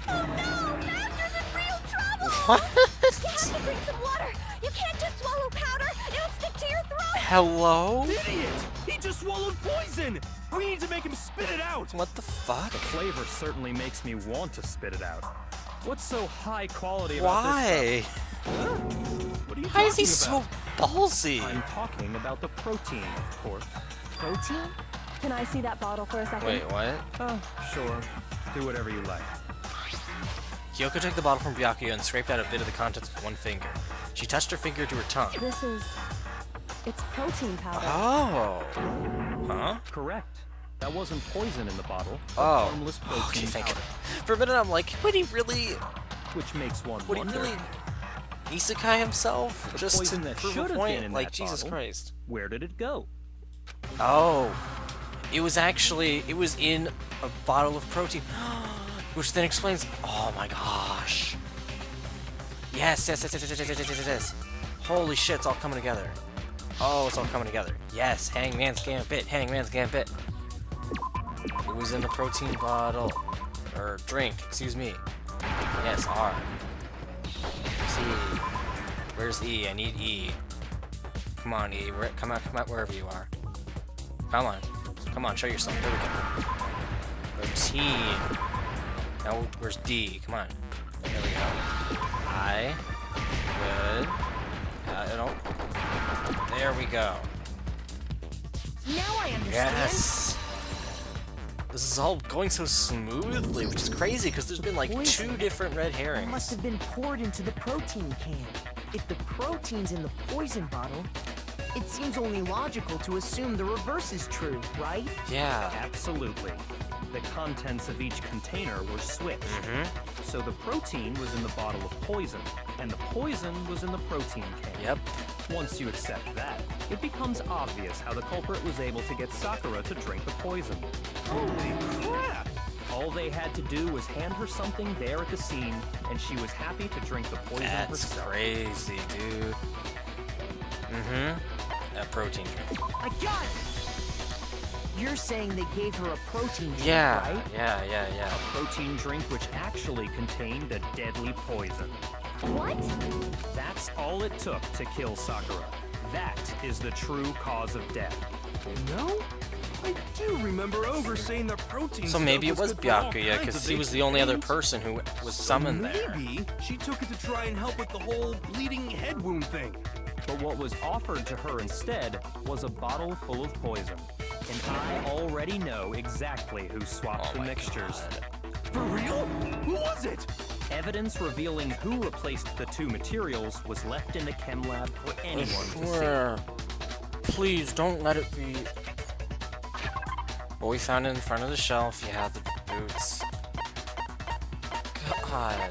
Oh no! Master's in real trouble! What? You have to drink some water! You can't just swallow powder! It'll stick to your throat! Hello? Idiot! He just swallowed poison! We need to make him spit it out! What the fuck? The flavor certainly makes me want to spit it out. What's so high quality about Why? this stuff? What are you Why is he talking so ballsy? I'm talking about the protein, of course. Protein? Can I see that bottle for a second? Wait, what? Oh, sure. Do whatever you like. Kyoko took the bottle from Byakuya and scraped out a bit of the contents with one finger. She touched her finger to her tongue. This is... it's protein powder. Oh. Huh? Correct. That wasn't poison in the bottle. Oh. Harmless protein Okay, thank powder. God. For a minute I'm like, would he really... Which makes one Would he wonder. really... Isekai himself? The Just to poison that prove should a have point? been in Like, that Jesus bottle, Christ. Where did it go? Oh. It was actually... It was in a bottle of protein. Which then explains... Oh my gosh. Yes. Holy shit, it's all coming together. Oh, it's all coming together. Yes, Hangman's Gambit. It was in the protein bottle. Or drink, excuse me. Yes, R. C. Where's E? I need E. Come on, E. Come out wherever you are. Come on, show yourself. There we go. Protein. Now, where's D? Come on. There we go. I. Good. No. There we go. Now I understand. Yes. This is all going so smoothly, which is crazy because there's been like Poison. 2 different red It herrings. must have been poured into the protein can. If the protein's in the poison bottle, it seems only logical to assume the reverse is true, right? Yeah. Absolutely. The contents of each container were switched. So the protein was in the bottle of poison, and the poison was in the protein can. Yep. Once you accept that, it becomes obvious how the culprit was able to get Sakura to drink the poison. Holy crap! All they had to do was hand her something there at the scene, and she was happy to drink the poison That's herself. crazy, dude. A protein drink. I got it! You're saying they gave her a protein drink, Yeah, right? yeah. A protein drink which actually contained a deadly poison. What? That's all it took to kill Sakura. That is the true cause of death. You know? I do remember Ogre saying the protein So maybe it stuff was good for all Byakuya kinds because of he was the only other things. person who was summoned there. Maybe she took it to try and help with the whole bleeding head wound thing. But what was offered to her instead was a bottle full of poison. And I already know exactly who swapped the mixtures. For real? Who was it? Evidence revealing who replaced the 2 materials was left in the chem lab for anyone to Swear. Please don't let it be. What we found in front of the shelf, yeah, the boots. God.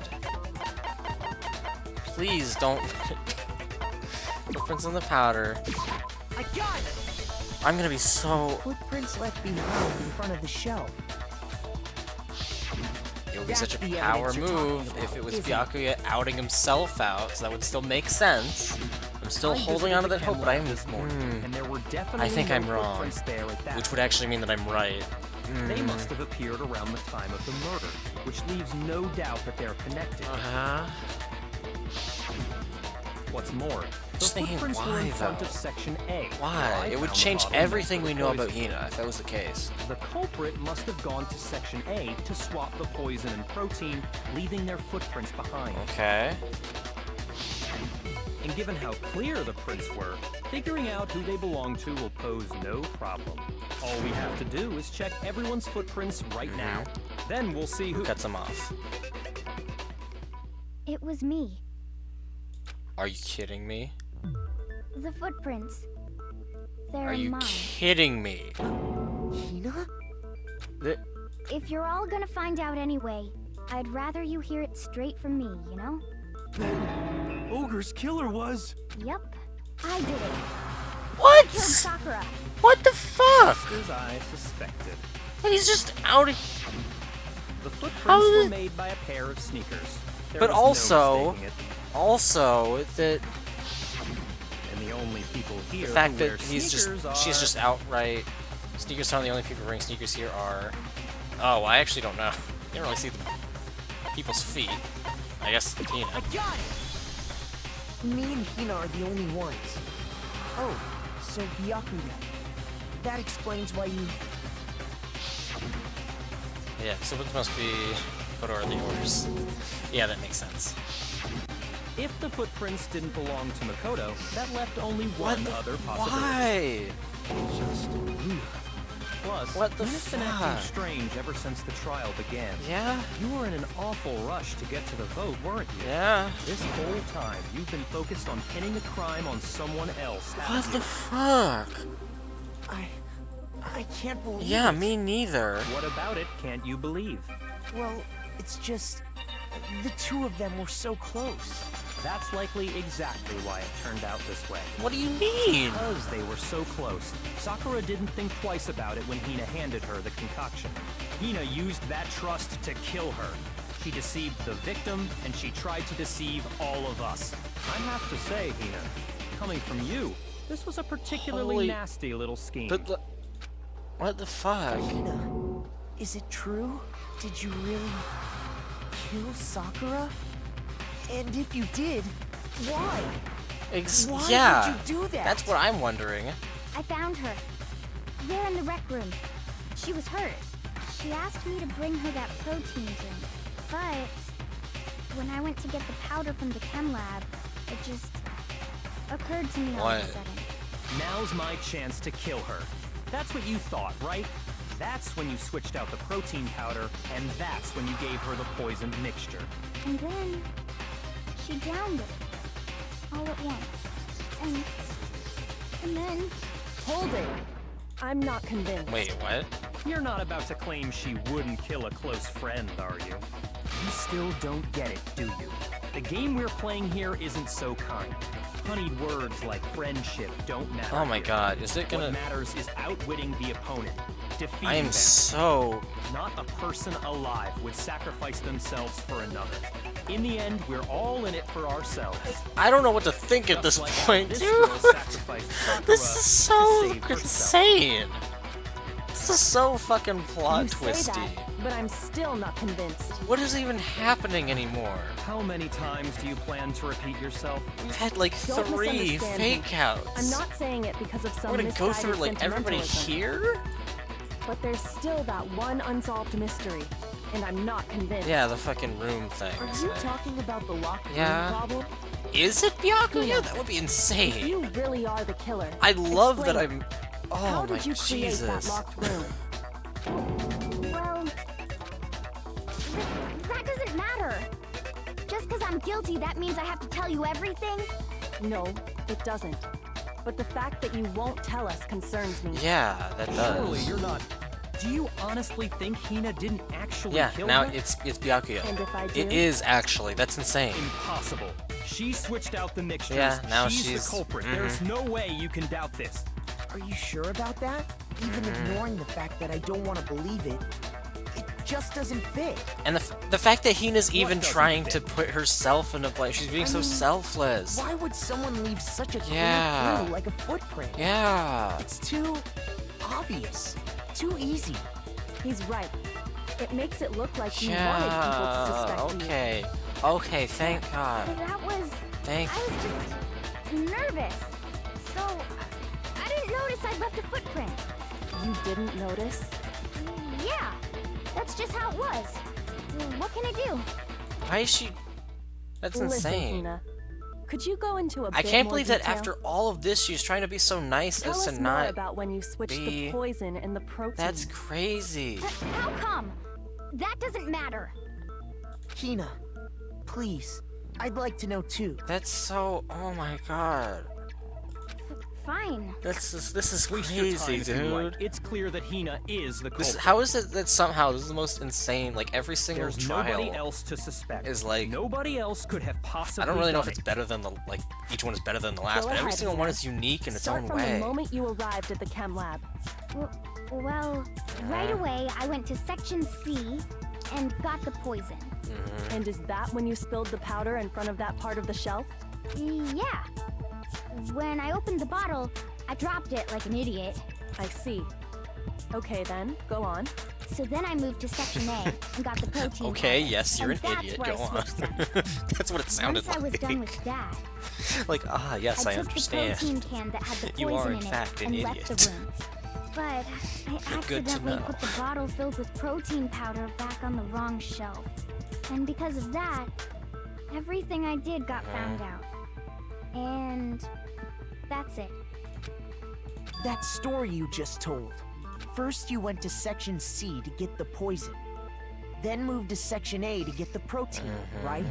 Please don't let it. Footprints in the powder. I got it! I'm gonna be so. Footprints left behind in front of the shelf. It would be such a That's the power evidence you're move talking if it about, was isn't it? Byakuya outing himself out, so that would still make sense. I'm still I holding on to that visited the hope, but I'm. chem lab this morning, and there were definitely I think no I'm wrong. footprints there at that Which would actually mean that I'm right. They must have appeared around the time of the murder. which leaves no doubt that they're connected. What's more, the Just thinking, footprints were why, in front though? of Section A. Why? where I It would found the change bottle next everything to we the know about poison. Hina if that was the case. The culprit must have gone to Section A to swap the poison and protein, leaving their footprints behind. Okay. And given how clear the prints were, figuring out who they belong to will pose no problem. All we have to do is check everyone's footprints right now. Then we'll see who cuts them off. It was me. Are you kidding me? The footprints. They're Are you mine. kidding me? Hina? If you're all gonna find out anyway, I'd rather you hear it straight from me, you know? Ogre's killer was... Yep, I did it. What? I killed Sakura. What the fuck? Just as I suspected. And he's just out of... The footprints How were did- made by a pair of sneakers. There But was no also, mistaking it. that And the only people the here fact who that wear she's sneakers just outright sneakers aren't the only people wearing sneakers here are. Oh, I actually don't know. You don't really see the people's feet. I guess Tina. I got it! Me and Hina are the only ones. Oh, so Byakuya. That explains why you... Yeah, so it must be Kotor the yours. Yeah, that makes sense. If the footprints didn't belong to Makoto, that left only one other possibility. Why? Just Plus, What the Hina's been fuck? acting strange ever since the trial began. Yeah? You were in an awful rush to get to the vote, weren't you? Yeah. This whole time, you've been focused on pinning a crime on someone else. What the fuck? I can't believe Yeah, it. me neither. What about it can't you believe? Well, it's just... the two of them were so close. That's likely exactly why it turned out this way. What do you mean? Because they were so close, Sakura didn't think twice about it when Hina handed her the concoction. Hina used that trust to kill her. She deceived the victim, and she tried to deceive all of us. I have to say, Hina, coming from you, this was a particularly Holy- nasty little scheme. But what the fuck? Hina, is it true? Did you really kill Sakura? And if you did, why? Why Yeah. would you do that? That's what I'm wondering. I found her. There in the rec room. She was hurt. She asked me to bring her that protein drink. But when I went to get the powder from the chem lab, it just occurred to me all of a What? sudden. Now's my chance to kill her. That's what you thought, right? That's when you switched out the protein powder, and that's when you gave her the poisoned mixture. And then she downed it all at once. And then Hold it. I'm not convinced. Wait, what? You're not about to claim she wouldn't kill a close friend, are you? You still don't get it, do you? The game we're playing here isn't so kind. Honeyed words like friendship don't matter. Oh my here. god, is it gonna... What matters is outwitting the opponent, defeating I am them. so... Not a person alive would sacrifice themselves for another. In the end, we're all in it for ourselves. I don't know what to think at this Just like how point, this dude. girl sacrificed Sakura This is to so save herself. insane. This is so fucking plot You say twisty. that, but I'm still not convinced. What is even happening anymore? How many times do you plan to repeat yourself? We've had like Don't 3 misunderstand me. fake outs. I'm not saying it because of some We're gonna go through misguided like everybody sentimentalism. here? But there's still that one unsolved mystery, and I'm not convinced. Yeah, the fucking room thing. Are you talking about the locked Yeah. room problem? Is it Byakuya? Yeah. That would be If insane. you really are the killer, I love that explain I'm... it. Oh How my did you create that Jesus. locked room? Well, that doesn't matter. Just because I'm guilty, that means I have to tell you everything? No, it doesn't. But the fact that you won't tell us concerns me. Yeah, that Surely does. you're not. Do you honestly think Hina didn't actually Yeah, kill now her? it's Byakuya. And if I do? It is actually. That's insane. Impossible. She switched out the mixtures. Yeah, now she's she's- the culprit. mhm. There's no way you can doubt this. Are you sure about that? Even ignoring the fact that I don't want to believe it, it just doesn't fit. And the fact that Hina's even doesn't trying fit? to put herself in a place, she's being I so mean, selfless. Why would someone leave such a clear Yeah. clue like a footprint? Yeah. It's too obvious, too easy. He's right. It makes it look like you wanted people to suspect okay. Okay, thank God. That was... Thank I was just nervous. So, I didn't notice I'd left a footprint. you. You didn't notice? Yeah, that's just how it was. What can I do? Why is she... That's Listen, insane. Hina, could you go into a I bit can't more believe that detail? after all of this, she's trying to be so nice Tell as us to more not about when you switched be... the poison and the protein. That's crazy. How come? That doesn't matter. Hina, please. I'd like to know too. That's so... Oh my God. Fine. This is Waste your time crazy, if you like. dude. It's clear that Hina is the culprit. How is it that somehow this is the most insane? Like every single There's trial nobody else to suspect. is like... Nobody else could have possibly I don't really know if done it's it. better than the each one is better than the last, Go but every ahead, single one Hina. is unique in its Start own from way. the moment you arrived at the chem lab. Well, right away I went to Section C and got the poison. And is that when you spilled the powder in front of that part of the shelf? Yeah. When I opened the bottle, I dropped it like an idiot. I see. Okay then, go on. So then I moved to Section A and got the protein. Okay, powder, yes, you're and an that's idiot. where Go I on. switched them. That's what it sounded Once I was like. done with that, Like, yes, I took understand. the protein can that had the You are, poison in in fact, it an and left idiot. the room. But I Good to accidentally know. put the bottle filled with protein powder back on the wrong shelf. And because of that, everything I did got found out. And that's it. That story you just told. First you went to Section C to get the poison. Then moved to Section A to get the protein, right?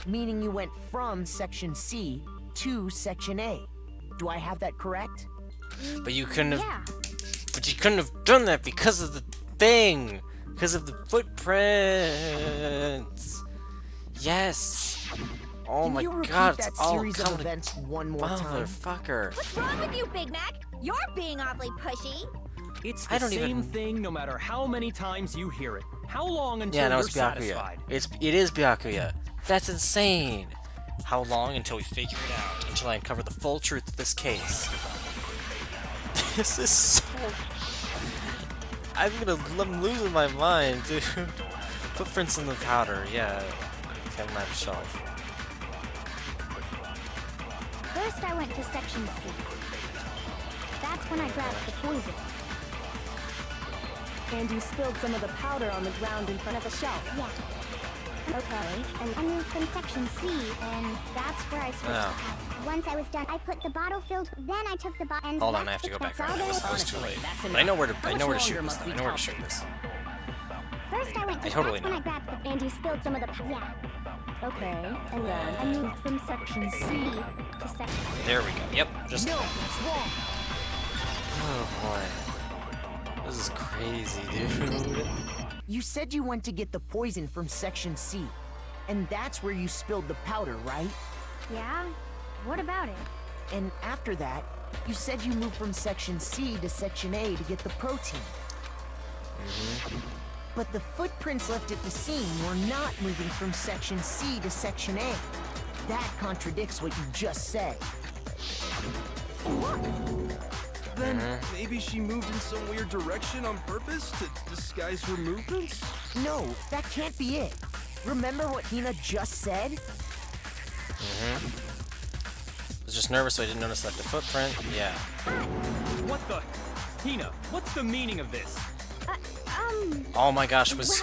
Meaning you went from Section C to Section A. Do I have that correct? But you couldn't have. Yeah. But you couldn't have done that because of the thing. Because of the footprints. Yes. Oh Can my you repeat God! that It's all series of coming. events one more time? Motherfucker. What's wrong with you, Big Mac? You're being awfully pushy. It's I the don't same even- thing no matter how many times you hear it. How long until Yeah, no, you're it's Byakuya. satisfied? It is Byakuya. That's insane. How long until we figure it out? Until I uncover the full truth of this case. This is so... I'm losing my mind, dude. Footprints in the powder, yeah. Chem lab shelf. First, I went to Section C. That's when I grabbed the poison. And you spilled some of the powder on the ground in front of the shelf. Yeah. Okay, and I moved from Section C, and that's where I switched Oh. the powder. Once I was done, I put the bottle filled. Then I took the bottle and Hold on, I left have to go the back cap around. It was powder. too late. that's But I know where to How much shoot longer this. must Though. we I know where to talk? shoot this. First, I went to I totally that's when know. I grabbed the and you spilled some of the yeah. okay, and I then moved from Section C to Section. There we go. Yep, just. No, that's wrong. Oh boy. This is crazy, dude. You said you went to get the poison from Section C. And that's where you spilled the powder, right? Yeah. What about it? And after that, you said you moved from Section C to Section A to get the protein. But the footprints left at the scene were not moving from Section C to Section A. That contradicts what you just said. Then maybe she moved in some weird direction on purpose to disguise her movements? No, that can't be it. Remember what Hina just said? I was just nervous, so I didn't notice that the footprint. Yeah. What the? Hina, what's the meaning of this? Oh my gosh, was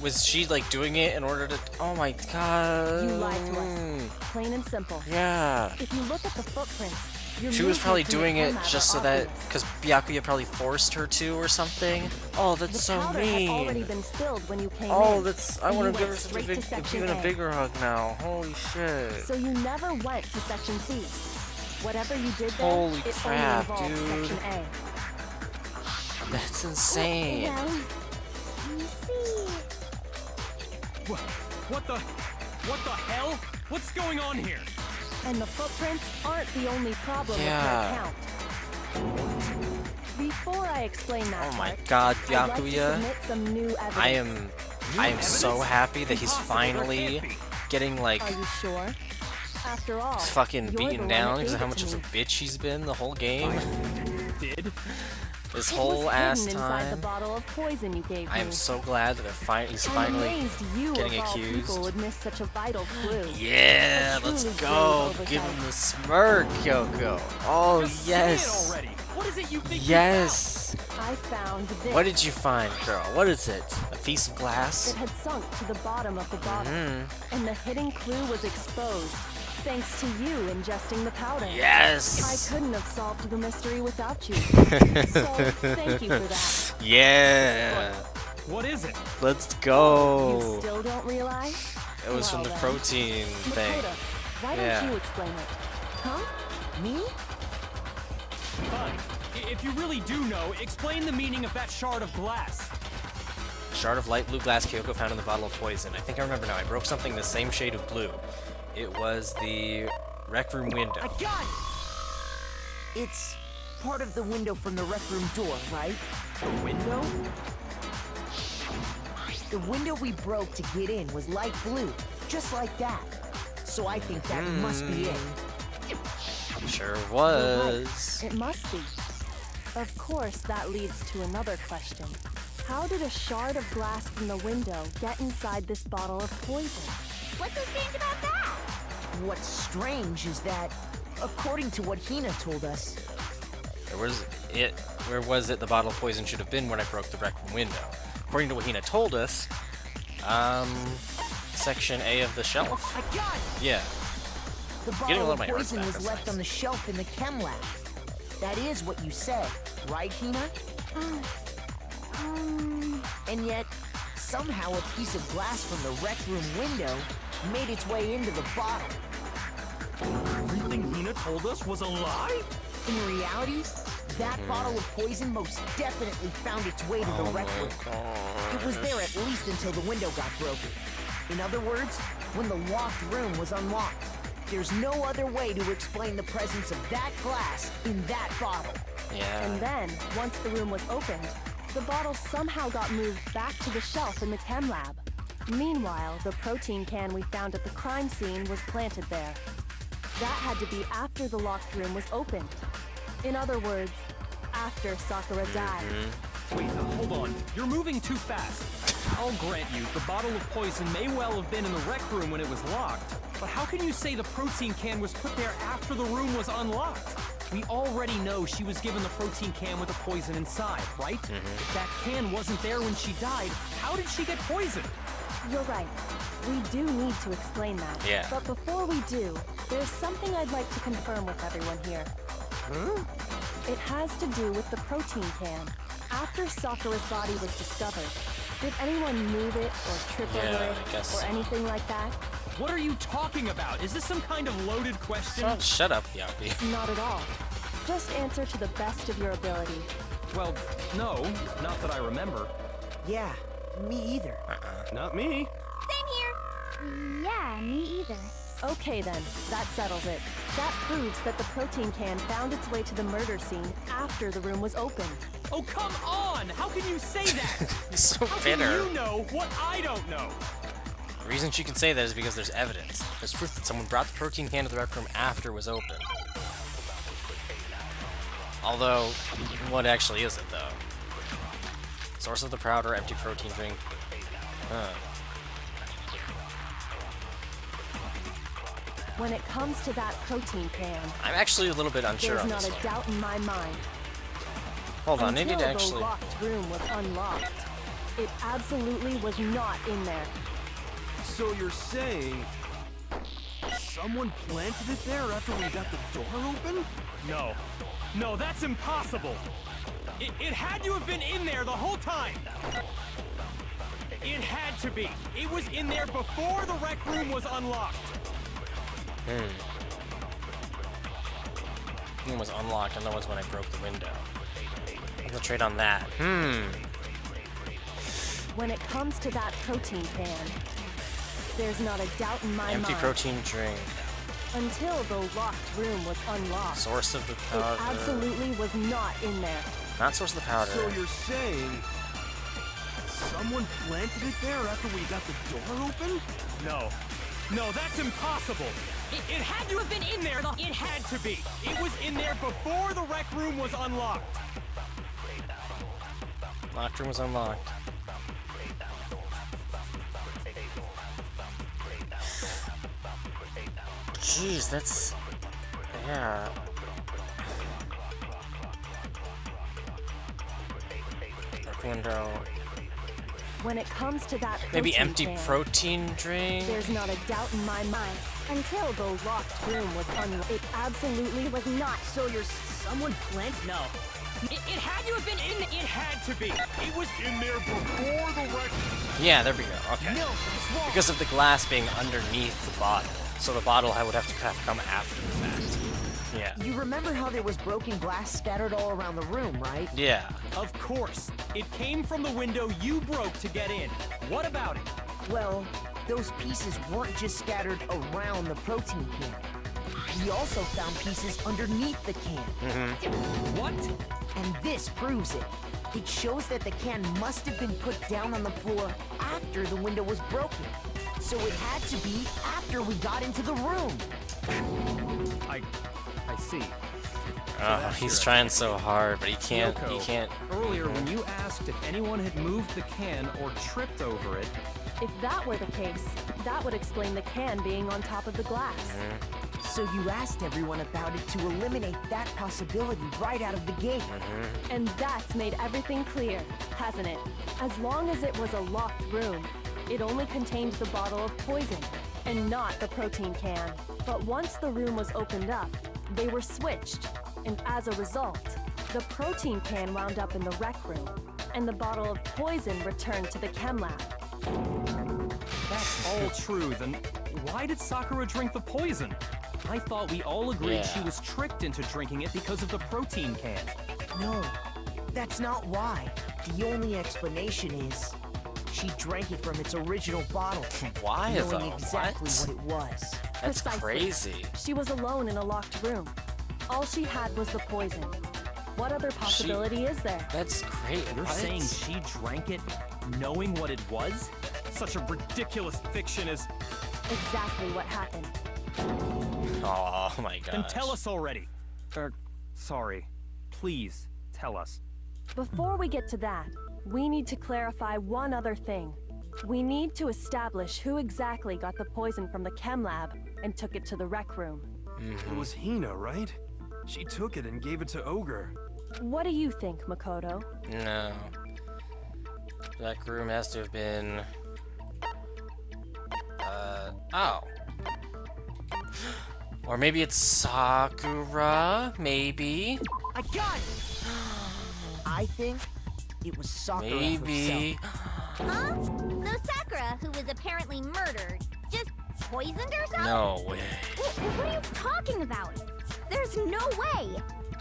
Well- she like doing it in order to? Oh my God. you lied to us. Plain and simple. Yeah. If you look at the footprints, your She was probably movements in the doing it chem lab just are so that, obvious. because Byakuya probably forced her to or something. Oh, that's The so powder had already mean. been spilled when you came Oh, in. that's. I and want you to give her went such a straight big, to Section even a A. bigger hug now. Holy shit. So you never went to Section C. Whatever you did there, Holy it crap, only involved dude. Section A. That's insane. Well, you see, What the hell? What's going on here? And the footprints aren't the only problem Yeah. with your account. Before I explain that Oh my part, God, I'd like to Byakuya. submit some new evidence. I am so evidence? happy that he's Impossible, there finally can't be. getting like Are you sure? After all, fucking you're the beaten one down that because of gave how it much to of a me. bitch he's been the whole game. Did? This It whole was ass hidden inside the time. bottle of poison you gave me. I am so glad that he's I'm finally amazed you getting of all accused. people would miss such a vital clue. Yeah, A let's truly go. grave Give oversight. him the smirk, Kyoko. Oh, Just say it yes. already. What is it you think Yes. I found this. What did you find, girl? What is it? A piece of glass? It had sunk to the bottom of the bottle, and the hidden clue was exposed, thanks to you ingesting the powder. Yes! I couldn't have solved the mystery without you. So, thank you for that. Yeah. What is it? Let's You go. still don't realize? It was from Well the then. protein thing. Makoto, why Yeah. don't you explain it? Huh? Me? Fine. If you really do know, explain the meaning of that shard of glass. Shard of light blue glass Kyoko found in the bottle of poison. I think I remember now. I broke something the same shade of blue. It was the rec room window. I got it! It's part of the window from the rec room door, right? The window? The window we broke to get in was light blue, just like that. So I think that must be it. Sure You're was. right. It must be. Of course, that leads to another question. How did a shard of glass from the window get inside this bottle of poison? What's so strange about that? What's strange is that, according to what Hina told us, Where was it the bottle of poison should have been when I broke the rec room window? According to what Hina told us, section A of the shelf? I got it! Yeah. The Getting a bottle lot of of my arts poison back, was that's left nice. on the shelf in the chem lab. That is what you said, right, Hina? And yet, somehow a piece of glass from the rec room window made its way into the bottle. Everything Hina told us was a lie? In reality, that bottle of poison most definitely found its way to the Oh rec my room. It was there at least until the window got broken. In other words, when the locked room was unlocked. There's no other way to explain the presence of that glass in that bottle. Yeah. And then, once the room was opened, the bottle somehow got moved back to the shelf in the chem lab. Meanwhile, the protein can we found at the crime scene was planted there. That had to be after the locked room was opened. In other words, after Sakura died. Wait, hold on. You're moving too fast. I'll grant you, the bottle of poison may well have been in the rec room when it was locked. But how can you say the protein can was put there after the room was unlocked? We already know she was given the protein can with the poison inside, right? If that can wasn't there when she died, how did she get poisoned? You're right. We do need to explain that. Yeah. But before we do, there's something I'd like to confirm with everyone here. It has to do with the protein can. After Sakura's body was discovered, did anyone move it or trip Yeah, over it I guess or so. anything like that? What are you talking about? Is this some kind of loaded question? Shut up, Yappy. Not at all. Just answer to the best of your ability. Well, no, not that I remember. Yeah, me either. Not me. Same here. Yeah, me either. Okay then, that settles it. That proves that the protein can found its way to the murder scene after the room was opened. Oh, come on! How can you say that? You're so How bitter. can you know what I don't know? The reason she can say that is because there's evidence. There's proof that someone brought the protein can to the rec room after it was open. Although, what actually is it, though? Source of the powder, empty protein drink. When it comes to that protein can, I'm actually a little bit unsure there's on not this a one. doubt in my mind. Hold on, I Until need to the actually... locked room was unlocked, it absolutely was not in there. So you're saying someone planted it there after we got the door open? No. No, that's impossible. It had to have been in there the whole time. It had to be. It was in there before the rec room was unlocked. It was unlocked, and that was when I broke the window. I'll trade on that. When it comes to that protein can, there's not a doubt in my Empty mind. protein drink. Until the locked room was unlocked. Source of the It powder. absolutely was not in there. Not source of the powder. So you're saying someone planted it there after we got the door open? No. No, that's impossible. It had to have been in there. It had to be. It was in there before the rec room was unlocked. locked room was unlocked. Jeez, that's... yeah. Dark window. When it comes to that Maybe protein empty can, protein drink? there's not a doubt in my mind. Until the locked room was unlocked, it absolutely was not. So you're someone planted? No. It had to have been in. It had to be. It was in there before the wreck. Yeah, there we go. Okay. Because of the glass being underneath the bottle. So the bottle would have to come after the fact. Yeah. You remember how there was broken glass scattered all around the room, right? Yeah. Of course. It came from the window you broke to get in. What about it? Well, those pieces weren't just scattered around the protein can. We also found pieces underneath the can. What? And this proves it. It shows that the can must have been put down on the floor after the window was broken. So it had to be after we got into the room. I see. Oh, he's trying so hard, but he can't. Yoko, He can't. Earlier, when you asked if anyone had moved the can or tripped over it, If that were the case, that would explain the can being on top of the glass. So you asked everyone about it to eliminate that possibility right out of the gate. And that's made everything clear, hasn't it? As long as it was a locked room, it only contained the bottle of poison, and not the protein can. But once the room was opened up, they were switched, and as a result, the protein can wound up in the rec room, and the bottle of poison returned to the chem lab. that's all true, then why did Sakura drink the poison? I thought we all agreed she was tricked into drinking it because of the protein can. No, that's not why. The only explanation is she drank it from its original bottle. Why knowing though? exactly What? what it was. That's Precisely. crazy. She was alone in a locked room. All she had was the poison. What other possibility is there? That's great. You're saying she drank it knowing what it was? Such a ridiculous fiction is... Exactly what happened. Oh my god. Then tell us already. Sorry. Please, tell us. Before we get to that, we need to clarify one other thing. We need to establish who exactly got the poison from the chem lab and took it to the rec room. It was Hina, right? She took it and gave it to Ogre. What do you think, Makoto? No. That room has to have been... oh. Or maybe it's Sakura? Maybe? I got it! I think it was Sakura Maybe. herself. Huh? So Sakura, who was apparently murdered, just poisoned herself? No way. What are you talking about? There's no way!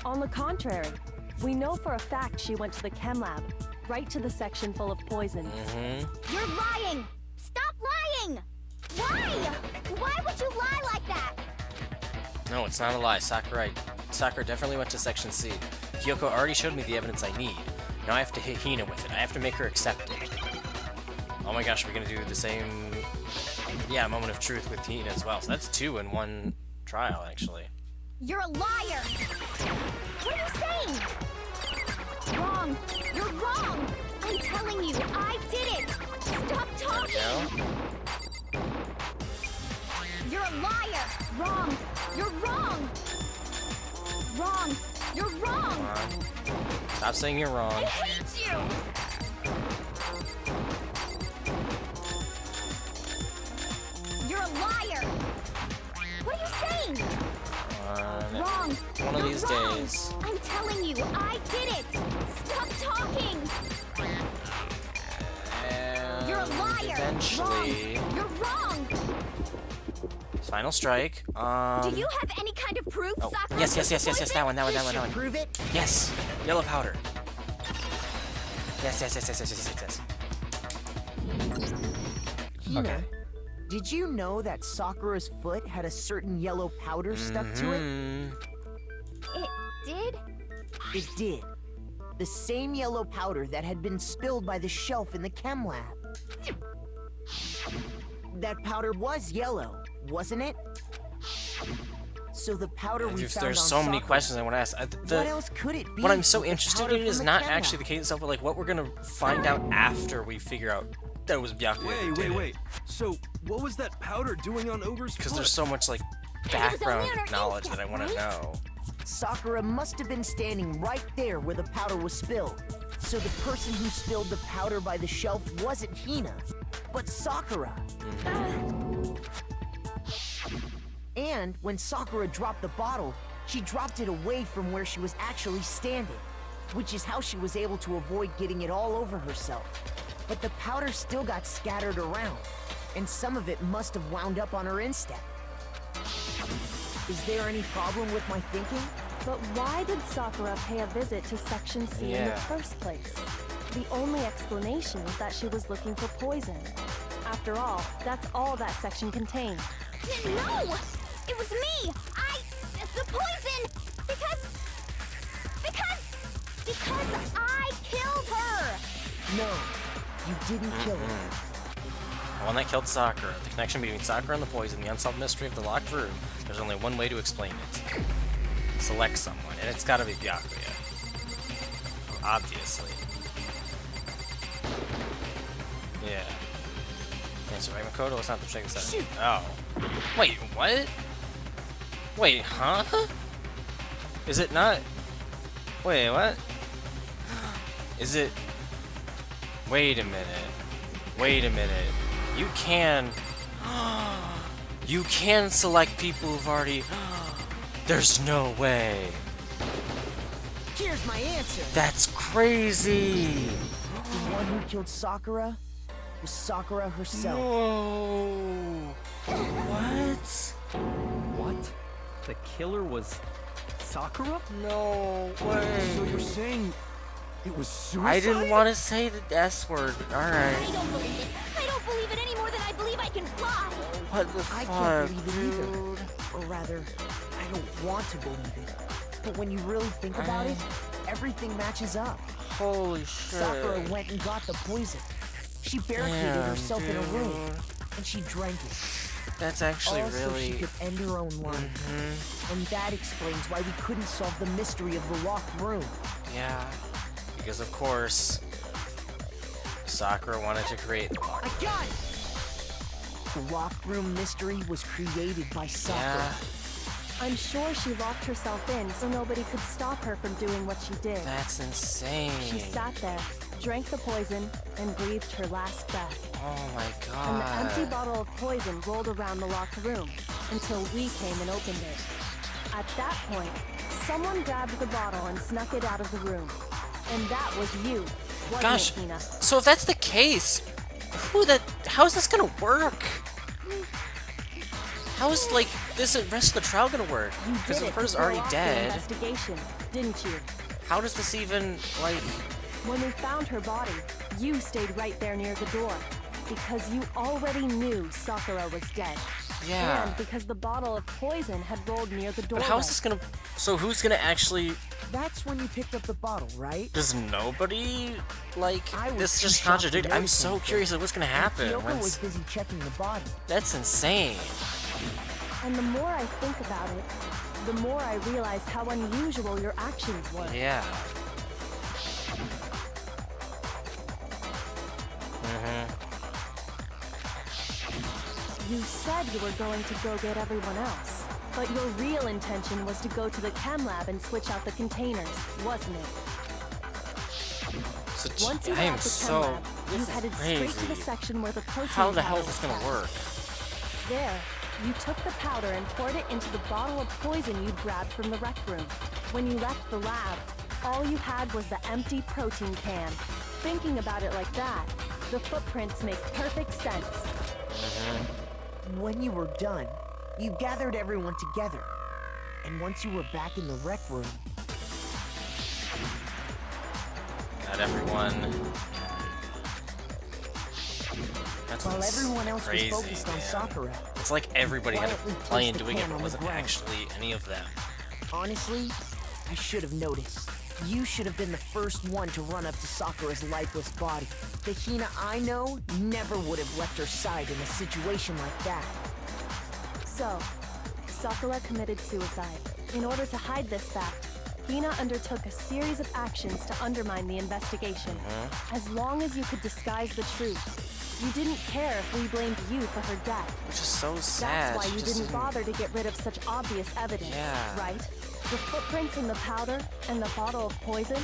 On the contrary, we know for a fact she went to the chem lab, right to the section full of poisons. You're lying! Stop lying! Why? Why would you lie like that? No, it's not a lie. Sakura definitely went to Section C. Kyoko already showed me the evidence I need. Now I have to hit Hina with it. I have to make her accept it. Oh my gosh, we're gonna do the same... yeah, moment of truth with Hina as well. So that's 2 in 1 trial, actually. You're a liar! What are you saying? Wrong! You're wrong! I'm telling you, I did it! Stop talking! You're a liar! Wrong! You're wrong! Wrong! You're wrong! Stop saying you're wrong. I hate you! You're a liar! What are you saying? Wrong! One of You're these wrong. days. I'm telling you, I did it! Stop talking! And You're a liar! eventually... Wrong! You're wrong! Final strike. Do you have any kind of proof, Oh, Sakura? yes, that one. Prove it? Yes! Yellow powder. Yes. Hina, Okay. did you know that Sakura's foot had a certain yellow powder stuck to it? It did? It did. The same yellow powder that had been spilled by the shelf in the chem lab. That powder was yellow, wasn't it? So the powder we found There's on so many Sakura, questions I want to ask. what else could it be? What I'm so with the interested powder in is from not chem actually lab? the case itself, but like what we're gonna find out after we figure out that it was Byakuya. Wait. So, what was that powder doing on Ogre's foot? Because there's so much like background knowledge that I want to know. Sakura must have been standing right there where the powder was spilled. So the person who spilled the powder by the shelf wasn't Hina, but Sakura. And when Sakura dropped the bottle, she dropped it away from where she was actually standing, which is how she was able to avoid getting it all over herself. But the powder still got scattered around, and some of it must have wound up on her instep. Is there any problem with my thinking? But why did Sakura pay a visit to Section C in the first place? The only explanation is that she was looking for poison. After all, that's all that section contained. No! It was me! The poison! Because I killed her! No, you didn't kill her. The one that killed Sakura. The connection between Sakura and the poison, the unsolved mystery of the locked room. There's only one way to explain it. Select someone, and it's gotta be Byakuya. Obviously. Yeah. Okay, so Makoto, let's not check this out. Oh. Wait, what? Wait, huh? Is it not? Wait, what? Is it? Wait a minute. Wait a minute. You can select people who've already. There's no way. Here's my answer. That's crazy. The one who killed Sakura was Sakura herself. No. What? What? The killer was Sakura? No way. So you're saying it was suicide? I didn't want to say the S word. Alright. I don't believe it. I don't believe it any more than I believe I can fly. What the I fuck, can't believe it dude? either. Or rather, I don't want to believe it. But when you really think about it, everything matches up. Holy shit. Sakura went and got the poison. She barricaded Damn, herself in a room, dude. and she drank it. That's actually All so really. she could end her own life. And that explains why we couldn't solve the mystery of the locked room. Yeah. Because of course, Sakura wanted to create the lock. I got it! The locked room mystery was created by Sakura. Yeah. I'm sure she locked herself in so nobody could stop her from doing what she did. That's insane. She sat there, drank the poison, and breathed her last breath. Oh my And the god. empty bottle of poison rolled around the locked room until we came and opened it. At that point, someone grabbed the bottle and snuck it out of the room. And that was you, wasn't Gosh. it, Hina? So if that's the case, how's this gonna work? How is like this rest of the trial gonna work? You Because did the it person's to throw already off the dead. investigation, didn't you? How does this even like? When we found her body, you stayed right there near the door. Because you already knew Sakura was dead. Yeah. And because the bottle of poison had rolled near the doorway. But how is this gonna? So who's gonna actually? That's when you picked up the bottle, right? Does nobody like? I was This too just shocked to contradicted. I'm notice so anything. curious of what's gonna happen. Kyoko once- was busy checking the body. That's insane. And the more I think about it, the more I realize how unusual your actions were. Yeah. You said you were going to go get everyone else. But your real intention was to go to the chem lab and switch out the containers, wasn't it? So Once you I got am the chem so. lab, you This is headed straight to the crazy. section where the protein How the hell powder is this was gonna kept. work? There, you took the powder and poured it into the bottle of poison you'd grabbed from the rec room. When you left the lab, all you had was the empty protein can. Thinking about it like that, the footprints make perfect sense. When you were done, you gathered everyone together. And once you were back in the rec room, Got everyone. That's while everyone else crazy, was focused on man. Sakura, It's like everybody had a quietly play in placed the doing it, can but on the wasn't ground. actually any of them. honestly, I should have noticed. You should have been the first one to run up to Sakura's lifeless body. The Hina I know never would have left her side in a situation like that. So, Sakura committed suicide. In order to hide this fact, Hina undertook a series of actions to undermine the investigation. As long as you could disguise the truth, you didn't care if we blamed you for her death. Which is so sad. That's why She you just didn't bother to get rid of such obvious evidence, Yeah. right? The footprints in the powder and the bottle of poison?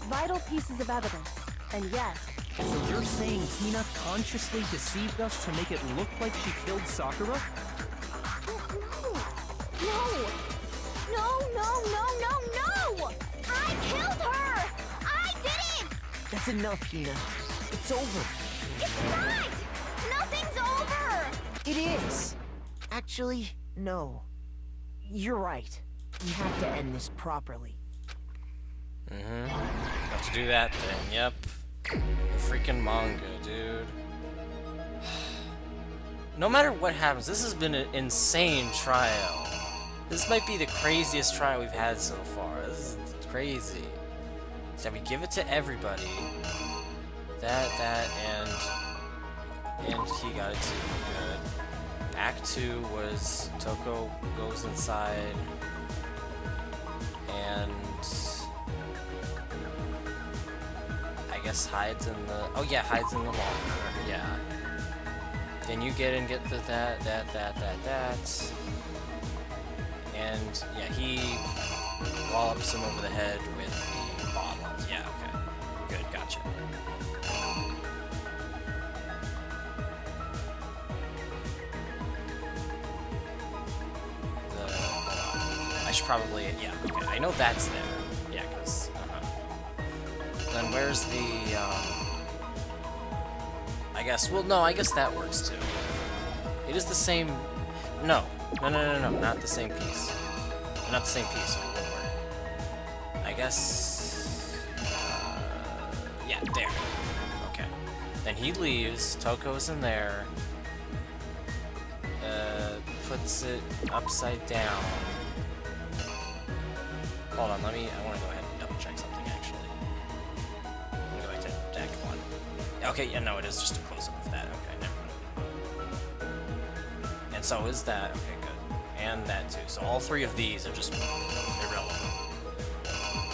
Vital pieces of evidence. And yet... So you're saying Hina consciously deceived us to make it look like she killed Sakura? No! No, no, no, no, no! I killed her! I did it! That's enough, Hina. It's over. It's not! Nothing's over! It is. Actually, no. You're right. We have to end this properly. Have to do that thing, yep. The freaking manga, dude. No matter what happens, this has been an insane trial. This might be the craziest trial we've had so far. This is crazy. So we give it to everybody. That, and he got it too. Good. Act 2 was Toko goes inside and I guess hides in the hides in the locker. Yeah. Then you get and get the that. And yeah, he wallops him over the head with the bottle. Yeah, okay. Good, gotcha. I should probably, yeah, okay. I know that's there. Yeah, because, Then where's the, I guess, well, no, I guess that works too. It is the same, no, not the same piece. Not the same piece, it won't work. I guess, yeah, there. Okay. Then he leaves, Toko's in there, puts it upside down. Hold on, I want to go ahead and double check something, actually. I'm going to go back to Act 1. Okay, yeah, no, it is just a close-up of that. Okay, never mind. And so is that. Okay, good. And that, too. So all three of these are just irrelevant.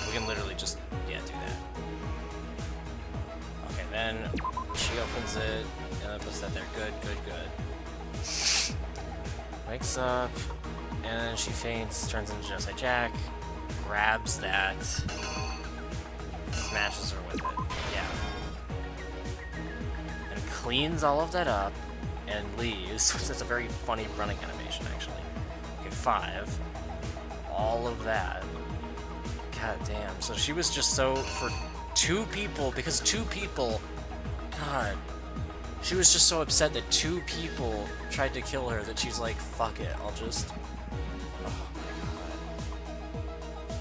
We can literally just, yeah, do that. Okay, then she opens it, and then puts that there. Good. Wakes up, and then she faints, turns into Genocide Jack. Grabs that, smashes her with it, yeah. And cleans all of that up, and leaves, which is a very funny running animation, actually. Okay, 5. All of that. God damn, so she was just so, for 2 people, because 2 people, God, she was just so upset that 2 people tried to kill her that she's like, fuck it, I'll just...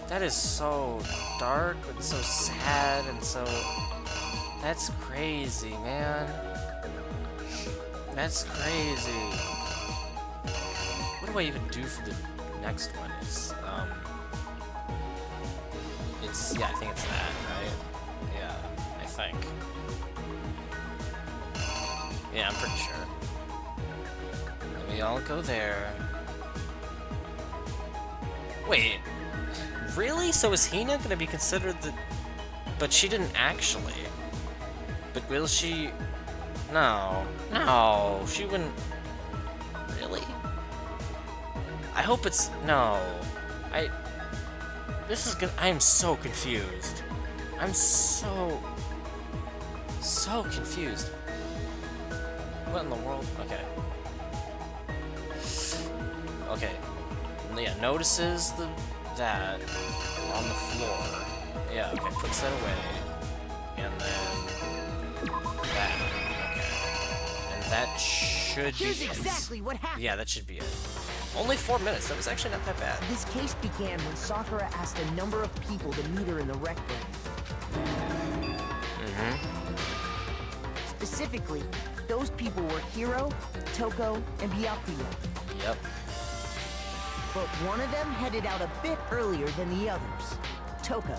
That is so dark and so sad and so... That's crazy, man. That's crazy. What do I even do for the next one? It's, yeah, I think it's that, right? Yeah, I think. Yeah, I'm pretty sure. And we all go there. Wait. Really? So is Hina gonna be considered the... But she didn't actually. But will she... No. No, she wouldn't... Really? I hope it's... No. This is gonna... I am so confused. I'm so confused. What in the world? Okay. Okay. Yeah, notices that on the floor. Yeah, okay, puts that away. And then that. Okay. And that should be Here's it. exactly what happened. Yeah, that should be it. Only 4 minutes. That was actually not that bad. This case began when Sakura asked a number of people to meet her in the rec room. Specifically, those people were Hiro, Toko, and Byakuya. Yep. But one of them headed out a bit earlier than the others. Toko.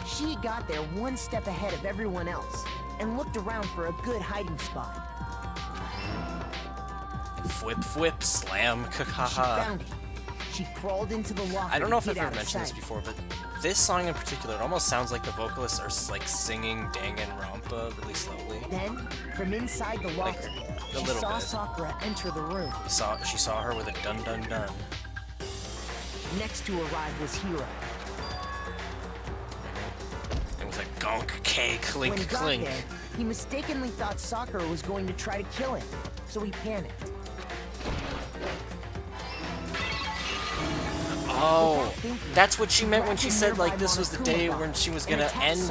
She got there one step ahead of everyone else and looked around for a good hiding spot. Whip, slam, She kakaha. found it. She crawled into the locker. I don't know if to I've get ever out of mentioned this sight. before, but this song in particular, it almost sounds like the vocalists are like singing Danganronpa really slowly. Then, from inside the locker, a she little saw bit. Sakura enter the room. She saw her with a dun dun dun. Next to arrive was Hiro. It was a gonk K clink When he got clink. there, he mistakenly thought Sakura was going to try to kill him, so he panicked. Oh, that's what she meant when she said like this was the day when she was gonna end,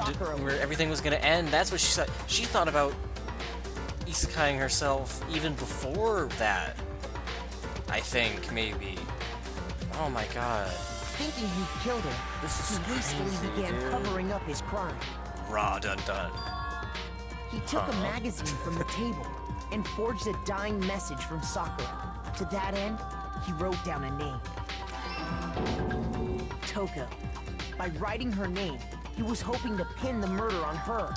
where everything was gonna end. That's what she said. She thought about isekaiing herself even before that. I think maybe. Oh my god. Thinking he killed her, he hastily began covering up his crime. Raw dun dun. He took a magazine from the table and forged a dying message from Sakura. To that end, he wrote down a name. Toko. By writing her name, he was hoping to pin the murder on her.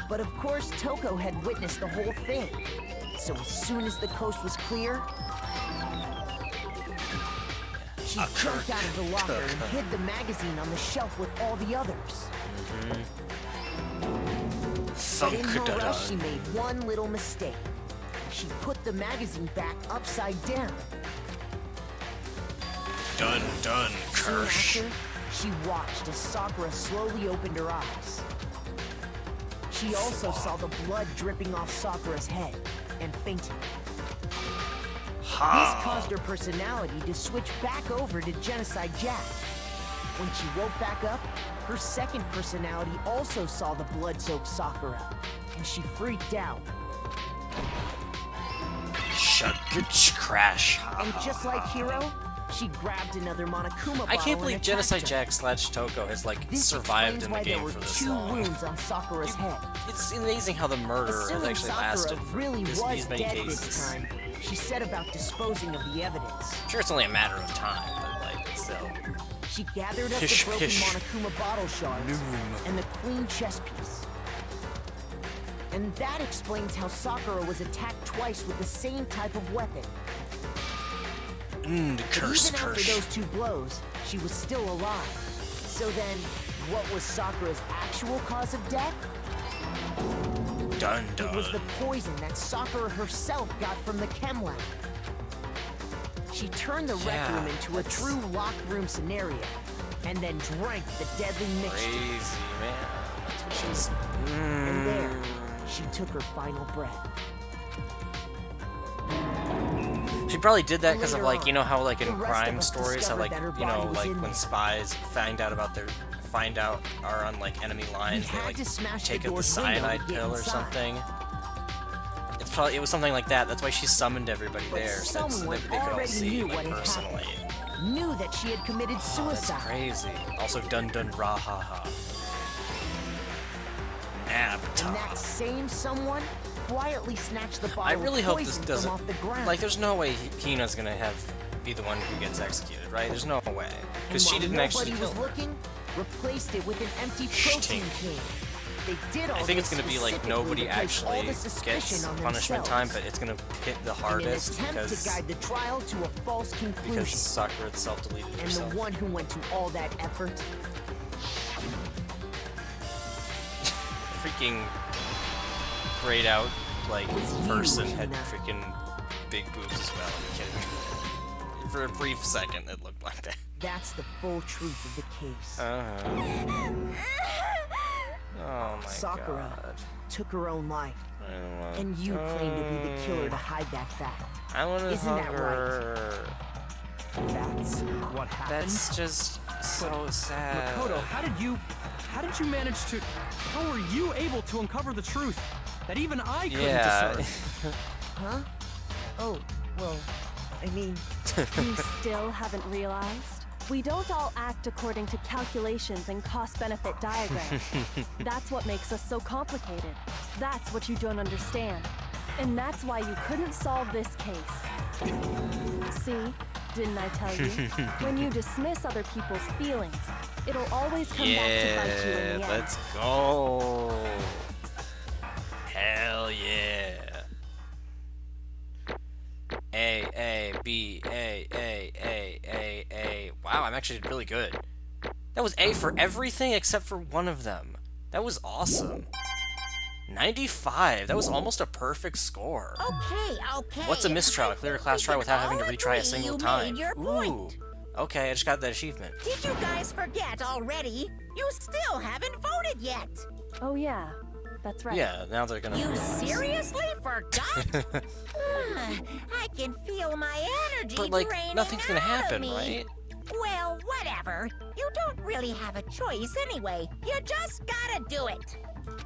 But of course, Toko had witnessed the whole thing. So as soon as the coast was clear, she jumped out of the locker and hid the magazine on the shelf with all the others. But in her rush, she made one little mistake. She put the magazine back upside down. Dun dun, Kirsch. Soon after, she watched as Sakura slowly opened her eyes. She also saw the blood dripping off Sakura's head and fainted. This caused her personality to switch back over to Genocide Jack. When she woke back up, her second personality also saw the blood-soaked Sakura, and she freaked out. Crash. And just like Hiro, she grabbed another Monokuma bottle. I can't and believe attacked Genocide her. Jack / Toko has like This survived explains in the why there game were for this 2 long. wounds on Sakura's head. It's amazing how the murder has Assuming actually Sakura lasted for really these was many dead cases. this time, she set about disposing of the evidence. Sure, it's only a matter of time, but like still. She gathered up Pish, the broken pish. Monokuma bottle shards Noom. and the queen chess piece. And that explains how Sakura was attacked twice with the same type of weapon. But Curse, even after curse. those 2 blows, she was still alive. So then, what was Sakura's actual cause of death? Dun It was dun. the poison that Sakura herself got from the chem lab. She turned the rec Yeah, room into a true locked room scenario, and then drank the deadly mixture. Crazy, man. That's what she's. And there, she took her final breath. She probably did that because of Later like, you know how like in the rest of crime us stories how like, discovered that her you know, body was like in when there. spies find out are on like enemy lines, they had like to smash the take out the door's window to cyanide get pill or inside. something. It was something like that. That's why she summoned everybody But there so that someone they could all already see knew like what had personally. Knew that she had committed Oh, that's suicide. crazy. Also dun dun rah ha ha. And that same someone quietly snatched the bottle I really of hope this poison doesn't. from off the ground. Like, there's no way Hina's gonna be the one who gets executed, right? There's no way, And because she while didn't actually nobody kill was her. looking, replaced it with an empty protein can. They did all I think it's this gonna be like specifically nobody to place actually all the suspicion gets on punishment themselves. time, but it's gonna hit the in an hardest attempt to because guide the trial to a false conclusion. Sakura had self-deleted And herself. the one who went to all that effort, Freaking grayed out like person had freaking big boobs as well. Are you kidding me? For a brief second, it looked like that. that's the full truth of the case. Oh my Sakura god. took her own life, I don't want and you claim to be the killer to hide that fact. I want to Isn't hug that her. That's what happened. That's just so sad. Makoto, how did you manage to... How were you able to uncover the truth that even I couldn't discern? Huh? Oh, well, I mean... You still haven't realized? We don't all act according to calculations and cost-benefit diagrams. That's what makes us so complicated. That's what you don't understand. And that's why you couldn't solve this case. See? Didn't I tell you? When you dismiss other people's feelings, it'll always come back to bite you in the end. Let's go. Hell yeah. Hey, A, B, A, A, A, A, A. Wow, I'm actually really good. That was A for everything except for one of them. That was awesome. 95. That was almost a perfect score. Okay. What's a mistrial? Clear a class trial without having to retry a single time. You made your point. Okay, I just got that achievement. Did you guys forget already? You still haven't voted yet. Oh yeah, that's right. Yeah, now they're gonna You realize. seriously forgot? I can feel my energy But like, draining nothing's gonna out of happen, me. right? Well, whatever. You don't really have a choice anyway. You just gotta do it.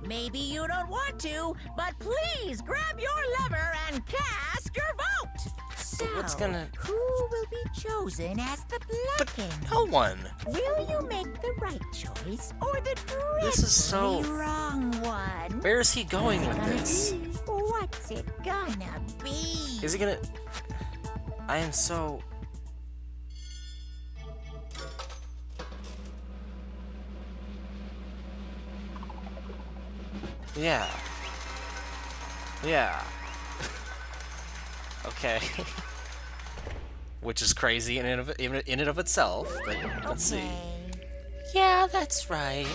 Maybe you don't want to, but please grab your lever and cast your vote. So, what's gonna... who will be chosen as the blackened? No one. Will you make the right choice or the This is so... dreadfully wrong one? Where is he going with this? What's it gonna be? Is he gonna... I am so... Yeah. Yeah. Okay. Which is crazy in and of itself, but let's see. Yeah, that's right.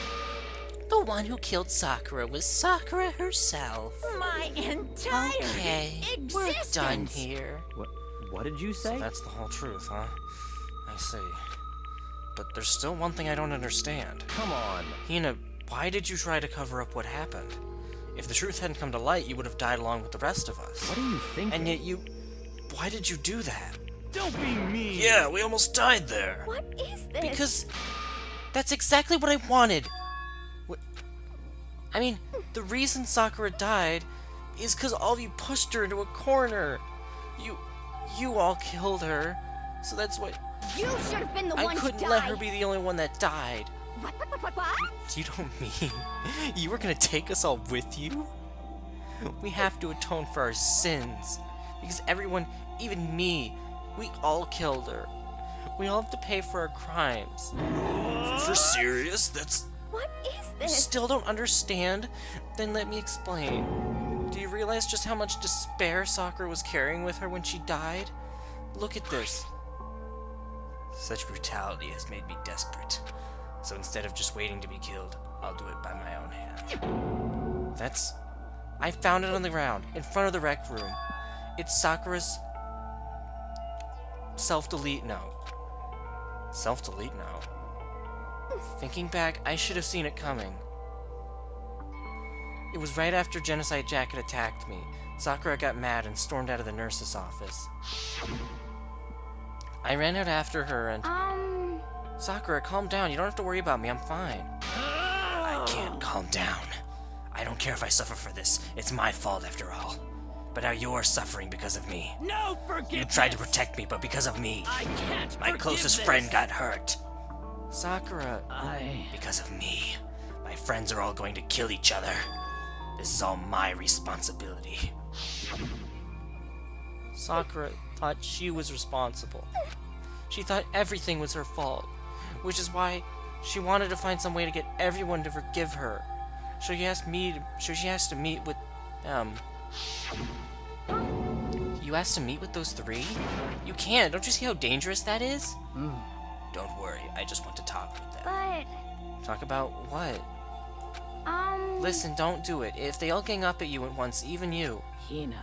The one who killed Sakura was Sakura herself. My entire Okay, we're done here. What did you say? So that's the whole truth, huh? I see. But there's still one thing I don't understand. Come on. Hina, why did you try to cover up what happened? If the truth hadn't come to light, you would have died along with the rest of us. What are you thinking? And yet you... Why did you do that? Don't be mean. Yeah, we almost died there. What is this? Because that's exactly what I wanted. I mean, the reason Sakura died is because all of you pushed her into a corner. You all killed her, so that's why... You should have been the one I to couldn't die. let her be the only one that died. What? You don't mean you were gonna take us all with you? We have to atone for our sins. Because everyone, even me, we all killed her. We all have to pay for our crimes. For serious? That's... What is You this? still don't understand? Then let me explain. Do you realize just how much despair Sakura was carrying with her when she died? Look at this. Such brutality has made me desperate. So instead of just waiting to be killed, I'll do it by my own hand. That's... I found it on the ground, in front of the rec room. It's Sakura's... self-delete note. Self-delete note? Thinking back, I should have seen it coming. It was right after Genocide Jacket attacked me. Sakura got mad and stormed out of the nurse's office. I ran out after her and... Sakura, calm down. You don't have to worry about me. I'm fine. I can't calm down. I don't care if I suffer for this. It's my fault after all. But now you're suffering because of me. No forgiveness. You tried to protect me, but because of me. I can't My forgive closest this. friend got hurt. Sakura. I... Because of me. My friends are all going to kill each other. This is all my responsibility. Sakura thought she was responsible. She thought everything was her fault, which is why she wanted to find some way to get everyone to forgive her. So she asked to meet with them. You asked to meet with those three? You can't. Don't you see how dangerous that is? Don't worry. I just want to talk with them. But... Talk about what? Listen, don't do it. If they all gang up at you at once, even you. Hina,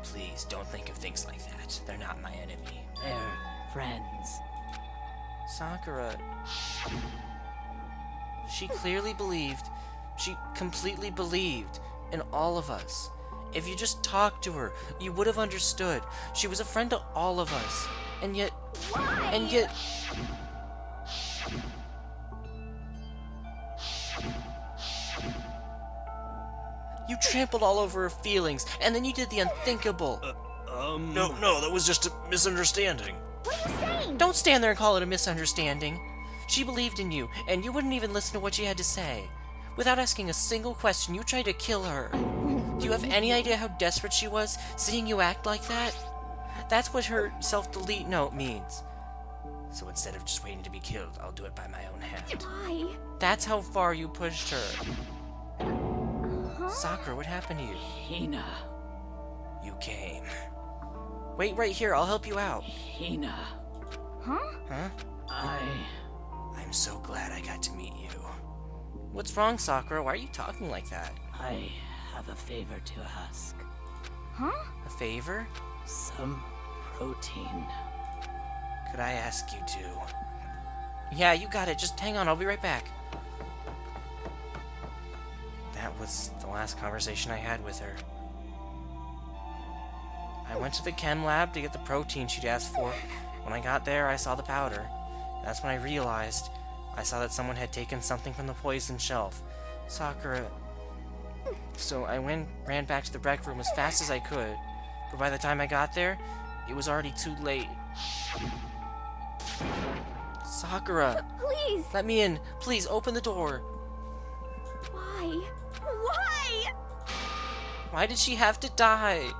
Please, don't think of things like that. They're not my enemy. they're friends. Sakura... She clearly believed, she completely believed in all of us. If you just talked to her, you would have understood. She was a friend to all of us. And yet... Why? And yet... You trampled all over her feelings, and then you did the unthinkable. No, that was just a misunderstanding. What are you saying? Don't stand there and call it a misunderstanding. She believed in you, and you wouldn't even listen to what she had to say. Without asking a single question, you tried to kill her. Do you have any idea how desperate she was, seeing you act like that? That's what her self-delete note means. So instead of just waiting to be killed, I'll do it by my own hand. Why? That's how far you pushed her. Sakura, what happened to you? Hina. You came. Wait right here, I'll help you out. Hina. Huh? Huh? I'm so glad I got to meet you. What's wrong, Sakura? Why are you talking like that? I have a favor to ask. Huh? A favor? Some protein. Could I ask you to? Yeah, you got it. Just hang on, I'll be right back. That was the last conversation I had with her. I went to the chem lab to get the protein she'd asked for. When I got there, I saw the powder. That's when I realized I saw that someone had taken something from the poison shelf. Sakura. So I ran back to the rec room as fast as I could. But by the time I got there, it was already too late. Sakura! Please! Let me in! Please, open the door! Why? Why? Why did she have to die?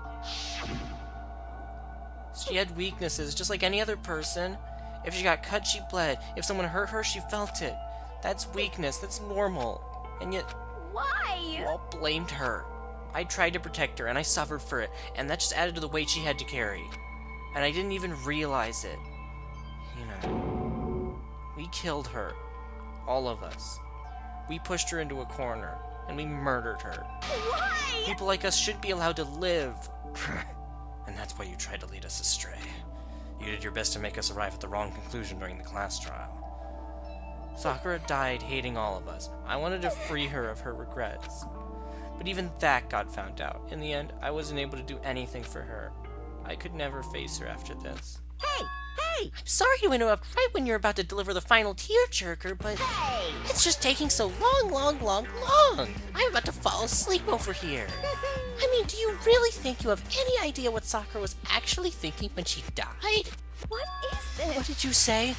She had weaknesses, just like any other person. If she got cut, she bled. If someone hurt her, she felt it. That's weakness, that's normal. And yet, Why? you all blamed her. I tried to protect her, and I suffered for it, and that just added to the weight she had to carry. And I didn't even realize it. You know, we killed her. All of us. We pushed her into a corner, and we murdered her. Why? People like us should be allowed to live. And that's why you tried to lead us astray. You did your best to make us arrive at the wrong conclusion during the class trial. Sakura died hating all of us. I wanted to free her of her regrets. But even that got found out. In the end, I wasn't able to do anything for her. I could never face her after this. Hey! Hey! I'm sorry to interrupt right when you're about to deliver the final tearjerker, but Hey! it's just taking so long. I'm about to fall asleep over here. I mean, do you really think you have any idea what Sakura was actually thinking when she died? What is this? What did you say?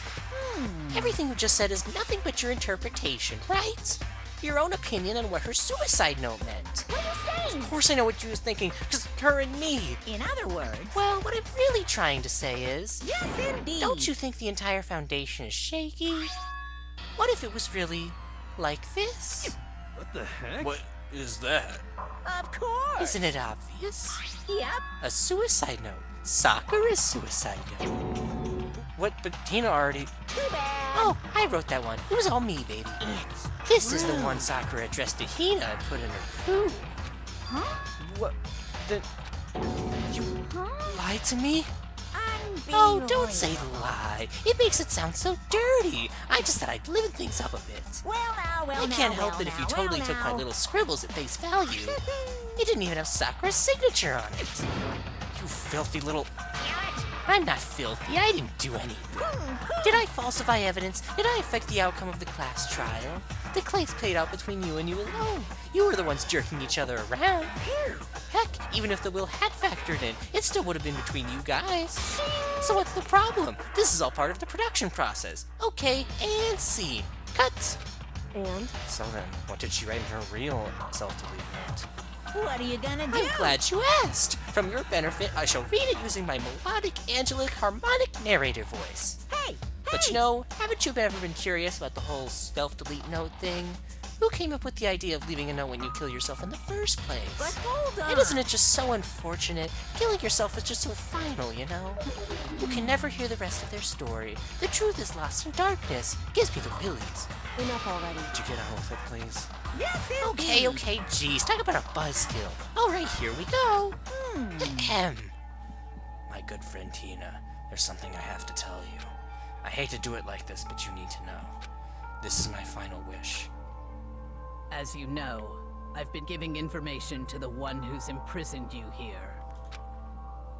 Everything you just said is nothing but your interpretation, right? Your own opinion on what her suicide note meant. What are you saying? Of course I know what you was thinking, just her and me. In other words... Well, what I'm really trying to say is... Yes, indeed! Don't you think the entire foundation is shaky? What if it was really like this? What the heck? What is that? Of course! Isn't it obvious? Yep. A suicide note. Sakura's suicide note. What? But Tina already... Too bad! Oh, I wrote that one. It was all me, baby. This is the one Sakura addressed to Hina and put in her poo. Huh? What? You lied to me? I'm being Oh, don't loyal. say lie. It makes it sound so dirty. I just thought I'd liven things up a bit. Well now, I can't help it if you totally took my little scribbles at face value. You didn't even have Sakura's signature on it. You filthy little... I'm not filthy. I didn't do anything. Did I falsify evidence? Did I affect the outcome of the class trial? The case played out between you and you alone. You were the ones jerking each other around. Heck, even if the will had factored in, it still would have been between you guys. So what's the problem? This is all part of the production process. Okay, and scene. Cut. And? So then, what did she write in her real self-delete note? What are you gonna do? I'm glad you asked. From your benefit, I shall read it using my melodic, angelic, harmonic narrator voice. Hey! But you know, haven't you ever been curious about the whole self-delete note thing? Who came up with the idea of leaving a note when you kill yourself in the first place? But hold on! And isn't it just so unfortunate? Killing yourself is just so final, you know? You can never hear the rest of their story. The truth is lost in darkness. Gives me the willies. Enough already. Would you get on with it, please? Yes, Okay, geez, talk about a buzzkill. Alright, here we go. Ahem. My good friend Tina, there's something I have to tell you. I hate to do it like this, but you need to know. This is my final wish. As you know, I've been giving information to the one who's imprisoned you here.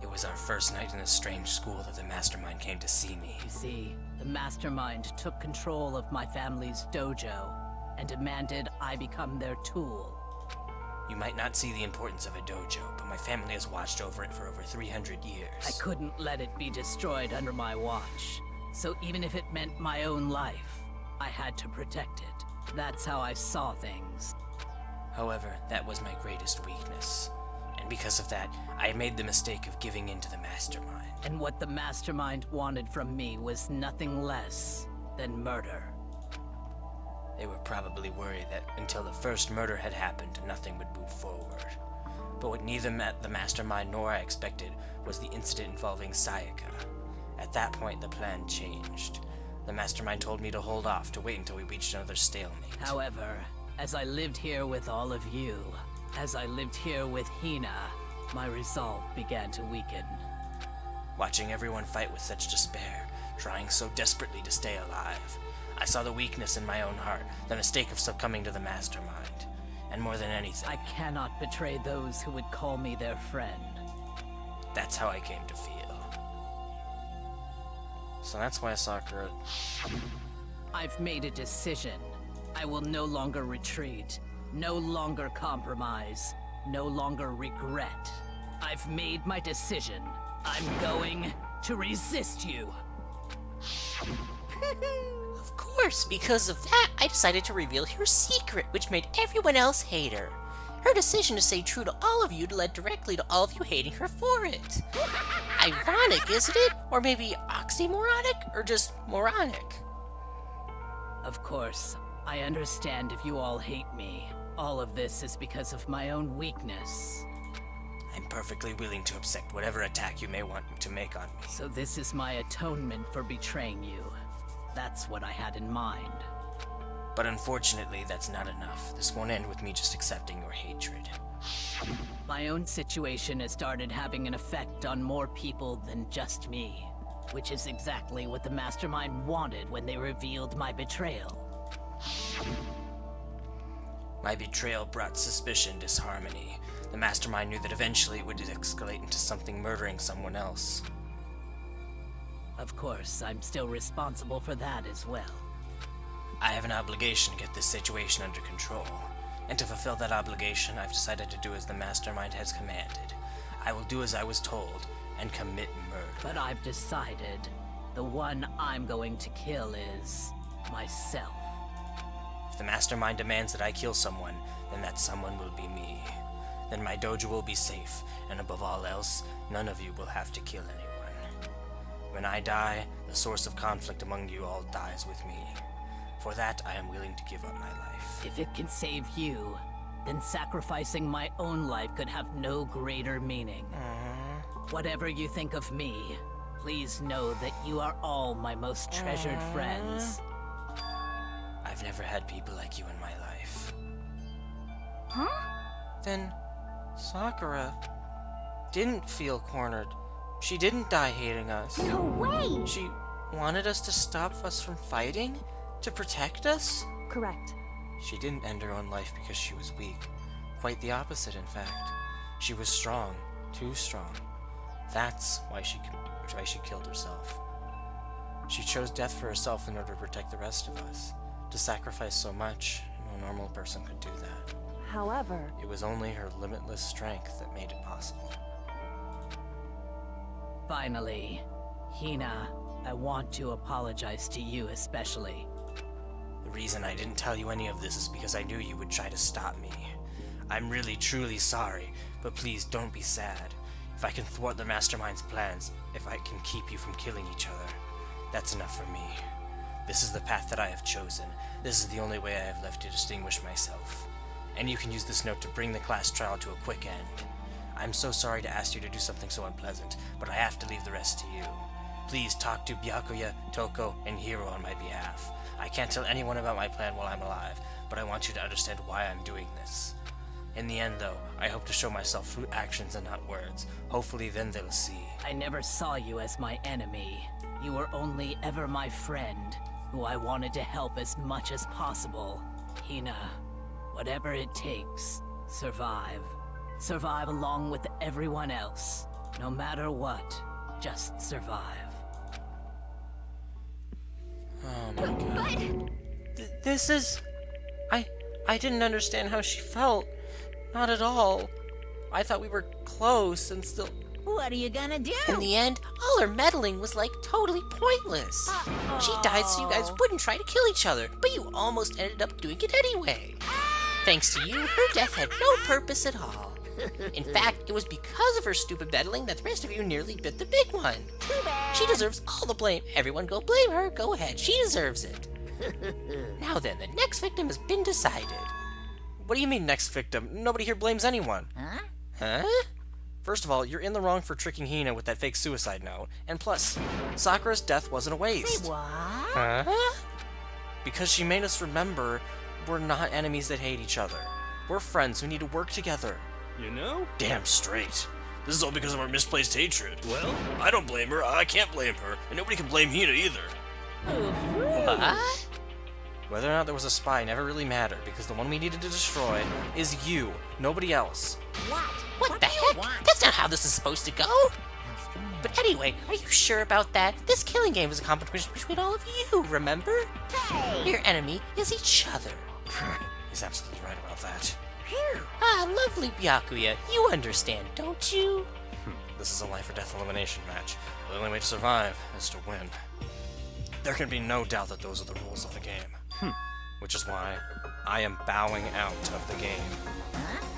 It was our first night in this strange school that the mastermind came to see me. You see, the mastermind took control of my family's dojo and demanded I become their tool. You might not see the importance of a dojo, but my family has watched over it for over 300 years. I couldn't let it be destroyed under my watch. So even if it meant my own life, I had to protect it. That's how I saw things. However, that was my greatest weakness. And because of that, I made the mistake of giving in to the mastermind. And what the mastermind wanted from me was nothing less than murder. They were probably worried that until the first murder had happened, nothing would move forward. But what neither the mastermind nor I expected was the incident involving Sayaka. At that point, the plan changed. The mastermind told me to hold off, to wait until we reached another stalemate. However, as I lived here with all of you, as I lived here with Hina, my resolve began to weaken. Watching everyone fight with such despair, trying so desperately to stay alive, I saw the weakness in my own heart, the mistake of succumbing to the mastermind. And more than anything, I cannot betray those who would call me their friend. That's how I came to feel. So that's why Sakura... I've made a decision. I will no longer retreat, no longer compromise, no longer regret. I've made my decision. I'm going to resist you. Of course, because of that, I decided to reveal her secret, which made everyone else hate her. Her decision to stay true to all of you led directly to all of you hating her for it. Ironic, isn't it? Or maybe oxymoronic? Or just moronic? Of course, I understand if you all hate me. All of this is because of my own weakness. I'm perfectly willing to accept whatever attack you may want to make on me. So this is my atonement for betraying you. That's what I had in mind. But unfortunately, that's not enough. This won't end with me just accepting your hatred. My own situation has started having an effect on more people than just me, which is exactly what the mastermind wanted when they revealed my betrayal. My betrayal brought suspicion, disharmony. The mastermind knew that eventually it would escalate into something murdering someone else. Of course, I'm still responsible for that as well. I have an obligation to get this situation under control. And to fulfill that obligation, I've decided to do as the mastermind has commanded. I will do as I was told, and commit murder. But I've decided the one I'm going to kill is myself. If the mastermind demands that I kill someone, then that someone will be me. Then my dojo will be safe, and above all else, none of you will have to kill anyone. When I die, the source of conflict among you all dies with me. For that, I am willing to give up my life. If it can save you, then sacrificing my own life could have no greater meaning. Whatever you think of me, please know that you are all my most treasured friends. I've never had people like you in my life. Huh? Then Sakura didn't feel cornered. She didn't die hating us. No way! She wanted us to stop us from fighting? To protect us? Correct. She didn't end her own life because she was weak. Quite the opposite, in fact. She was strong. Too strong. That's why she killed herself. She chose death for herself in order to protect the rest of us. To sacrifice so much, no normal person could do that. However, it was only her limitless strength that made it possible. Finally, Hina, I want to apologize to you especially. The reason I didn't tell you any of this is because I knew you would try to stop me. I'm really, truly sorry, but please don't be sad. If I can thwart the mastermind's plans, if I can keep you from killing each other, that's enough for me. This is the path that I have chosen. This is the only way I have left to distinguish myself. And you can use this note to bring the class trial to a quick end. I'm so sorry to ask you to do something so unpleasant, but I have to leave the rest to you. Please talk to Byakuya, Toko, and Hiro on my behalf. I can't tell anyone about my plan while I'm alive, but I want you to understand why I'm doing this. In the end, though, I hope to show myself through actions and not words. Hopefully then they'll see. I never saw you as my enemy. You were only ever my friend, who I wanted to help as much as possible. Hina, whatever it takes, survive. Survive along with everyone else. No matter what, just survive. Oh my god. This is... I didn't understand how she felt. Not at all. I thought we were close and still... What are you gonna do? In the end, all her meddling was like totally pointless. She died so you guys wouldn't try to kill each other, but you almost ended up doing it anyway. Thanks to you, her death had no purpose at all. In fact, it was because of her stupid meddling that the rest of you nearly bit the big one. She deserves all the blame. Everyone go blame her. Go ahead. She deserves it. Now then, the next victim has been decided. What do you mean, next victim? Nobody here blames anyone. Huh? Huh? First of all, you're in the wrong for tricking Hina with that fake suicide note, and plus, Sakura's death wasn't a waste. Say what? Huh? Because she made us remember we're not enemies that hate each other. We're friends who need to work together. You know? Damn straight. This is all because of our misplaced hatred. Well, I don't blame her, I can't blame her, and nobody can blame Hina either. What? Whether or not there was a spy never really mattered, because the one we needed to destroy is you, nobody else. What the heck? That's not how this is supposed to go. But anyway, are you sure about that? This killing game is a competition between all of you, remember? Your enemy is each other. He's absolutely right about that. Ah, lovely Byakuya. You understand, don't you? This is a life or death elimination match. The only way to survive is to win. There can be no doubt that those are the rules of the game. Which is why I am bowing out of the game.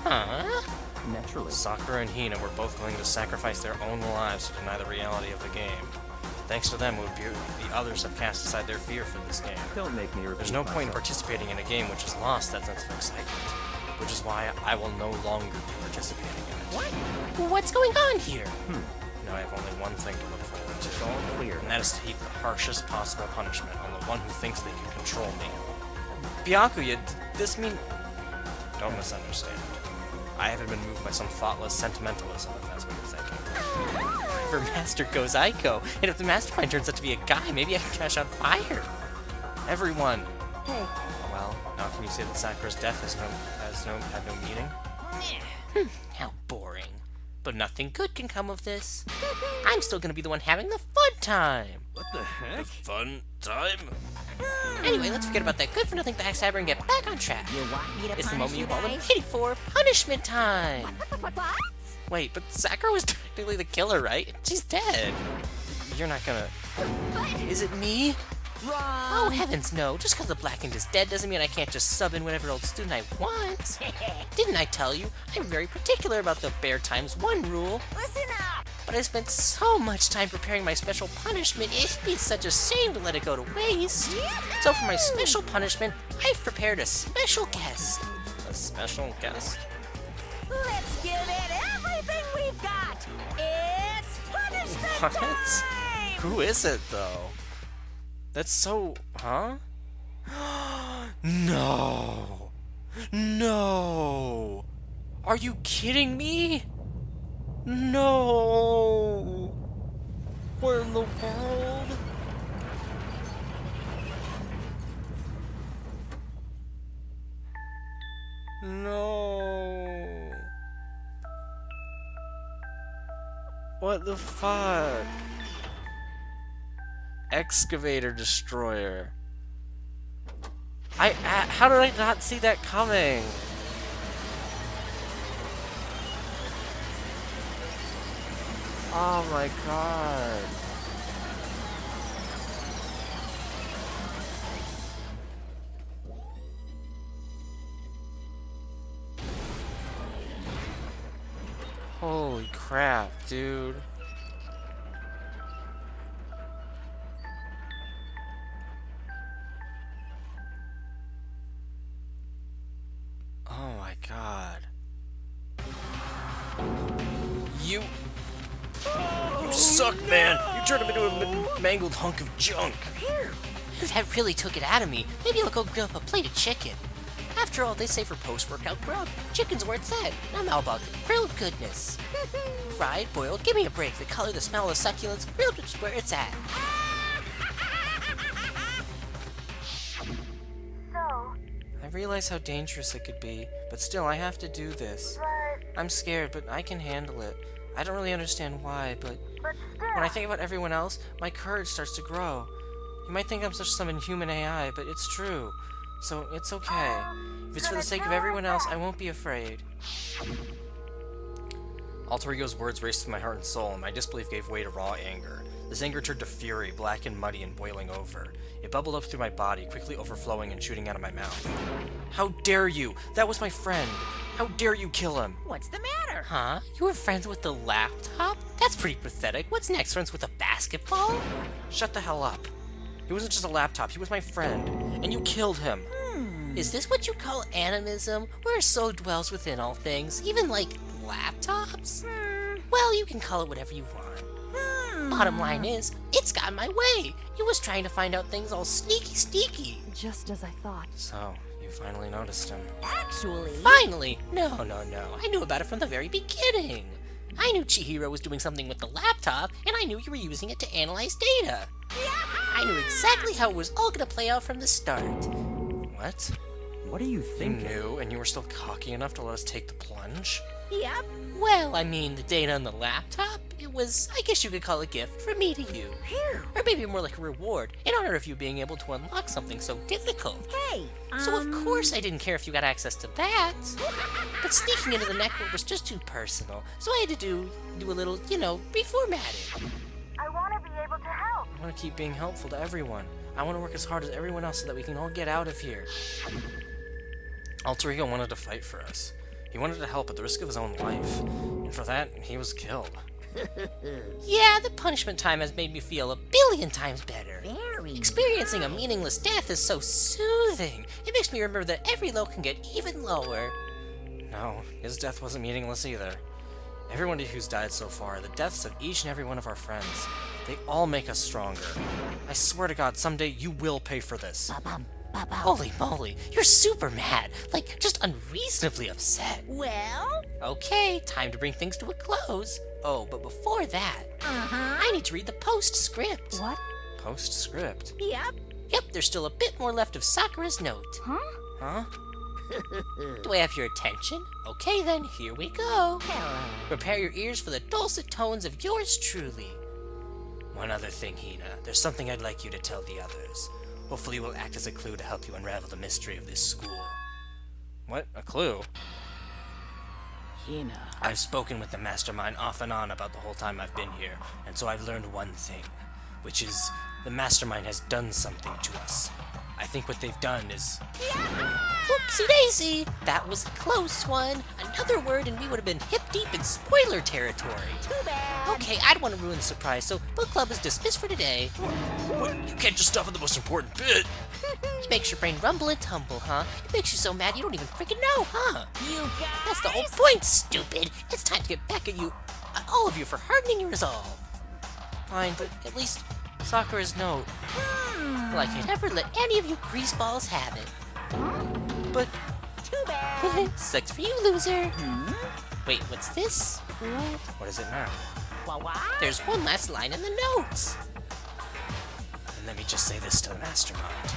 Huh? Naturally. Sakura and Hina were both willing to sacrifice their own lives to deny the reality of the game. Thanks to them, the others have cast aside their fear for this game. Don't make me repeat There's no point in myself. participating in a game which has lost that sense of excitement. Which is why I will no longer be participating in it. What? What's going on here? Now I have only one thing to look forward to. It's all clear. And that is to heap the harshest possible punishment on the one who thinks they can control me. Byakuya, this mean... Don't misunderstand. I haven't been moved by some thoughtless sentimentalism, if that's what you're thinking. For Master goes Aiko, and if the mastermind turns out to be a guy, maybe I can catch on fire. Everyone! Hey, Well, now can you say that Sakura's death had no meaning? How boring. But nothing good can come of this. I'm still gonna be the one having the fun time. What the heck? Fun time? Anyway, let's forget about that good-for-nothing backstabber and get back on track. you want me to It's the punish moment you you've all been guys? waiting for, punishment time. What? Wait, but Sakura was technically the killer, right? She's dead. you're not gonna... Is it me? Wrong. Oh, heavens no. Just because the Blackened is dead doesn't mean I can't just sub in whatever old student I want. Didn't I tell you? I'm very particular about the Bear Times 1 rule. Listen up. But I spent so much time preparing my special punishment, it'd be such a shame to let it go to waste. So for my special punishment, I've prepared a special guest. A special guest? Let's give it everything we've got. It's punishment What? time. Who is it, though? That's so... Huh? No! No! Are you kidding me? No! Where in the world? No! What the fuck? Excavator destroyer. How did I not see that coming? Oh my god. Holy crap, dude. Oh my god. You suck, man! You turned him into a mangled hunk of junk! That really took it out of me. Maybe I'll go grill up a plate of chicken. After all, they say for post-workout grub, chicken's where it's at. I'm all about the grilled goodness. Fried, boiled, give me a break. The color, the smell, the succulence, grilled is where it's at. So, I realize how dangerous it could be, but still, I have to do this. but I'm scared, but I can handle it. I don't really understand why, but still. when I think about everyone else, my courage starts to grow. You might think I'm just some inhuman AI, but it's true. So it's okay. If it's for the sake of everyone else, I won't be afraid. Alter Ego's words raced through my heart and soul, and my disbelief gave way to raw anger. This anger turned to fury, black and muddy and boiling over. It bubbled up through my body, quickly overflowing and shooting out of my mouth. How dare you! That was my friend! How dare you kill him! What's the matter? Huh? You were friends with the laptop? That's pretty pathetic. What's next? Friends with a basketball? Shut the hell up. He wasn't just a laptop, he was my friend. And you killed him. Is this what you call animism? Where soul dwells within all things, even like laptops? Well, you can call it whatever you want. Bottom line is, it's got in my way. You was trying to find out things all sneaky. Just as I thought. So, you finally noticed him. Actually... Finally! No. I knew about it from the very beginning. I knew Chihiro was doing something with the laptop, and I knew you were using it to analyze data. I knew exactly how it was all gonna play out from the start. What? What are you thinking? You knew, and you were still cocky enough to let us take the plunge? Yep. Well, I mean, the data on the laptop, it was, I guess you could call it a gift from me to you. Or maybe more like a reward, in honor of you being able to unlock something so difficult. Hey, So of course I didn't care if you got access to that. But sneaking into the network was just too personal, so I had to do a little, reformatting. I want to be able to help. I want to keep being helpful to everyone. I want to work as hard as everyone else so that we can all get out of here. Alter Ego wanted to fight for us. He wanted to help at the risk of his own life. And for that, he was killed. Yeah, the punishment time has made me feel a billion times better. Very. Experiencing a meaningless death is so soothing. It makes me remember that every low can get even lower. No, his death wasn't meaningless either. Everyone who's died so far, the deaths of each and every one of our friends, they all make us stronger. I swear to God, someday you will pay for this. Holy moly, you're super mad. Like, just unreasonably upset. Well? Okay, time to bring things to a close. Oh, but before that, I need to read the postscript. What? Postscript? Yep. Yep, there's still a bit more left of Sakura's note. Huh? Do I have your attention? Okay then, here we go. Prepare your ears for the dulcet tones of yours truly. One other thing, Hina. There's something I'd like you to tell the others. Hopefully it will act as a clue to help you unravel the mystery of this school. What? A clue? Hina. I've spoken with the Mastermind off and on about the whole time I've been here, and so I've learned one thing, which is the Mastermind has done something to us. I think what they've done is... Oopsie daisy! That was a close one. Another word and we would have been hip deep in spoiler territory. Too bad. Okay, I don't want to ruin the surprise, so book club is dismissed for today. What? You can't just stop at the most important bit. It makes your brain rumble and tumble, huh? It makes you so mad you don't even freaking know, huh? You guys. That's the whole point, stupid. It's time to get back at you, all of you, for hardening your resolve. Fine, but at least Sakura's note. Like I'd ever let any of you greaseballs have it. But... Too bad. Sucks for you, loser. Wait, what's this? What is it now? What? There's one last line in the notes. And let me just say this to the Mastermind.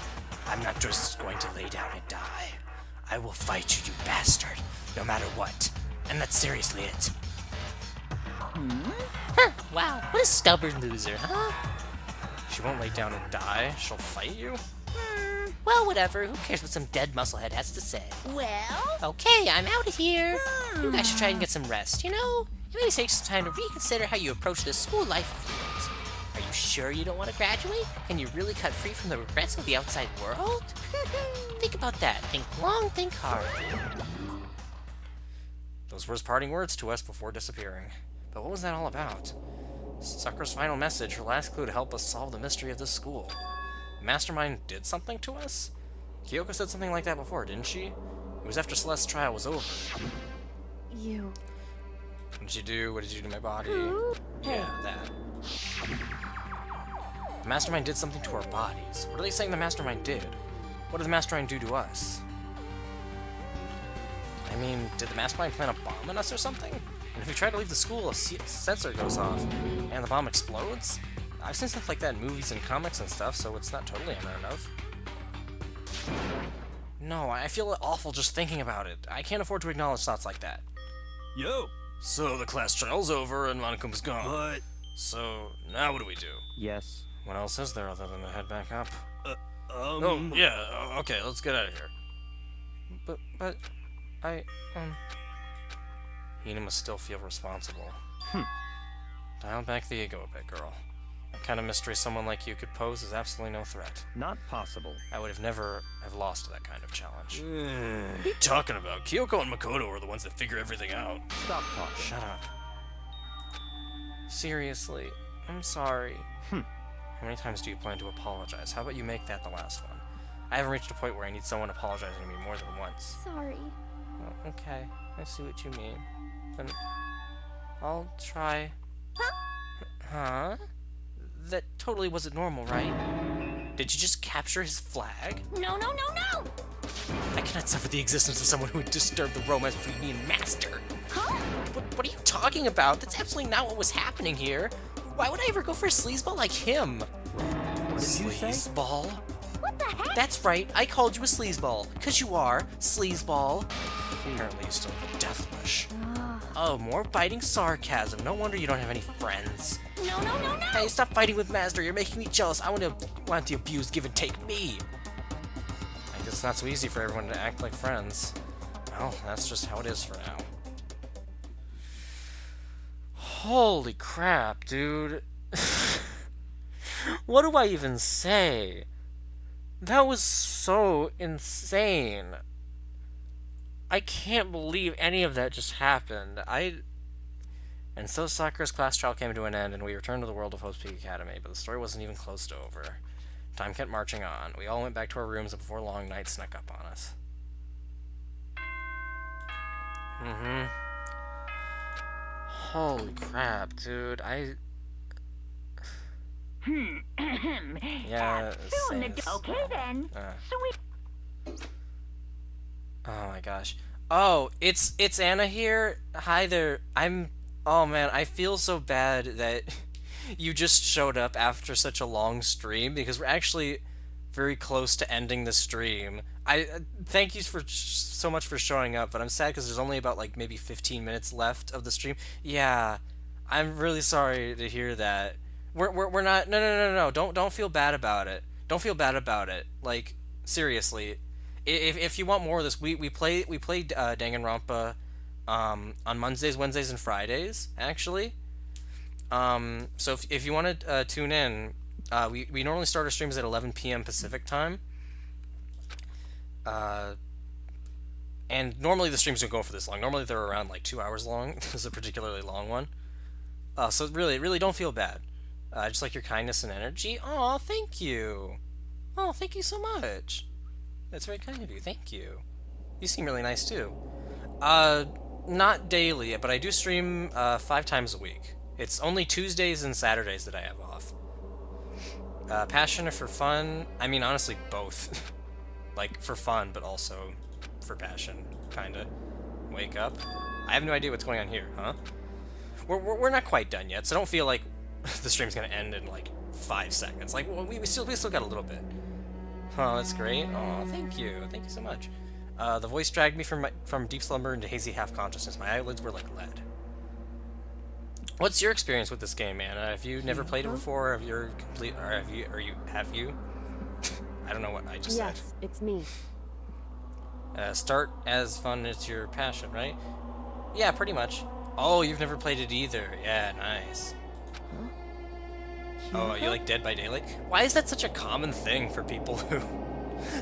I'm not just going to lay down and die. I will fight you, you bastard, no matter what. And that's seriously it. Huh, wow, what a stubborn loser, huh? She won't lay down and die. She'll fight you? Well, whatever. Who cares what some dead musclehead has to say? Well? Okay, I'm out of here. You guys should try and get some rest, you know? It may take some time to reconsider how you approach this school life of yours. Are you sure you don't want to graduate? Can you really cut free from the regrets of the outside world? Think about that. Think long, think hard. Those were his parting words to us before disappearing. But what was that all about? Sakura's final message, her last clue to help us solve the mystery of this school. Mastermind did something to us? Kyoko said something like that before, didn't she? It was after Celeste's trial was over. You. What did you do? What did you do to my body? Yeah, that. The Mastermind did something to our bodies. What are they saying the Mastermind did? What did the Mastermind do to us? I mean, did the Mastermind plant a bomb on us or something? And if we try to leave the school, a sensor goes off, and the bomb explodes? I've seen stuff like that in movies and comics and stuff, so it's not totally unheard of. No, I feel awful just thinking about it. I can't afford to acknowledge thoughts like that. Yo! So the class trial's over and Monaco's gone. But... So, now what do we do? Yes. What else is there other than to head back up? Oh, yeah, okay, let's get out of here. But, Hina must still feel responsible. Dial back the ego a bit, girl. The kind of mystery someone like you could pose is absolutely no threat. Not possible. I would have never have lost to that kind of challenge. What are you talking about? Kyoko and Makoto are the ones that figure everything out. Stop talking. Shut up. Seriously, I'm sorry. How many times do you plan to apologize? How about you make that the last one? I haven't reached a point where I need someone apologizing to me more than once. Sorry. Well, okay, I see what you mean. Then I'll try. Huh? That totally wasn't normal, right? Did you just capture his flag? No, no, no, no! I cannot suffer the existence of someone who would disturb the romance between me and Master. Huh? What are you talking about? That's absolutely not what was happening here. Why would I ever go for a sleazeball like him? What did you say? Sleazeball? What the heck? That's right, I called you a sleazeball. 'Cause you are, sleazeball. Apparently you still have a death wish. Oh, more biting sarcasm. No wonder you don't have any friends. No, no, no, no! Hey, stop fighting with Master. You're making me jealous. I want the abused give and take me. I guess it's not so easy for everyone to act like friends. Well, that's just how it is for now. Holy crap, dude. What do I even say? That was so insane. I can't believe any of that just happened. And so Sakura's class trial came to an end, and we returned to the world of Hope's Peak Academy, but the story wasn't even close to over. Time kept marching on. We all went back to our rooms, and before long, night snuck up on us. Holy crap, dude. Yeah, Okay then. Oh my gosh. Oh, it's Anna here. Hi there. Oh man, I feel so bad that you just showed up after such a long stream, because we're actually very close to ending the stream. I thank you so much for showing up, but I'm sad because there's only about like maybe 15 minutes left of the stream. Yeah, I'm really sorry to hear that. We're not. No. Don't feel bad about it. Don't feel bad about it. Like, seriously, if you want more of this, we played Danganronpa on Mondays, Wednesdays, and Fridays, actually. So if you want to tune in, we normally start our streams at 11 p.m. Pacific time. And normally the streams don't go for this long. Normally they're around like 2 hours long. This is a particularly long one. So really don't feel bad. Just like your kindness and energy. Aw, thank you. Oh, thank you so much. That's very kind of you. Thank you. You seem really nice too. Not daily, but I do stream 5 times a week. It's only Tuesdays and Saturdays that I have off. Passion or for fun? I mean, honestly, both. Like, for fun, but also for passion, kinda. Wake up. I have no idea what's going on here, huh? We're not quite done yet, so don't feel like the stream's gonna end in like 5 seconds. Like, well, we still got a little bit. Oh, that's great. Oh, thank you so much. The voice dragged me from deep slumber into hazy half consciousness. My eyelids were like lead. What's your experience with this game, Anna? Have you never played it before? Have you have you? I don't know what I just said. Yes, it's me. Start as fun as your passion, right? Yeah, pretty much. Oh, you've never played it either. Yeah, nice. Oh, you like Dead by Daylight? Why is that such a common thing for people who...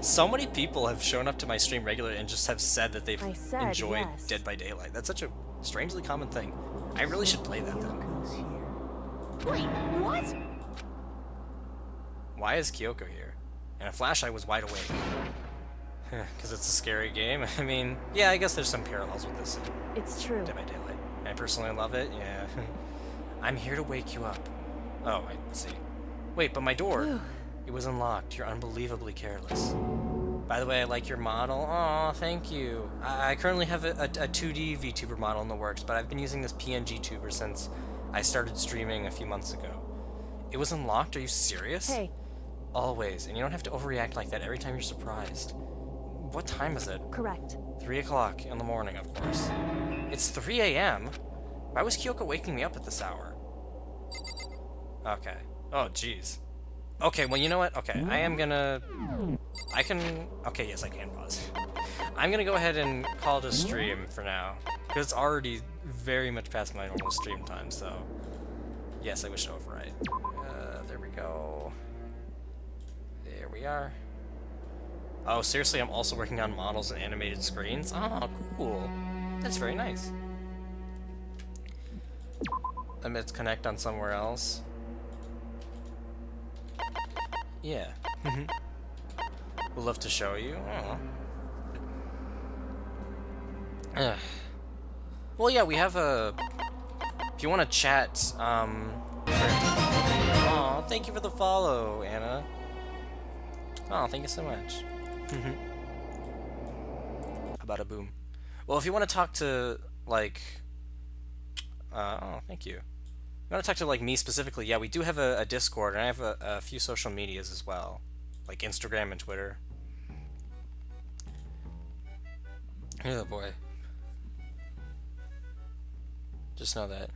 So many people have shown up to my stream regularly and just have said that they've enjoyed Dead by Daylight. That's such a strangely common thing. I really should play that then. Wait, what? Why is Kyoko here? In a flash, I was wide awake. Because it's a scary game. I mean, yeah, I guess there's some parallels with this. It's true. Dead by Daylight. I personally love it, yeah. I'm here to wake you up. Oh, I see. Wait, but my door... It was unlocked. You're unbelievably careless. By the way, I like your model. Aw, thank you. I currently have a 2D VTuber model in the works, but I've been using this PNG tuber since I started streaming a few months ago. It was unlocked? Are you serious? Hey. Always. And you don't have to overreact like that every time you're surprised. What time is it? Correct. 3 o'clock in the morning, of course. It's 3 a.m.? Why was Kyoko waking me up at this hour? Okay. Oh, jeez. Okay, well, you know what? Okay, I can... Okay, yes, I can pause. I'm gonna go ahead and call it a stream for now. Because it's already very much past my normal stream time, so... Yes, I wish to override. There we go. There we are. Oh, seriously, I'm also working on models and animated screens? Oh, cool. That's very nice. Let's connect on somewhere else. Yeah. We'll love to show you. Ugh. Well, yeah, we have a... If you want to chat, Aw, thank you for the follow, Anna. Oh, thank you so much. About a boom. Well, if you want to talk to, like... oh, thank you. If you want to talk to, like, me specifically, yeah, we do have a Discord, and I have a few social medias as well. Like Instagram and Twitter. Oh, boy. Just know that.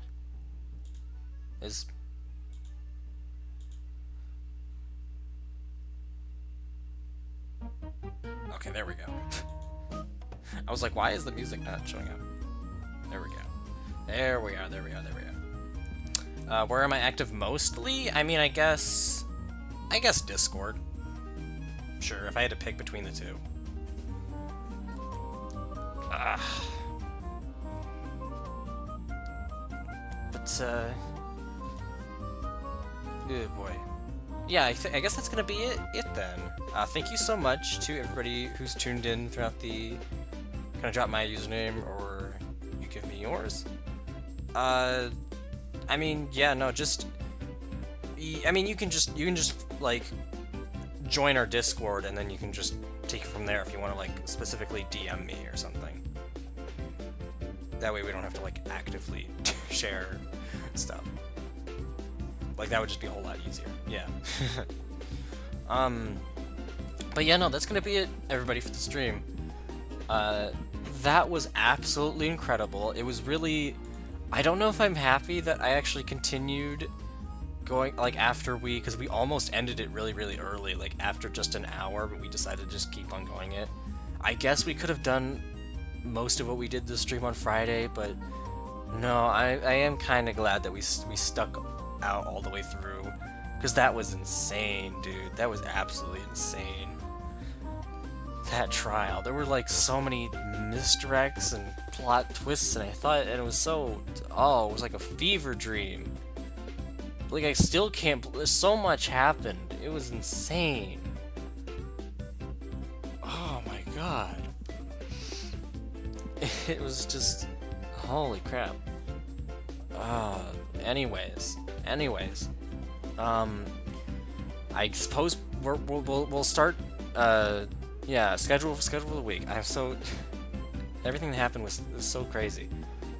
Is... Okay, there we go. I was like, why is the music not showing up? There we go. There we are, there we are, there we are. Where am I active mostly? I mean, I guess Discord. Sure, if I had to pick between the two. But, oh boy. Yeah, I guess that's gonna be it then. Thank you so much to everybody who's tuned in throughout the... Can I drop my username, or you give me yours? I mean, yeah, no, just... I mean, you can just, like, join our Discord, and then you can just take it from there if you want to, like, specifically DM me or something. That way we don't have to, like, actively share stuff. Like, that would just be a whole lot easier. Yeah. But yeah, no, that's gonna be it, everybody, for the stream. That was absolutely incredible. It was really... I don't know if I'm happy that I actually continued going, like, after because we almost ended it really, really early, like, after just an hour, but we decided to just keep on going it. I guess we could have done most of what we did this stream on Friday, but no, I am kind of glad that we stuck out all the way through, because that was insane, dude. That was absolutely insane. That trial, there were like so many misdirects and plot twists, and I thought, and it was so, it was like a fever dream. Like, I still can't, so much happened. It was insane. Oh my god. It was just, holy crap. Anyways, I suppose we'll start, yeah, schedule of the week. I'm so, everything that happened was so crazy.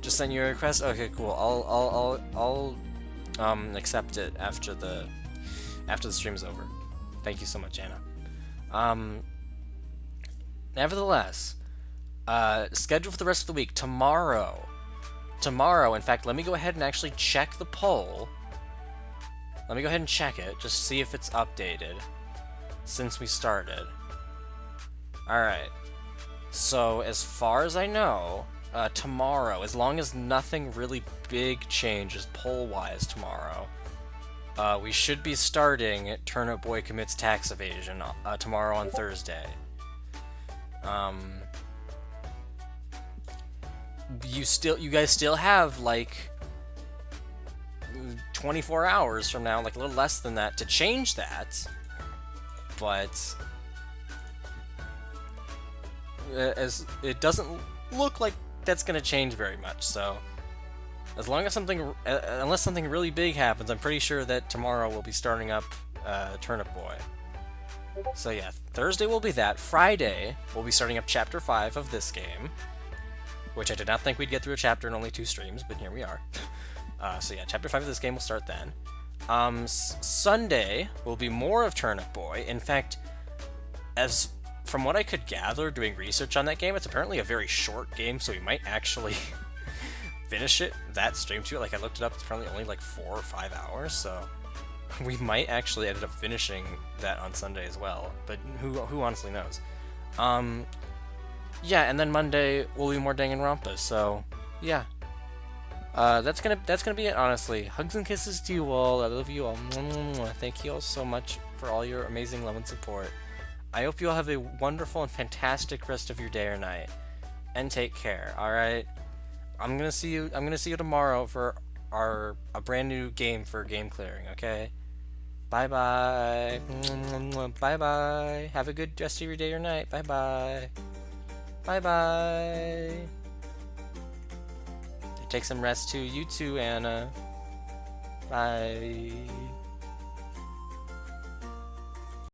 Just send your request. Okay, cool. I'll accept it after the stream's over. Thank you so much, Anna. Nevertheless, schedule for the rest of the week. Tomorrow, in fact, let me go ahead and actually check the poll. Let me go ahead and check it, just see if it's updated since we started. Alright, so as far as I know, tomorrow, as long as nothing really big changes poll-wise tomorrow, we should be starting Turnip Boy Commits Tax Evasion tomorrow on Thursday. You guys still have, like, 24 hours from now, like a little less than that, to change that, but as it doesn't look like that's gonna change very much. So as long as unless something really big happens, I'm pretty sure that tomorrow we'll be starting up Turnip Boy. So yeah, Thursday will be that. Friday we'll be starting up Chapter 5 of this game, which I did not think we'd get through a chapter in only 2 streams, but here we are. So yeah, Chapter 5 of this game will start then. Sunday will be more of Turnip Boy. In fact, from what I could gather doing research on that game, it's apparently a very short game, so we might actually finish it that stream too. Like, I looked it up, it's probably only like 4 or 5 hours, so we might actually end up finishing that on Sunday as well, but who honestly knows. Yeah, and then Monday will be more Danganronpa, so yeah. That's gonna be it, honestly. Hugs and kisses to you all. I love you all. Thank you all so much for all your amazing love and support. I hope you all have a wonderful and fantastic rest of your day or night. And take care, alright? I'm gonna see you tomorrow for a brand new game for game clearing, okay? Bye-bye. Bye-bye. Have a good rest of your day or night. Bye-bye. Bye-bye. Take some rest too. You too, Anna. Bye.